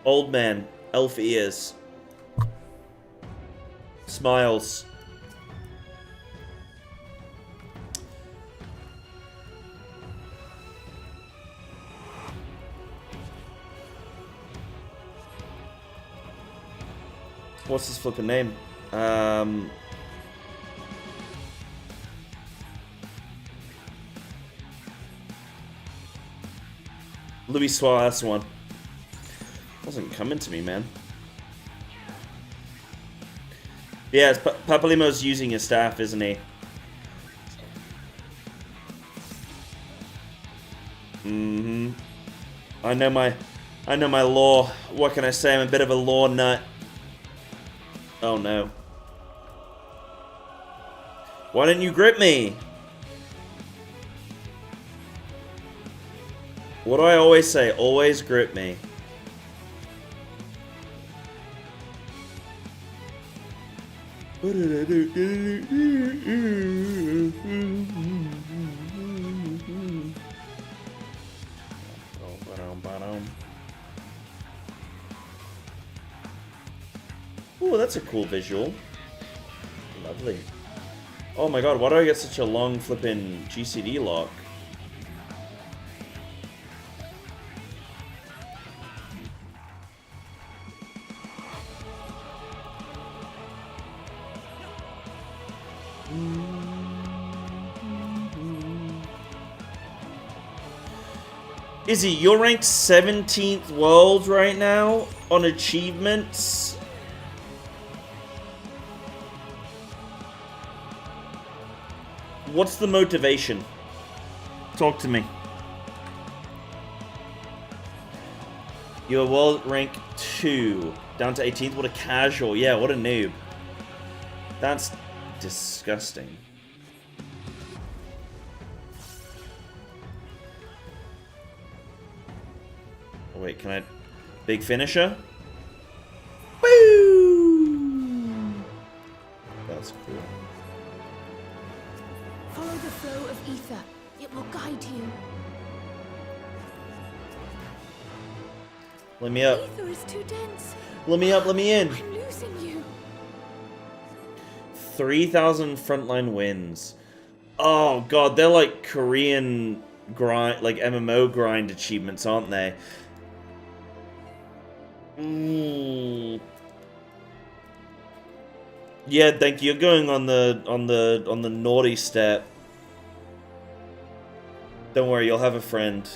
B: Old man, elf ears. Smiles. What's his flipping name? Louis Soir, that's the one. Wasn't coming to me, man. Yeah, it's Papalimo's using his staff, isn't he? Mm-hmm. I know my lore. What can I say? I'm a bit of a lore nut. Oh no. Why didn't you grip me? What do I always say? Always grip me. Oh, that's a cool visual. Lovely. Oh my god, why do I get such a long flippin' GCD lock? Izzy, you're ranked 17th world right now on achievements. What's the motivation? Talk to me. You're world rank 2, down to 18th. What a casual. Yeah, what a noob. That's disgusting. Oh, wait, can I... Big finisher? Woo! That's cool.
J: Follow the flow of ether. It will guide you.
B: Let me up.
J: Ether is too dense.
B: Let me up, let me in.
J: I'm losing you.
B: 3,000 frontline wins. Oh god, they're like Korean grind, like MMO grind achievements, aren't they? Yeah, thank you. You're going on the naughty step. Don't worry, you'll have a friend.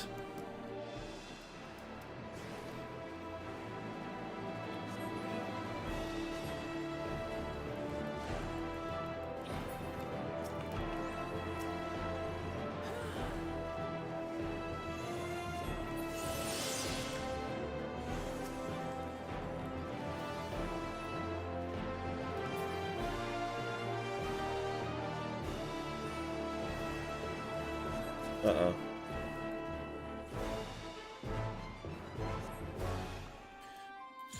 B: Uh-oh.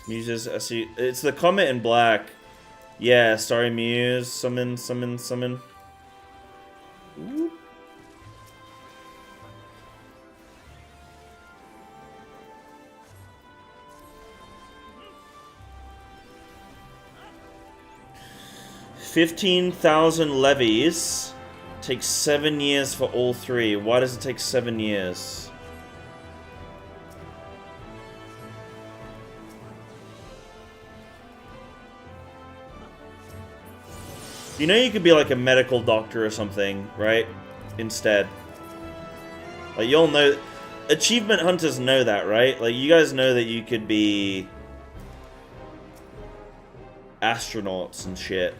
B: Muses, I see. It's the Comet in black. Yeah, Starry Muse. Summon, summon, summon. Ooh. $15,000 levies. Takes 7 years for all three. Why does it take 7 years? You know you could be like a medical doctor or something, right? Instead. Like, you'll know... Achievement hunters know that, right? Like, you guys know that you could be... astronauts and shit.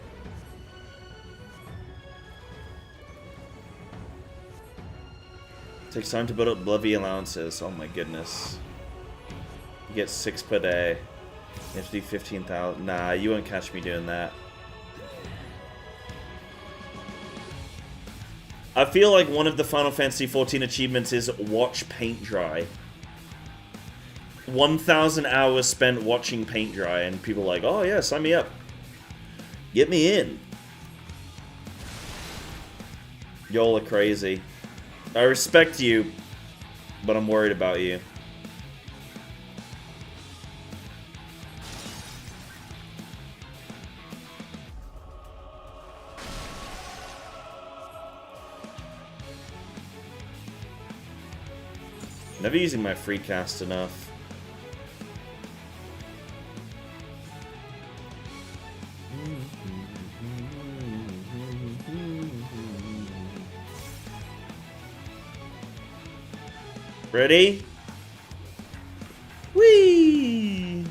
B: Takes time to build up levy allowances. Oh my goodness. You get 6 per day. You have to do 15,000. Nah, you won't catch me doing that. I feel like one of the Final Fantasy XIV achievements is watch paint dry. 1,000 hours spent watching paint dry, and people are like, oh yeah, sign me up. Get me in. Y'all are crazy. I respect you, but I'm worried about you. Never using my free cast enough. Ready? Whee!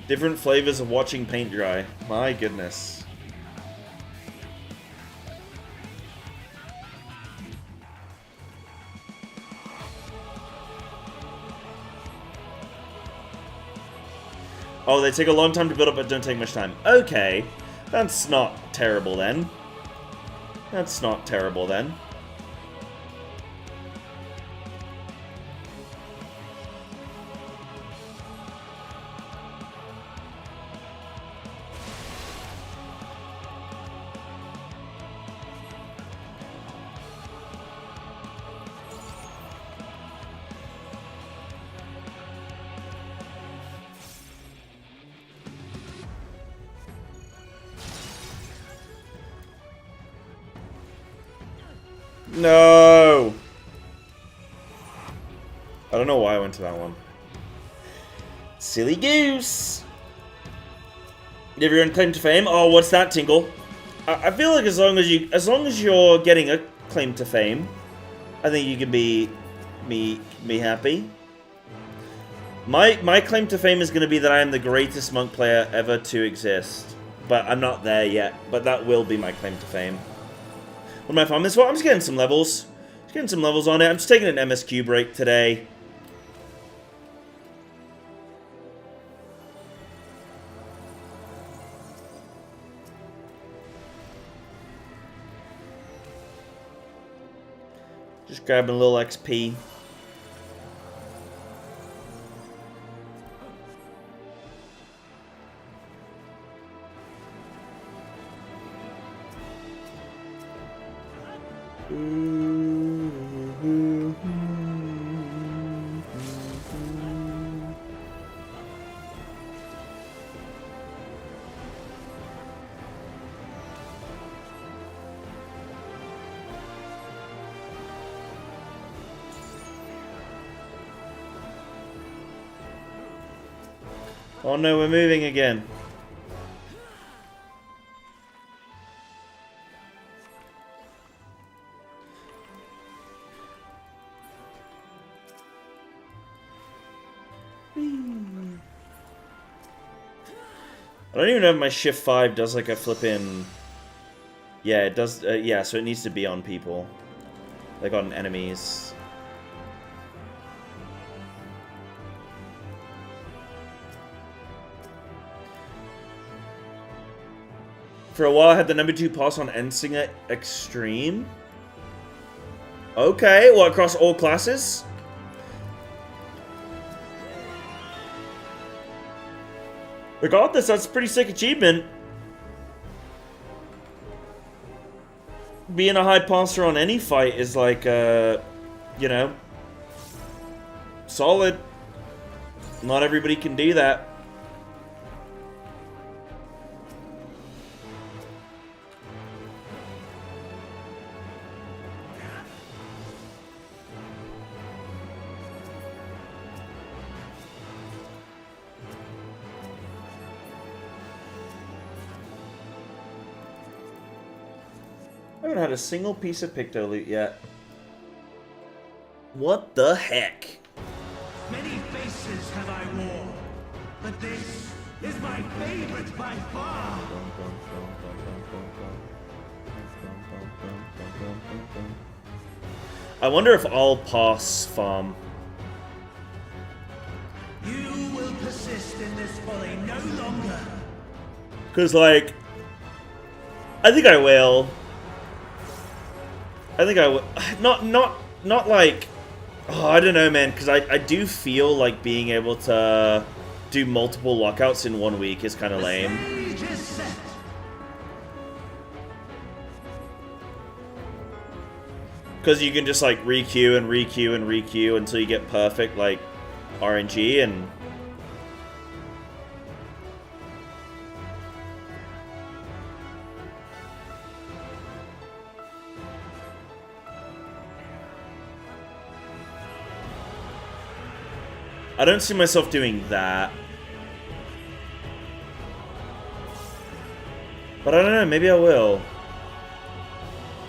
B: Different flavors of watching paint dry. My goodness. Oh, they take a long time to build up, but don't take much time. Okay. That's not terrible then. That's not terrible then. No! I don't know why I went to that one. Silly goose! Give your own claim to fame? Oh, what's that, Tingle? I feel like as long as you're getting a claim to fame, I think you can be happy. My claim to fame is going to be that I am the greatest monk player ever to exist. But I'm not there yet. But that will be my claim to fame. What am I farming this for? I'm just getting some levels. Just getting some levels on it. I'm just taking an MSQ break today. Just grabbing a little XP. Oh no, we're moving again. I don't even know if my shift 5 does like a flippin'... Yeah, it does. Yeah, so it needs to be on people. Like on enemies. For a while, I had the number 2 pass on Endsinger Extreme. Okay, well, across all classes? Regardless, that's a pretty sick achievement. Being a high passer on any fight is like, you know, solid. Not everybody can do that. I haven't had a single piece of Picto loot yet. What the heck?
E: Many faces have I worn, but this is my favorite by far.
B: I wonder if I'll pass farm.
E: You will persist in this folly no longer.
B: Cause like, I think I will. I think I will. Not like, oh, I don't know, man. Because I do feel like being able to do multiple lockouts in 1 week is kind of lame. Because you can just like re-queue and re-queue and re-queue until you get perfect like RNG and. I don't see myself doing that. But I don't know, maybe I will.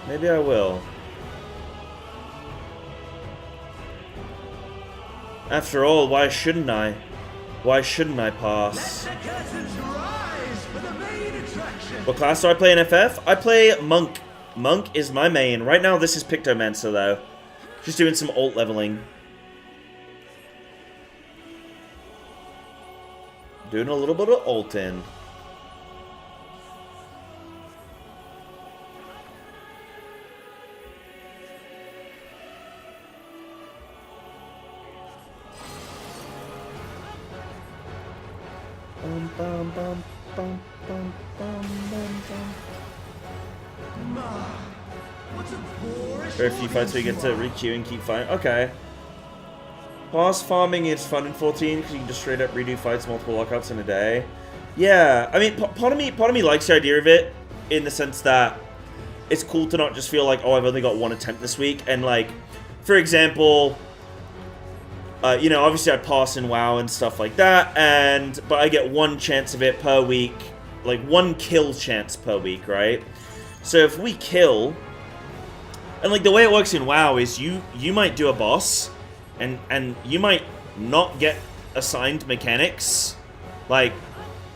B: Maybe I will. After all, why shouldn't I? Why shouldn't I pass? What class do I play in FF? I play Monk. Monk is my main. Right now this is Pictomancer though. Just doing some alt leveling. Doing a little bit of ulting. Very few fights where you get to re-queue and keep fighting. Okay. Pass farming is fun in 14 because you can just straight up redo fights, multiple lockouts in a day. Yeah, I mean, part of me likes the idea of it in the sense that it's cool to not just feel like, oh, I've only got one attempt this week. And like, for example, you know, obviously I pass in WoW and stuff like that, but I get one chance of it per week, like one kill chance per week, right? So if we kill, and like the way it works in WoW is you might do a boss. And you might not get assigned mechanics. Like,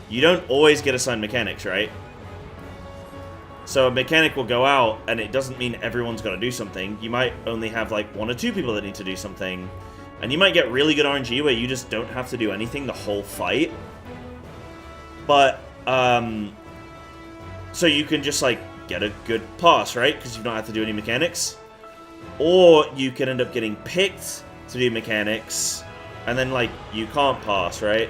B: you don't always get assigned mechanics, right? So a mechanic will go out, and it doesn't mean everyone's got to do something. You might only have, like, 1 or 2 people that need to do something. And you might get really good RNG where you just don't have to do anything the whole fight. But, so you can just, like, get a good pass, right? Because you don't have to do any mechanics. Or you can end up getting picked to do mechanics, and then like you can't pass, right?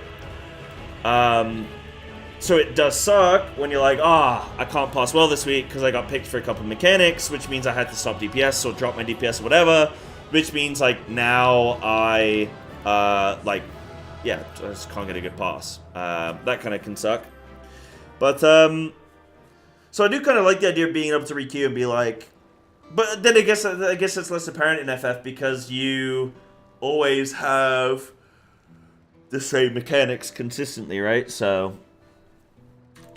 B: So it does suck when you're like, I can't pass well this week because I got picked for a couple of mechanics, which means I had to stop DPS or drop my DPS or whatever, which means like now I like, yeah, I just can't get a good pass. That kind of can suck. But so I do kind of like the idea of being able to re-queue and be like, but then I guess it's less apparent in FF because you always have the same mechanics consistently, right? So,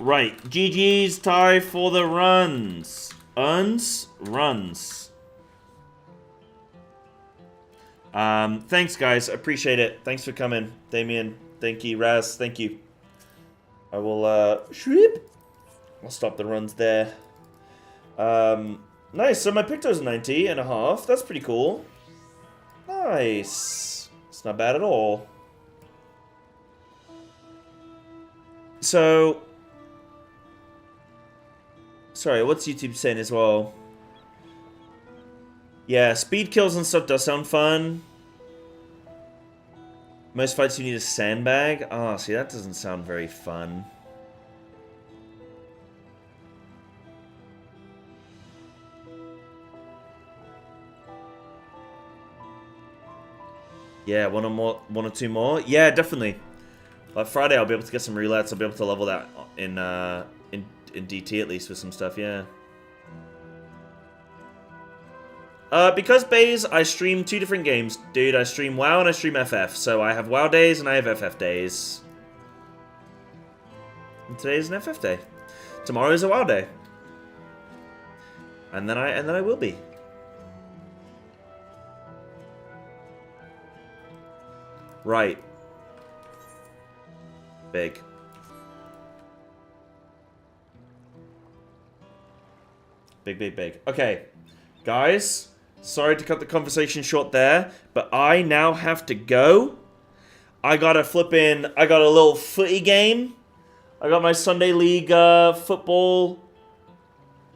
B: right. GG's, Ty, for the runs. Runs. Thanks, guys. Appreciate it. Thanks for coming. Damien, thank you. Raz, thank you. I will, I'll stop the runs there. Nice. So my Picto's 90.5. That's pretty cool. Nice. It's not bad at all. So, Sorry, what's YouTube saying as well? Yeah, speed kills and stuff does sound fun. Most fights you need a sandbag. Oh, see, that doesn't sound very fun. Yeah, one or two more. Yeah, definitely. Like Friday, I'll be able to get some roulettes. I'll be able to level that in DT at least with some stuff. Yeah. Because Baze, I stream 2 different games, dude. I stream WoW and I stream FF. So I have WoW days and I have FF days. And today is an FF day. Tomorrow is a WoW day. And then I will be. Right. Big. Big, big, big. Okay. Guys, sorry to cut the conversation short there, but I now have to go. I got a little footy game. I got my Sunday League football.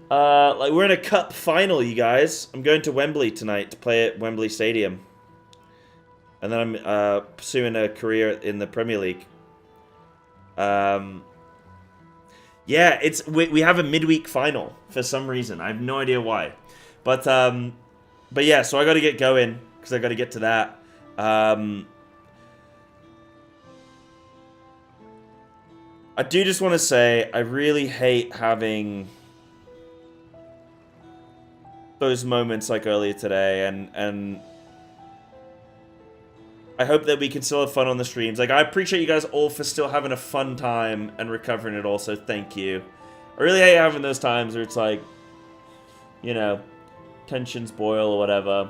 B: Like, we're in a cup final, you guys. I'm going to Wembley tonight to play at Wembley Stadium. And then I'm pursuing a career in the Premier League. Yeah, we have a midweek final for some reason. I have no idea why. But yeah, so I got to get going because I got to get to that. I do just want to say I really hate having those moments like earlier today, and I hope that we can still have fun on the streams. Like, I appreciate you guys all for still having a fun time and recovering it all, so thank you. I really hate having those times where it's like, you know, tensions boil or whatever.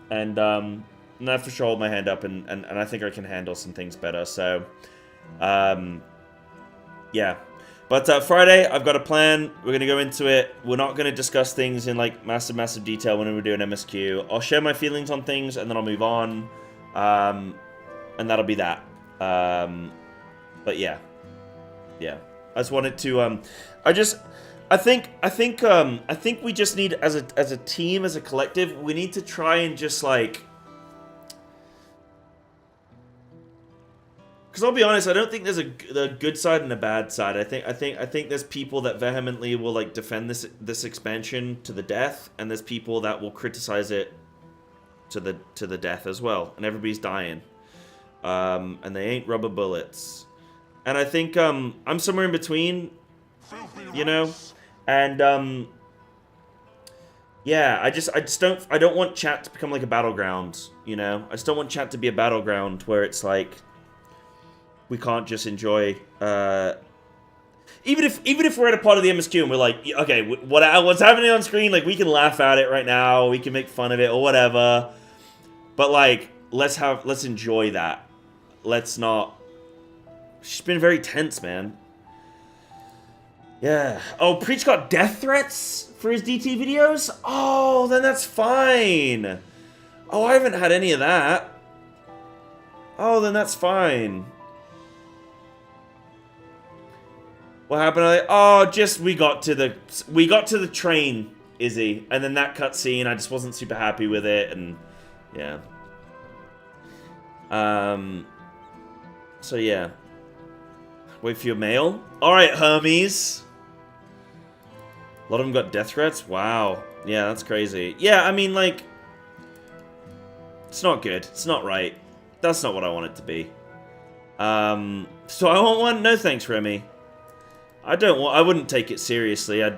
B: And I for sure hold my hand up, and I think I can handle some things better, so, yeah. But Friday, I've got a plan. We're going to go into it. We're not going to discuss things in, like, massive detail when we're doing MSQ. I'll share my feelings on things, and then I'll move on. And that'll be that. But yeah. Yeah. I just wanted to, I think we just need, as a team, as a collective, we need to try and just, like, because I'll be honest, I don't think there's a good side and a bad side. I think there's people that vehemently will, like, defend this expansion to the death, and there's people that will criticize it to the death as well, and everybody's dying, and they ain't rubber bullets, and I think I'm somewhere in between, you know, and yeah, I don't want chat to become like a battleground, you know. I just don't want chat to be a battleground where it's like we can't just enjoy, even if we're at a part of the MSQ and we're like, okay, what's happening on screen, like, we can laugh at it right now, we can make fun of it or whatever, but, like, let's enjoy that. Let's not. She's been very tense, man. Yeah. Oh, Preach got death threats for his DT videos? Oh, then that's fine. Oh, I haven't had any of that. Oh, then that's fine. What happened? Oh, just we got to the train, Izzy, and then that cutscene, I just wasn't super happy with it, and yeah. So yeah. Wait for your mail. All right, Hermes. A lot of them got death threats. Wow. Yeah, that's crazy. Yeah, I mean, like, it's not good. It's not right. That's not what I want it to be. So I want one. No thanks, Remy. I wouldn't take it seriously. I'd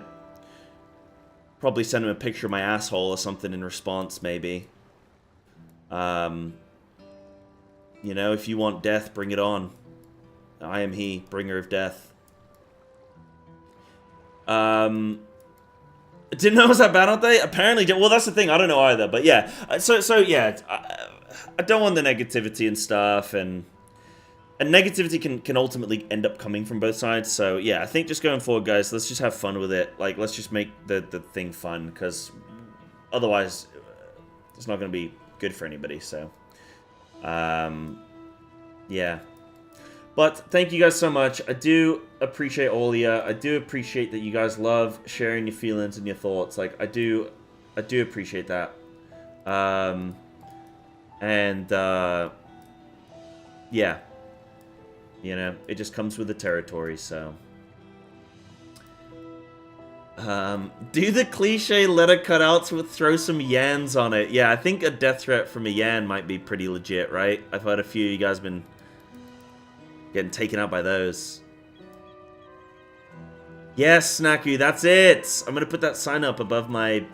B: probably send him a picture of my asshole or something in response, maybe. You know, if you want death, bring it on. I am he, bringer of death. Didn't know it was that bad, aren't they? Apparently, well, that's the thing. I don't know either, but yeah. So yeah, I don't want the negativity and stuff, and negativity can ultimately end up coming from both sides. So yeah, I think just going forward, guys, let's just have fun with it. Like, let's just make the thing fun, because otherwise, it's not going to be good for anybody. So, yeah.
A: But thank you guys so much. I do appreciate all of you. I do appreciate that you guys love sharing your feelings and your thoughts. Like, I do appreciate that. Yeah. You know, it just comes with the territory, so. Do the cliche letter cutouts with throw some yans on it. Yeah, I think a death threat from a yan might be pretty legit, right? I've heard a few of you guys been getting taken out by those. Yes, Snaku, that's it! I'm gonna put that sign up above my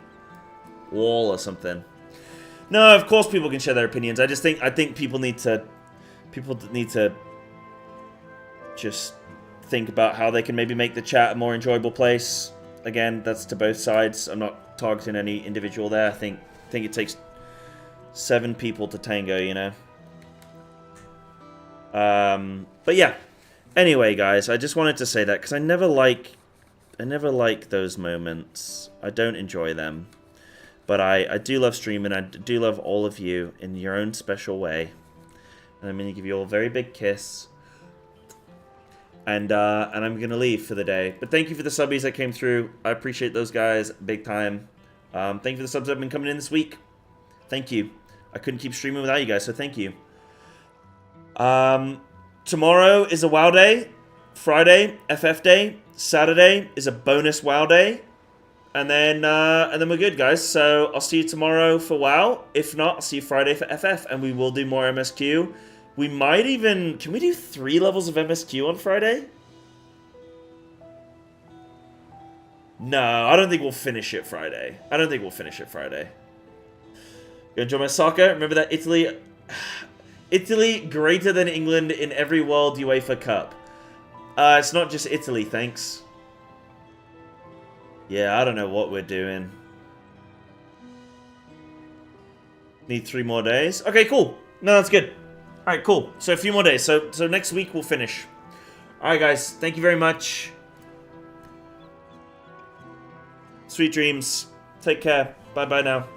A: wall or something. No, of course people can share their opinions. I think people need to just think about how they can maybe make the chat a more enjoyable place. Again, that's to both sides. I'm not targeting any individual there. I think it takes 7 people to tango, you know. But yeah. Anyway, guys, I just wanted to say that because I never like those moments. I don't enjoy them. But I do love streaming. I do love all of you in your own special way. And I'm going to give you all a very big kiss. And I'm going to leave for the day. But thank you for the subbies that came through. I appreciate those guys big time. Thank you for the subs that have been coming in this week. Thank you. I couldn't keep streaming without you guys, so thank you. Tomorrow is a WoW day. Friday, FF day. Saturday is a bonus WoW day. And then we're good, guys. So I'll see you tomorrow for WoW. If not, I'll see you Friday for FF. And we will do more MSQ. We might even... Can we do 3 levels of MSQ on Friday? No, I don't think we'll finish it Friday. You enjoy my soccer? Remember that Italy... Italy greater than England in every World UEFA Cup. It's not just Italy, thanks. Yeah, I don't know what we're doing. Need 3 more days? Okay, cool. No, that's good. Alright, cool. So a few more days. So next week we'll finish. Alright, guys. Thank you very much. Sweet dreams. Take care. Bye-bye now.